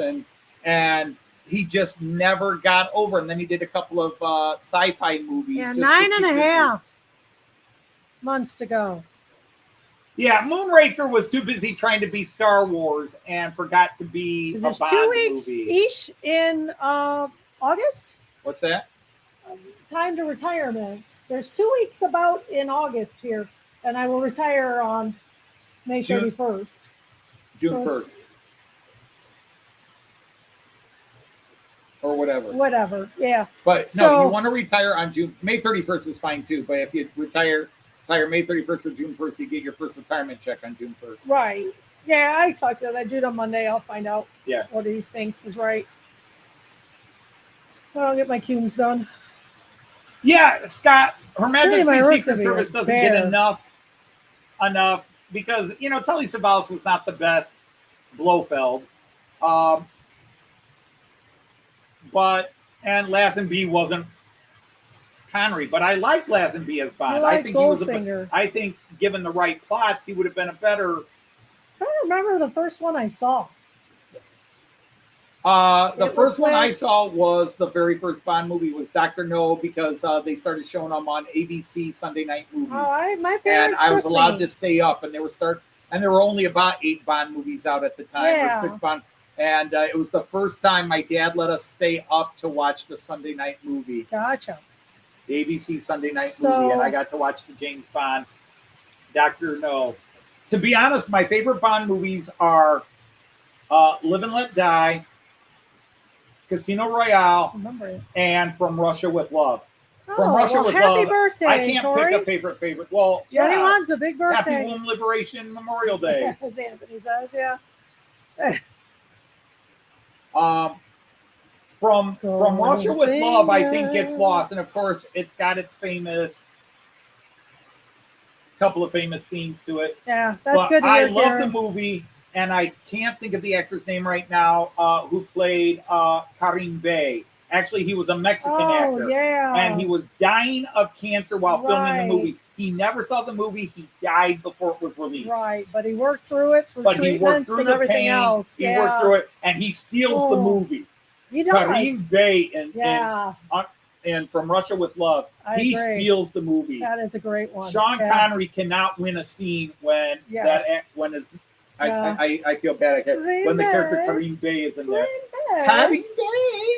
And he just never got over. And then he did a couple of sci-fi movies. Yeah, just 9.5 months to go. Yeah, Moonraker was too busy trying to be Star Wars and forgot to be a Bond There's 2 weeks movie. each in August. What's that? Time to retirement. There's 2 weeks about in August here, and I will retire on May 31st. June 1st. Or whatever. Whatever, yeah. But no, you want to retire on May 31st is fine too, but if you retire May 31st or June 1st, you get your first retirement check on June 1st. Right. Yeah, I talked to that dude on Monday. I'll find out what he thinks is right. I'll get my cumes done. Yeah, Scott, Her Really, my Majesty's roof's Secret gonna be Service a doesn't bear. get enough because, Telly Savalas was not the best Blofeld. And Lazenby wasn't Connery, but I like Lazenby as Bond. I think I think given the right plots, he would have been a better. I don't remember the first one I saw. The first one I saw was the very first Bond movie was Dr. No because they started showing them on ABC Sunday night movies. My parents and I was took allowed me. to stay up, and there were only about 8 Bond movies out at the time, or 6 Bond. And it was the first time my dad let us stay up to watch the Sunday night movie. Gotcha. The ABC Sunday night movie, and I got to watch the James Bond, Dr. No. To be honest, my favorite Bond movies are Live and Let Die, Casino Royale, and From Russia with Love. From Russia with happy Love. birthday, I can't Corey. pick a favorite. Well, 21's a big birthday. Happy Womb Liberation Memorial Day. As Anthony says, yeah. From Russia with Love, I think gets lost, and of course, it's got its couple of famous scenes to it. Yeah, that's good to I hear, love Karen. the movie, and I can't think of the actor's name right now who played Karim Bey. Actually, he was a Mexican actor, and he was dying of cancer while filming the movie. He never saw the movie. He died before it was released. Right, but he worked through it for treatments he worked through and the everything pain. else. He worked through it, and he steals the movie. He does. Karim Bey and From Russia with Love, he agree. steals the movie. That is a great one. Sean Connery cannot win a scene when I feel bad. When the character Karim Bey is in there. Karim Bey.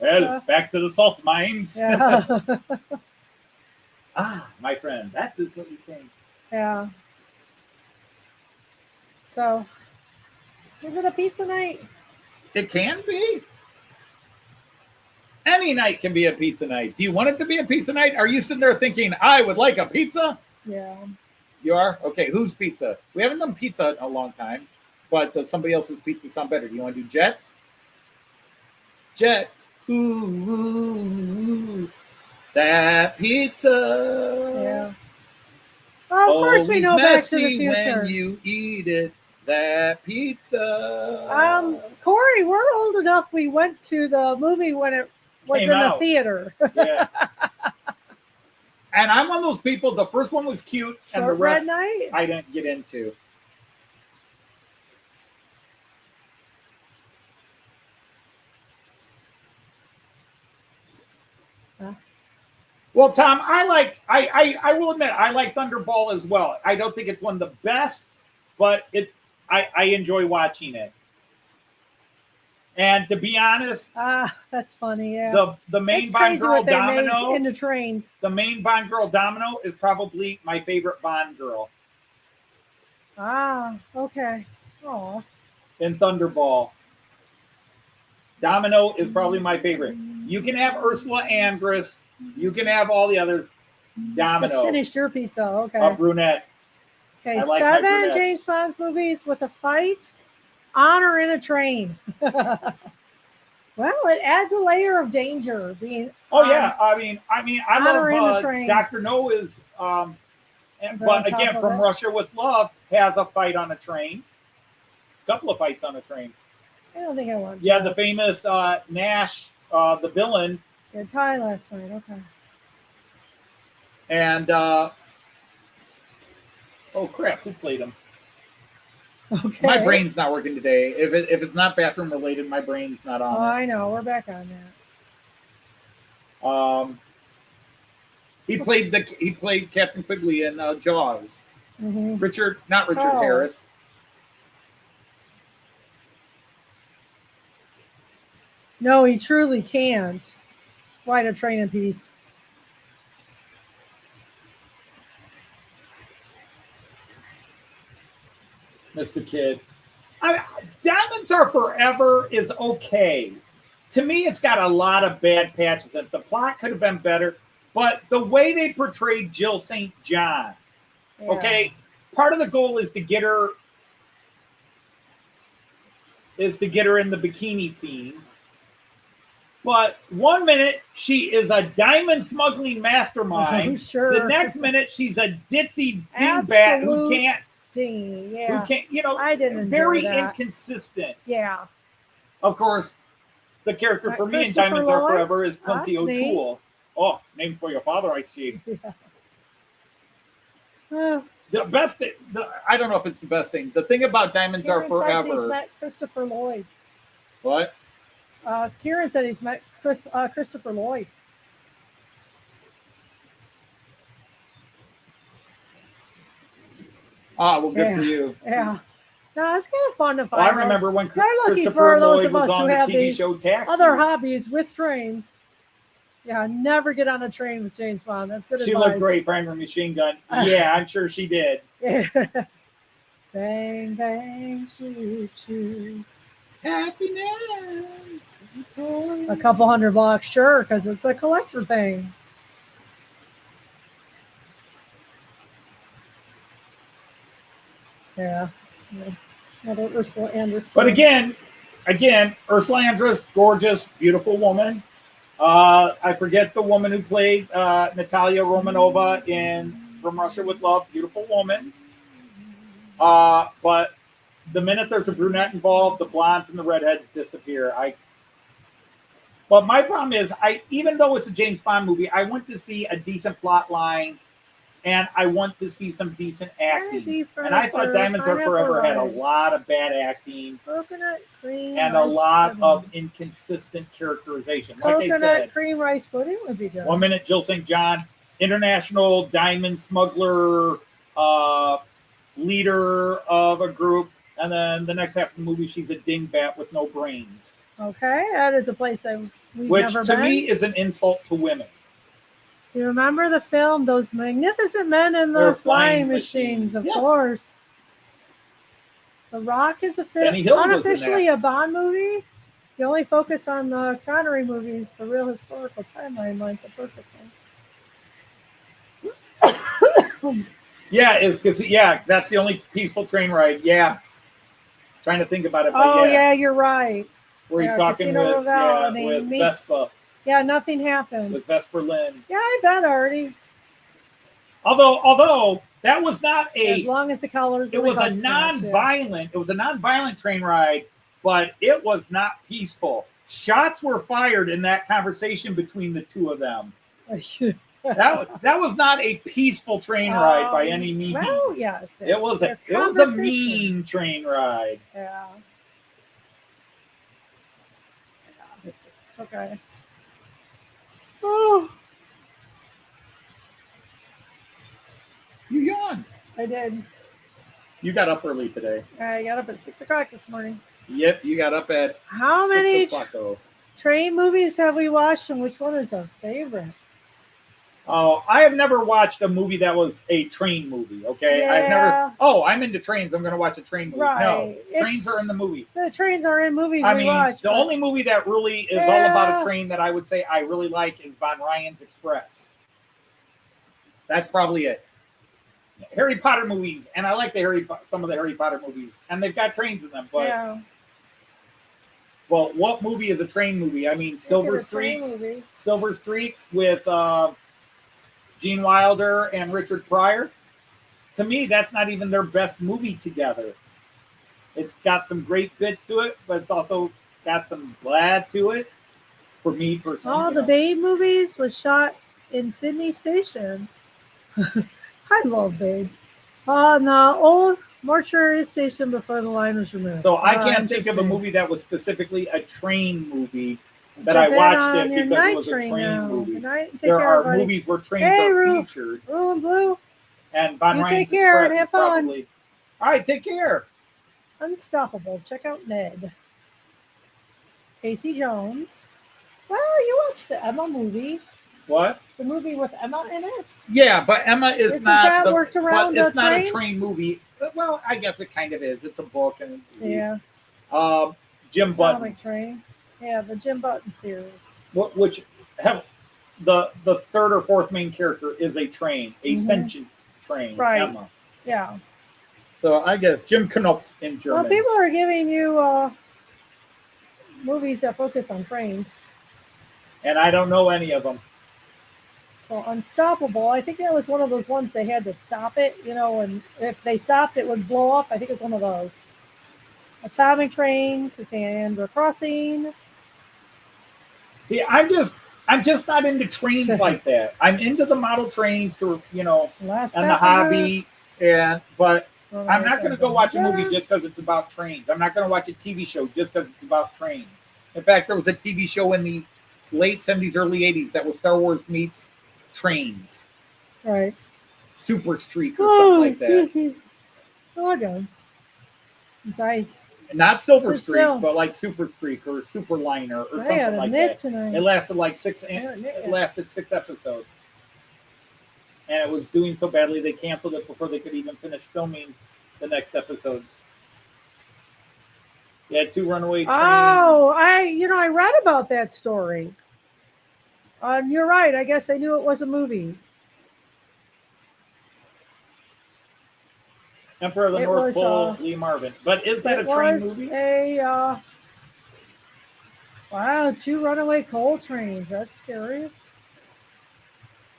Well, back to the salt mines. Yeah. My friend, that is what you think. Yeah. So, is it a pizza night? It can be. Any night can be a pizza night. Do you want it to be a pizza night? Are you sitting there thinking, I would like a pizza? Yeah. You are? Okay, whose pizza? We haven't done pizza in a long time, but does somebody else's pizza sound better? Do you want to do Jets? Jets. Ooh, that pizza. Yeah. Of course, we know Back to the Future. When you eat it, that pizza. Corey, we're old enough. We went to the movie when it was Came in out. the theater. Yeah. And I'm one of those people. The first one was cute, and the Short Red rest Night. I didn't get into. Well, Tom, I will admit I like Thunderball as well. I don't think it's one of the best, but I enjoy watching it. And to be honest, that's funny. Yeah, the main it's Bond crazy girl what they made Domino into trains. The main Bond girl Domino is probably my favorite Bond girl. Okay. Oh, In Thunderball, Domino is probably my favorite. You can have Ursula Andress. You can have all the others. Domino. just finished your pizza. Okay. A brunette. Okay, I like my 7 brunettes. James Bond movies with a fight on or in a train. Well, it adds a layer of danger being. Oh yeah, I mean, I Honor in the love train. Dr. No is, But on but top again, of From it- Russia with Love has a fight on a train. Couple of fights on a train. I don't think I want. Yeah, the famous Nash, the villain, Good tie last night. Okay. and oh crap, who played him? Okay. My brain's not working today. If it's not bathroom related, my brain's not Oh, on I know. We're back on that. it. He played Captain Quigley in Jaws. Mhm. Not Richard Oh. Harris. No, he truly can't ride a train in peace. Mr. Kid. Diamonds Are Forever is okay. To me, it's got a lot of bad patches. And the plot could have been better, but the way they portrayed Jill St. John, Yeah. okay, part of the goal is to get her in the bikini scenes. But 1 minute she is a diamond smuggling mastermind. Oh, sure. The next minute she's a ditzy dingbat who Absolute can't. Ding. Yeah. Who can't, I didn't enjoy very that. inconsistent. Yeah. Of course, the character for me in Christopher Diamonds Are Lloyd? Forever is Plenty That's neat. O'Toole. Oh, named for your father, I see. The best thing, I don't know if it's the best thing. The thing about Diamonds Are Kieran says he's Forever. met Christopher Lloyd. What? Kieran said he's met Christopher Lloyd. Well, good Yeah. for you. Yeah. No, it's kind of fun to Well, I find. remember when They're looking Christopher for those Lloyd of was us who on the have TV these show Taxi. other hobbies with trains. Yeah, never get on a train with James Bond. That's good She advice. looked great firing her machine gun. Yeah, I'm sure she did. Yeah. Bang, bang, shoot, shoot. Happiness. A couple $100, sure, because it's a collector thing. Yeah. Another Ursula Andress. But again, Ursula Andress, gorgeous, beautiful woman. I forget the woman who played Natalia Romanova in From Russia with Love, beautiful woman. But the minute there's a brunette involved, the blondes and the redheads disappear. But my problem is, even though it's a James Bond movie, I want to see a decent plot line, and I want to see some decent acting. And I thought Diamonds Are Forever had a lot of bad acting Coconut cream and a rice lot pudding. of inconsistent characterization. Like I Coconut said, cream rice pudding would be good. 1 minute Jill St. John, international diamond smuggler, leader of a group, and then the next half of the movie, she's a dingbat with no brains. Okay, that is a place we've Which never to been. me is an insult to women. You remember the film, Those Magnificent Men in the They're Flying flying Machines, of yes. course. The Rock is Benny Hill was in unofficially a Bond movie. The only focus on the Connery movies, the real historical timeline lines up perfectly. Yeah, it's because that's the only peaceful train ride. Yeah, trying to think about it, but Oh, yeah, you're right. where he's yeah, talking Casino Royale, and he with meets- Vespa, Yeah, nothing happens. with Vesper Lynn. Yeah, I bet, Artie. Although That was not As long as the colors. it was a non-violent. It was a non-violent train ride, but it was not peaceful. Shots were fired in that conversation between the two of them. That was not a peaceful train ride by any means. Well, yes, it was a mean train ride. Yeah. It's okay. Oh, You yawned. I did. You got up early today. I got up at 6 o'clock this morning. Yep, you got up at How many 6 o'clock, though. train movies have we watched, and which one is our favorite? Oh, I have never watched a movie that was a train movie. Okay, I've never. Yeah. Oh, I'm into trains. I'm going to watch a train movie. Right. No, trains are in the movie. The trains are in movies I we mean, watch. the only movie that really is all about a train that I would say I really like is Von Ryan's Express. That's probably it. Harry Potter movies, and I like some of the Harry Potter movies, and they've got trains in them. But well, what movie is a train movie? I mean, Silver Street with Gene Wilder and Richard Pryor. To me, that's not even their best movie together. It's got some great bits to it, but it's also got some bad to it. For me personally, Oh, the Babe movies was shot in Sydney Station. I love Babe. On the old mortuary station before the line was removed. So I can't think of a movie that was specifically a train movie that I watched it because it was a train movie. There are movies where trains are featured. Rule and Blue. And Von Ryan's take care Express and have is fun. probably. All right, take care. Unstoppable. Check out Ned. Casey Jones. Well, you watched the Emma movie. What? The movie with Emma in it. Yeah, but Emma is not. Worked around it's not train? a train movie. Well, I guess it kind of is. It's a book and. Yeah. Jim Button. Atomic Train. Yeah, the Jim Button series. Which have the third or fourth main character is a train, a sentient train. Right. Emma. Yeah. So I guess Jim Knopf in German. Well, people are giving you movies that focus on trains. And I don't know any of them. So Unstoppable, I think that was one of those ones they had to stop it, and if they stopped, it would blow up. I think it's one of those. Atomic Train, Cassandra Crossing. See, I'm just not into trains like that. I'm into the model trains and the hobby, but I'm not going to go watch a movie just because it's about trains. I'm not going to watch a TV show just because it's about trains. In fact, there was a TV show in the late 70s, early 80s that was Star Wars meets trains. Right. Super Streak or something like that. Oh, I know. It's nice. Not Silver Streak, but like Super Streak or Superliner or something like that. Tonight. It lasted like 6 episodes. And it was doing so badly they canceled it before they could even finish filming the next episode. They had 2 runaway trains. Oh, I read about that story. You're right. I guess I knew it was a movie. Emperor of the North Pole, Lee Marvin. But is that a train movie? Wow, 2 runaway coal trains. That's scary.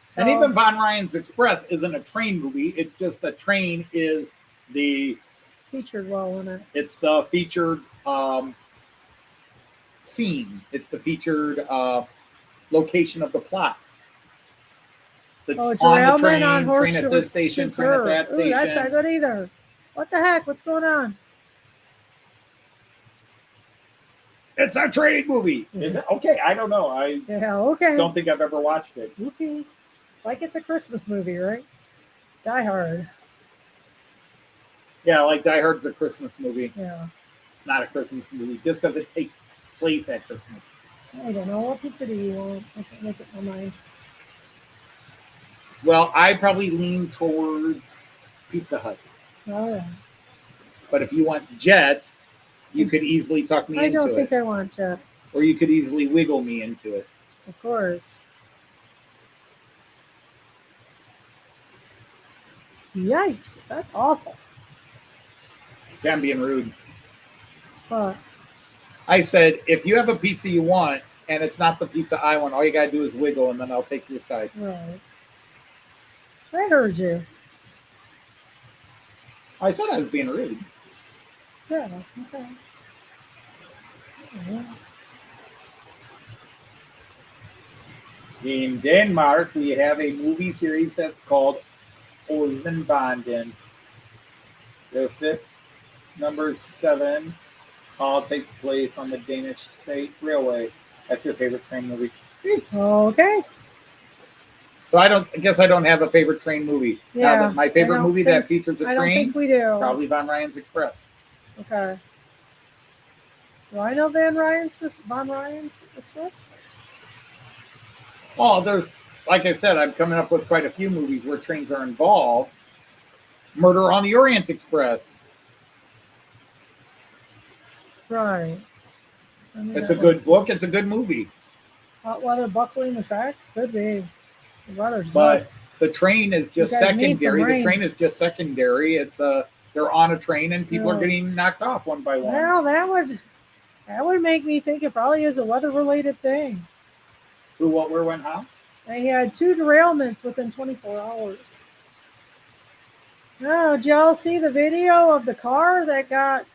So, and even Von Ryan's Express isn't a train movie. It's just the train is the featured well in it. It's the featured scene. It's the featured location of the plot. On the train, on horse train at this station, train at that station. That's not good either. What the heck? What's going on? It's a train movie. Is it? Okay, I don't know. I don't think I've ever watched it. Okay. It's like it's a Christmas movie, right? Die Hard. Yeah, like Die Hard's a Christmas movie. Yeah. It's not a Christmas movie just because it takes place at Christmas. I don't know. What pizza do you want? I can't make up my mind. Well, I probably lean towards Pizza Hut. Oh, yeah. But if you want Jets, you could easily talk me into it. I don't think I want Jets. Or you could easily wiggle me into it. Of course. Yikes. That's awful. See, I'm being rude. What? I said, if you have a pizza you want, and it's not the pizza I want, all you got to do is wiggle, and then I'll take you aside. Right. I heard you. I said I was being rude. Yeah, okay. Yeah. In Denmark, we have a movie series that's called Olsenbanden. The fifth, number 7, all takes place on the Danish State Railway. That's your favorite train movie. Okay. So I guess I don't have a favorite train movie. Yeah, Now, my favorite movie that features a I don't train, think we do. probably Von Ryan's Express. Okay. Do I know Von Ryan's Express? Well, there's, like I said, I'm coming up with quite a few movies where trains are involved. Murder on the Orient Express. Right. It's a good book. It's a good movie. Hot weather buckling the tracks? Could be. The weather's But nuts. the train is just You guys need some secondary. The rain. train is just secondary. It's they're on a train and people are Yeah. getting knocked off one by one. Well, that would make me think it probably is a weather-related thing. Who, what, where, when, how? They had 2 derailments within 24 hours. Oh, did y'all see the video of the car that got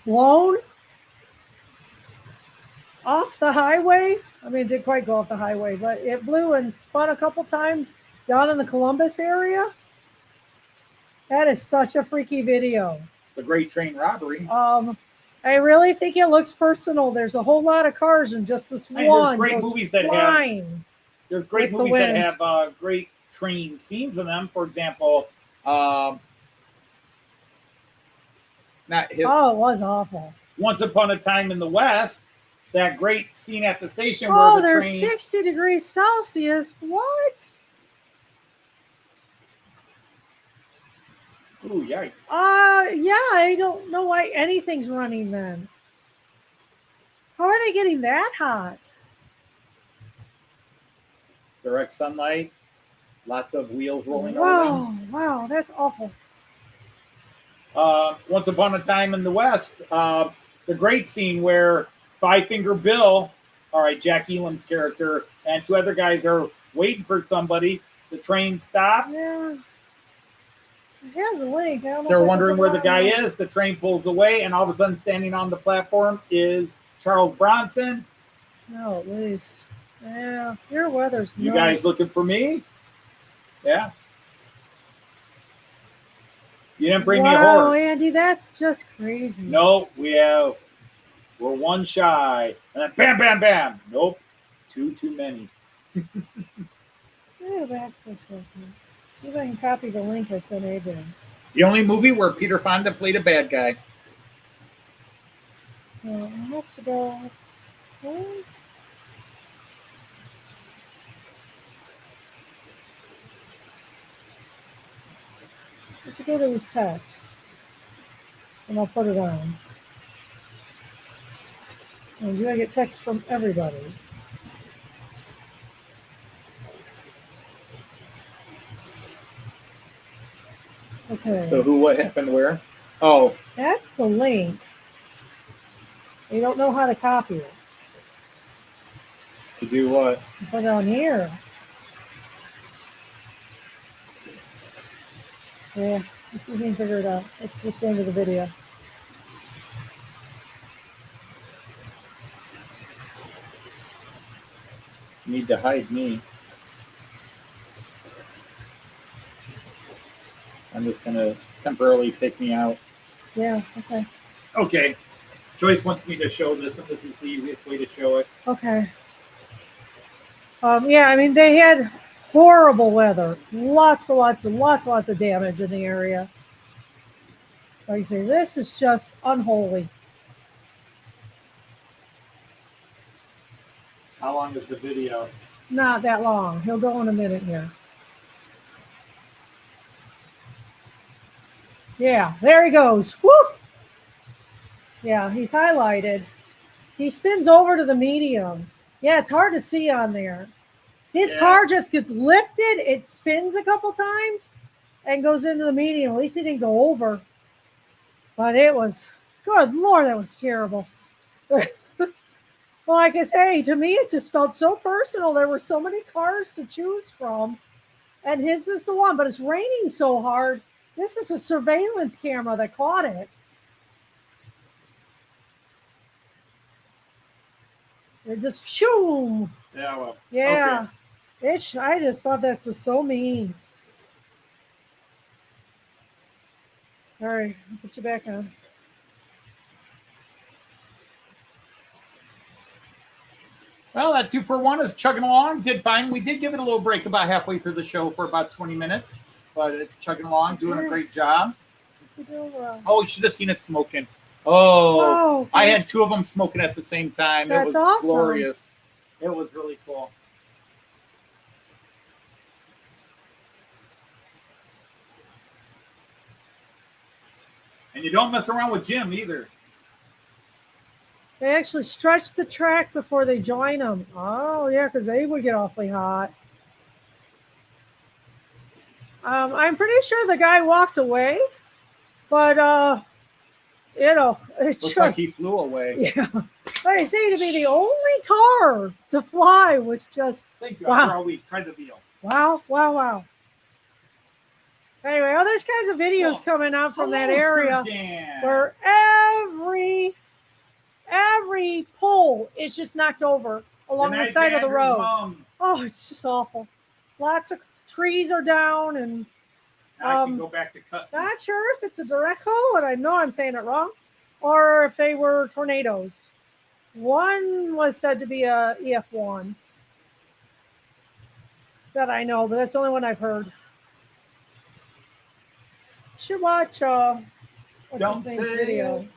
blown off the highway? I mean, it didn't quite go off the highway, but it blew and spun a couple times down in the Columbus area. That is such a freaky video. The Great Train Robbery. I really think it looks personal. There's a whole lot of cars and just this There's one great goes movies that flying. There's great With the movies that wind. have great train scenes in them. For example, not his, Oh, it was awful. Once Upon a Time in the West. That great scene at the station Oh, where the they're train. 60 degrees Celsius. What? Ooh, yikes! Yeah, I don't know why anything's running then. How are they getting that hot? Direct sunlight. Lots of wheels rolling over them. Wow, that's awful. Once Upon a Time in the West, the great scene where Five Finger Bill, all right, Jack Elam's character, and 2 other guys are waiting for somebody. The train stops. Yeah. I have the link. I don't know They're if I wondering can where put the it guy on. is. The train pulls away, and all of a sudden, standing on the platform is Charles Bronson. No, at least. Yeah, your weather's You nuts. guys looking for me? Yeah. You didn't bring me a Wow, horse. Andy, that's just crazy. No, we're 1 shy. And then bam, bam, bam. Nope. 2 too many. Go back for a second. See if I can copy the link I sent AJ. The only movie where Peter Fonda played a bad guy. So I have to go. Okay. I have to go to his text. And I'll put it on. And you gotta get text from everybody. Okay. So who, what happened, where? Oh, That's the link. You don't know how to copy it. to do what? Put it on here. Yeah, let's see if we can figure it out. Let's just go into the video. Need to hide me. I'm just gonna temporarily take me out. Yeah, okay. Okay. Joyce wants me to show this, and this is the easiest way to show it. Okay. Yeah, I mean, they had horrible weather. Lots of damage in the area. Like I say, this is just unholy. How long is the video? Not that long. He'll go in a minute here. Yeah, there he goes. Woof! Yeah, he's highlighted. He spins over to the medium. Yeah, it's hard to see on there. His car just gets lifted. It spins a couple times and goes into the medium. At least he didn't go over. But it was, good Lord, that was terrible. Well, like I say, to me, it just felt so personal. There were so many cars to choose from. And his is the one. But it's raining so hard. This is a surveillance camera that caught it. It just shoo. Yeah, well. Yeah. I just thought this was so mean. All right, I'll put you back on. Well, that 2-for-1 is chugging along. Did fine. We did give it a little break about halfway through the show for about 20 minutes, but it's chugging along, doing a great job. Oh, you should have seen it smoking. Oh, okay. I had 2 of them smoking at the same time. That's it was awesome. glorious. It was really cool. And you don't mess around with Jim either. They actually stretch the track before they join them. Oh, yeah, because they would get awfully hot. I'm pretty sure the guy walked away, but, it Looks like he flew away. Yeah. They seem to be the only car to fly, which just, Thank you. Wow. After all we tried the deal. wow. Anyway, there's kinds of videos coming out from that area where every pole is just knocked over along the side of the road. Oh, it's just awful. Lots of trees are down, and I can go back to customs. not sure if it's a direct hole, and I know I'm saying it wrong, or if they were tornadoes. One was said to be a EF1 that I know, but that's the only one I've heard. Should watch Don't what's his name's video.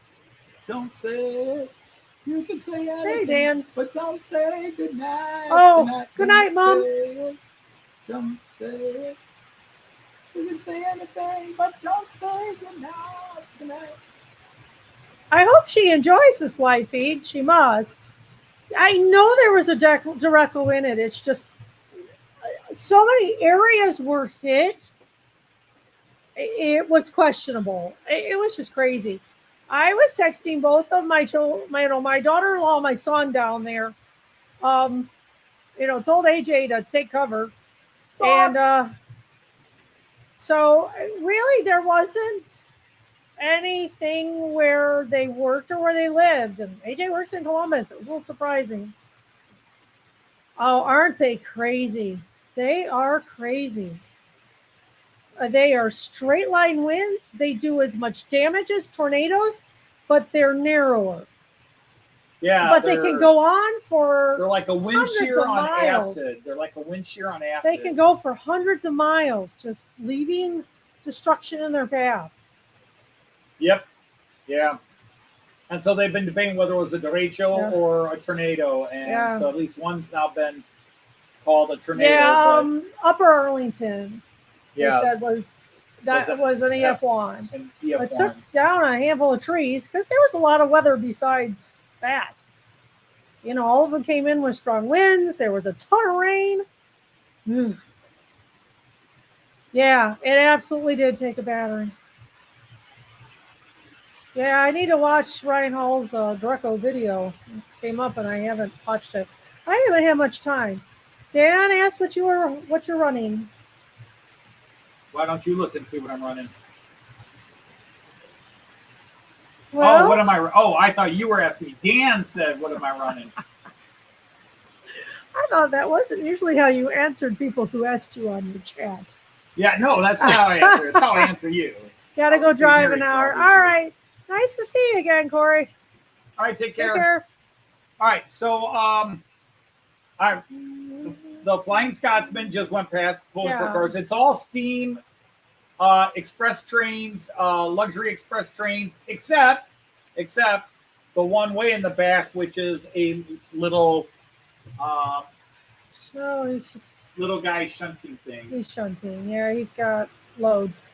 Don't say it. You can say anything, Hey, Dan. but don't say goodnight. Oh, tonight. good night, Mom. Don't say it. You can say anything, but don't say goodnight tonight. I hope she enjoys this live feed. She must. I know there was a Derecho in it. It's just so many areas were hit. It was questionable. It was just crazy. I was texting both of my daughter-in-law, my son down there. Told AJ to take cover, and so really there wasn't anything where they worked or where they lived. And AJ works in Columbus. It was a little surprising. Oh, aren't they crazy? They are crazy. They are straight line winds. They do as much damage as tornadoes, but they're narrower. Yeah, but they can go on for. They're like a wind hundreds shear of on miles. acid. They're like a wind shear on acid. They can go for hundreds of miles, just leaving destruction in their path. Yep. Yeah. And so they've been debating whether it was a derecho or a tornado, and so at least one's now been called a tornado. Yeah, Upper Arlington. Yeah, they said was an EF1. An EF1. It took down a handful of trees because there was a lot of weather besides that. All of them came in with strong winds. There was a ton of rain. Yeah, it absolutely did take a battering. Yeah, I need to watch Ryan Hall's Derecho video. It came up and I haven't watched it. I haven't had much time. Dan asked what you're running. Why don't you look and see what I'm running? Well, what am I? Oh, I thought you were asking me. Dan said, "What am I running?" I thought that wasn't usually how you answered people who asked you on your chat. Yeah, no, that's how I answer. That's how I answer you. Gotta go drive an hour. All right. Nice to see you again, Corey. All right, take care. All right, so the Flying Scotsman just went past pulling for cars. It's all steam express trains, luxury express trains, except the one way in the back, which is a little he's just little guy shunting thing. He's shunting. Yeah, he's got loads.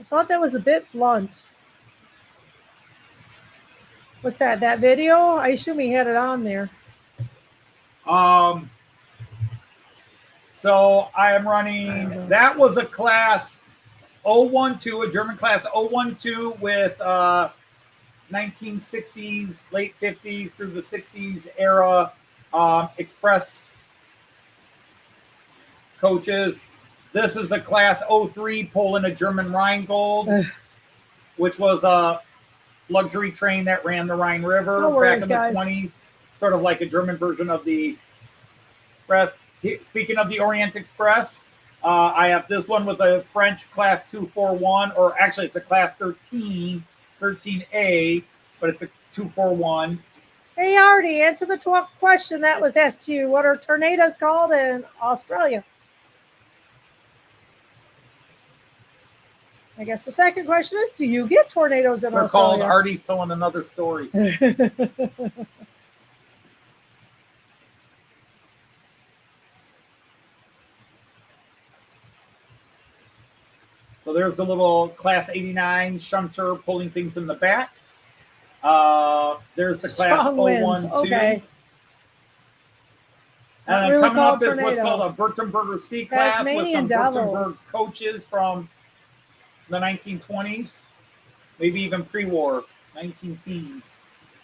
I thought that was a bit blunt. What's that? That video? I assume he had it on there. So I am running. That was a class 012, a German class 012 with 1960s, late 50s through the 60s era express coaches. This is a Class 03 pulling a German Rheingold, which was a luxury train that ran the Rhine River No worries, back in the guys. 20s, sort of like a German version of the Express. Speaking of the Orient Express, I have this one with a French Class 241, or actually it's a Class 13A, but it's a 241. Hey, Artie, answer the 12th question that was asked to you. What are tornadoes called in Australia? I guess the second question is, do you get tornadoes in They're called Australia? Artie's Telling Another Story. So there's the little Class 89 shunter pulling things in the back. There's the Class Strong winds. 012. Okay. And then really coming up called is what's tornado. called a Württemberger C-Class with Tasmanian some Württemberg devils. coaches from the 1920s, maybe even pre-war, 19 teens.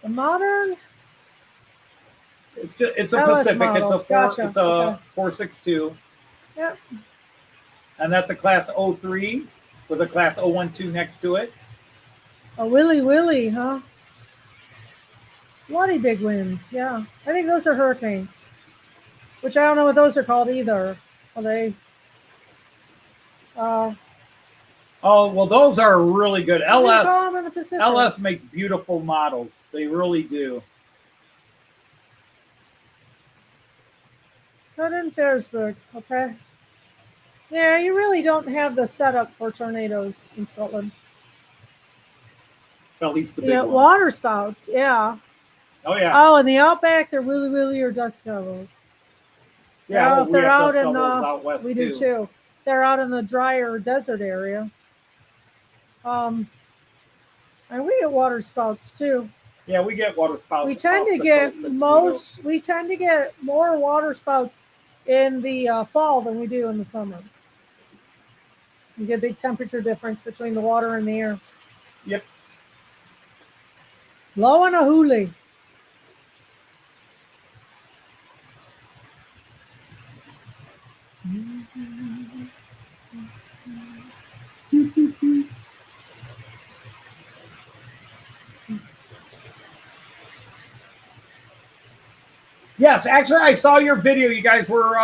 The modern It's a LS Pacific. model. It's a Gotcha. It's a Okay. 462. Yep. And that's a Class 03 with a Class 012 next to it. A Willy, huh? Bloody big winds. Yeah. I think those are hurricanes, which I don't know what those are called either. Are they? Oh, well, those are really good. What do you call them in the Pacific? LS makes beautiful models. They really do. Northern Ferrisburg. Okay. Yeah, you really don't have the setup for tornadoes in Scotland. At least the big Yeah, ones. water spouts. Yeah. Oh, yeah. Oh, in the outback, they're really are dust devils. Yeah, if we they're have out dust in devils the, out west, we do too. They're out in the drier desert area. And we get water spouts too. Yeah, we get water spouts. We tend to off the get coast, but we tend to get more water spouts in the fall than we do in the summer. You get a big temperature difference between the water and the air. Yep. Low and a hoolie. Yes, actually, I saw your video. You guys were,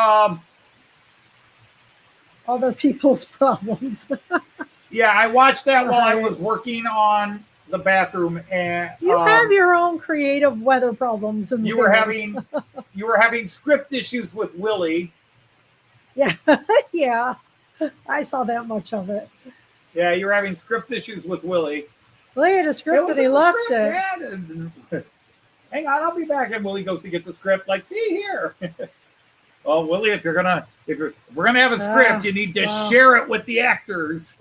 Other people's problems. yeah, I watched that while I was working on the bathroom, and You have your own creative weather problems. And you were having script issues with Willie. Yeah, yeah. I saw that much of it. Yeah, you were having script issues with Willie. Well, he had a script and he left it. Yeah. Hang on, I'll be back. And Willie goes to get the script. Like, see here. Well, Willie, if we're gonna have a script, you need to share it with the actors.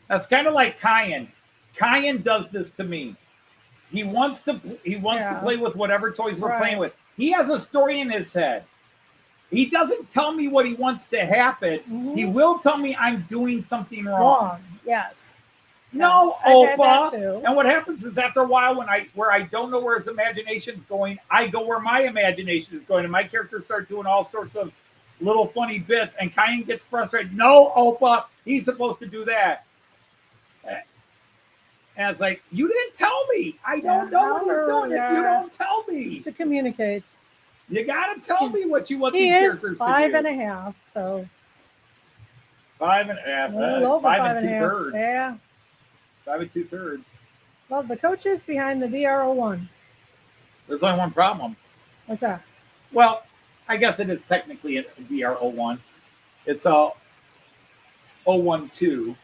That's kind of like Kyan. Kyan does this to me. He wants to play with whatever toys we're playing with. He has a story in his head. He doesn't tell me what he wants to happen. Mm-hmm. He will tell me I'm doing something wrong. Yes. No, I've had that Opa. too. And what happens is after a while, where I don't know where his imagination's going, I go where my imagination is going, and my characters start doing all sorts of little funny bits. And Kyan gets frustrated. No, Opa, he's supposed to do that. And it's like, you didn't tell me. I don't know what he's doing if you don't tell me. To communicate. You got to tell me what you want He these characters is to do. 5.5, so. 5.5. A little over 5 5.5. 2/3. Yeah. 5 2/3. Love the coaches behind the VR01. There's only one problem. What's that? Well, I guess it is technically a VR01. It's a 012,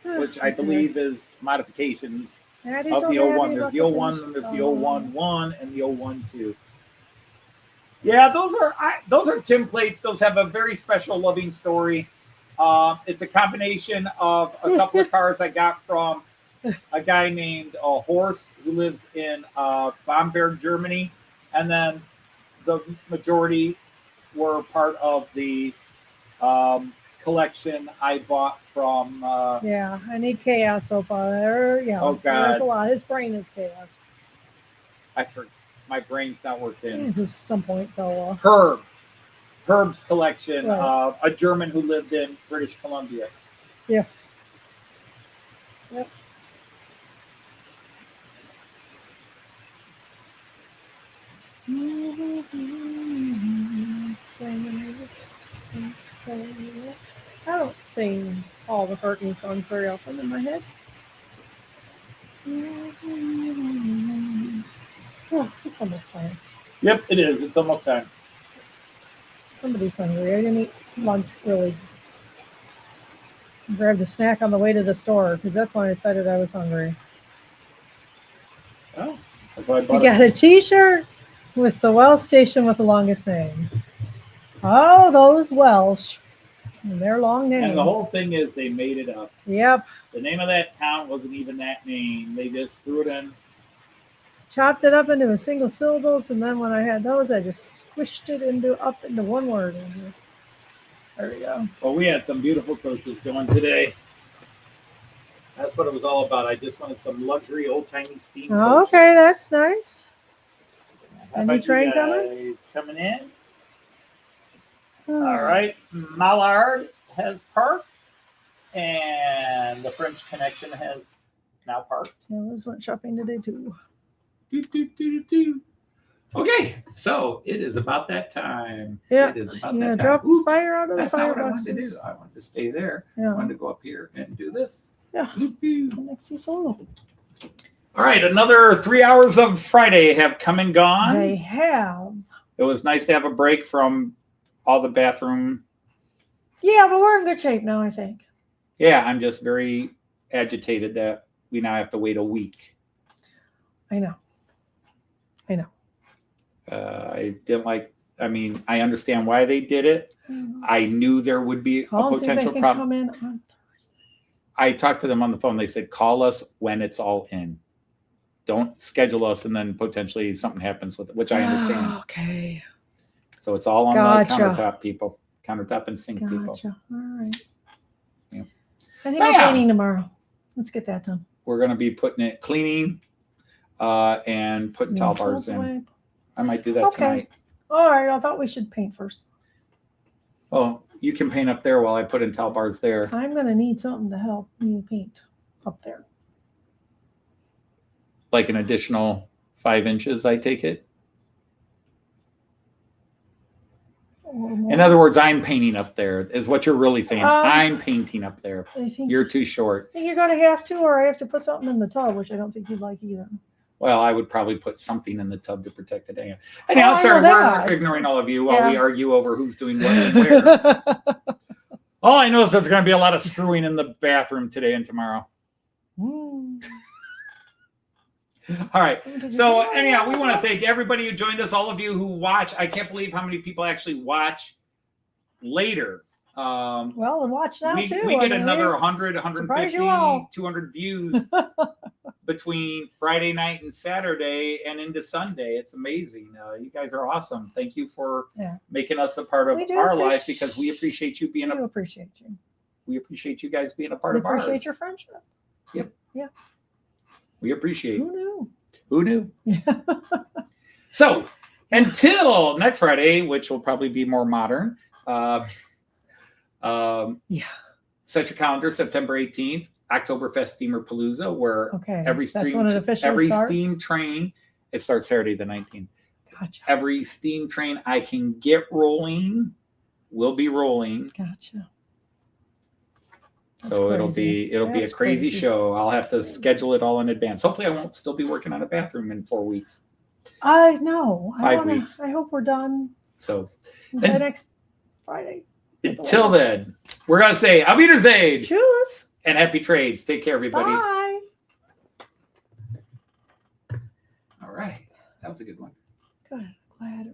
which I believe is modifications of the 01. There's the 01, and there's the 011, and the 012. Yeah, those are tin plates. Those have a very special loving story. It's a combination of a couple of cars I got from a guy named Horst, who lives in Bamberg, Germany, and then the majority were part of the collection I bought from. Yeah, I need chaos so far. There, yeah. Oh, God. There's a lot. His brain is chaos. My brain's not working. At some point, though. Herb. Herb's collection. Right. A German who lived in British Columbia. Yeah. Yep. I don't sing all the Courtney songs very often in my head. Oh, it's almost time. Yep, it is. It's almost time. Somebody's hungry. I didn't eat lunch really. I grabbed a snack on the way to the store because that's when I decided I was hungry. Oh, that's why I You bought got a T-shirt with the Welsh station with the longest name. Oh, those Welsh. And their long names. And the whole thing is they made it up. Yep. The name of that town wasn't even that name. They just threw it in. Chopped it up into a single syllables, and then when I had those, I just squished it up into one word. There we go. Well, we had some beautiful coaches going today. That's what it was all about. I just wanted some luxury old-timey steam coaches. Okay, that's nice. How Any about you train guys coming in? All right. Mallard has parked, and the French Connection has now parked. Yeah, Liz went shopping today too. Okay, so it is about that time. Yeah, It is about yeah. that time. Drop Oops, fire out of the that's not what I wanted to fireboxes. do. I wanted to stay there. I Yeah, wanted to go up here and do this. yeah. Next is solo. All right, another 3 hours of Friday have come and gone. They have. It was nice to have a break from all the bathroom. Yeah, but we're in good shape now, I think. Yeah, I'm just very agitated that we now have to wait a week. I know. I didn't like, I mean, I understand why they did it. I knew there would be Call a and see if they potential can problem. come in on Thursday. I talked to them on the phone. They said, call us when it's all in. Don't schedule us and then potentially something happens with it, which I understand. Okay. So it's all on Gotcha. the countertop people, countertop and sink people. Gotcha. All right. Yeah. I think we're Bam! painting tomorrow. Let's get that done. We're going to be putting it cleaning and putting towel bars in. I might do that Okay. tonight. All right. I thought we should paint first. Oh, you can paint up there while I put in towel bars there. I'm going to need something to help me paint up there. Like an additional 5 inches, I take it. In other words, I'm painting up there, is what you're really saying. I'm painting up there. I think You're too short. you're going to have to, or I have to put something in the tub, which I don't think you'd like either. Well, I would probably put something in the tub to protect it. Anyhow, I sorry, know we're that. ignoring all of you while we Yeah. argue over who's doing what and where. All I know is there's going to be a lot of screwing in the bathroom today and tomorrow. Mm. All right. So anyhow, we want to thank everybody who joined us, all of you who watch. I can't believe how many people actually watch later. Well, and watch now too. We get I mean, another we're- 100, surprise 150, you all. 200 views between Friday night and Saturday and into Sunday. It's amazing. You guys are awesome. Thank you for making us a part of We do our life because we appreciate you We being do appreciate you. we appreciate you guys being a part We of ours. appreciate your friendship. Yep. Yeah. We appreciate. Who knew? Who knew? So until next Friday, which will probably be more modern. Set your calendar, September 18th, Oktoberfest Steamerpalooza, where every that's when it officially starts? steam train, it starts Saturday the 19th. Gotcha. Every steam train I can get rolling will be rolling. Gotcha. So it'll be a That's crazy crazy. show. I'll have to schedule it all in advance. Hopefully I won't still be working on a bathroom in 4 weeks. I know. 5 weeks. I hope we're done So by next Friday. until then, we're gonna say Auf Wiedersehen Cheers. and happy trades. Take care, everybody. Bye. All right. That was a good one. Good. Glad.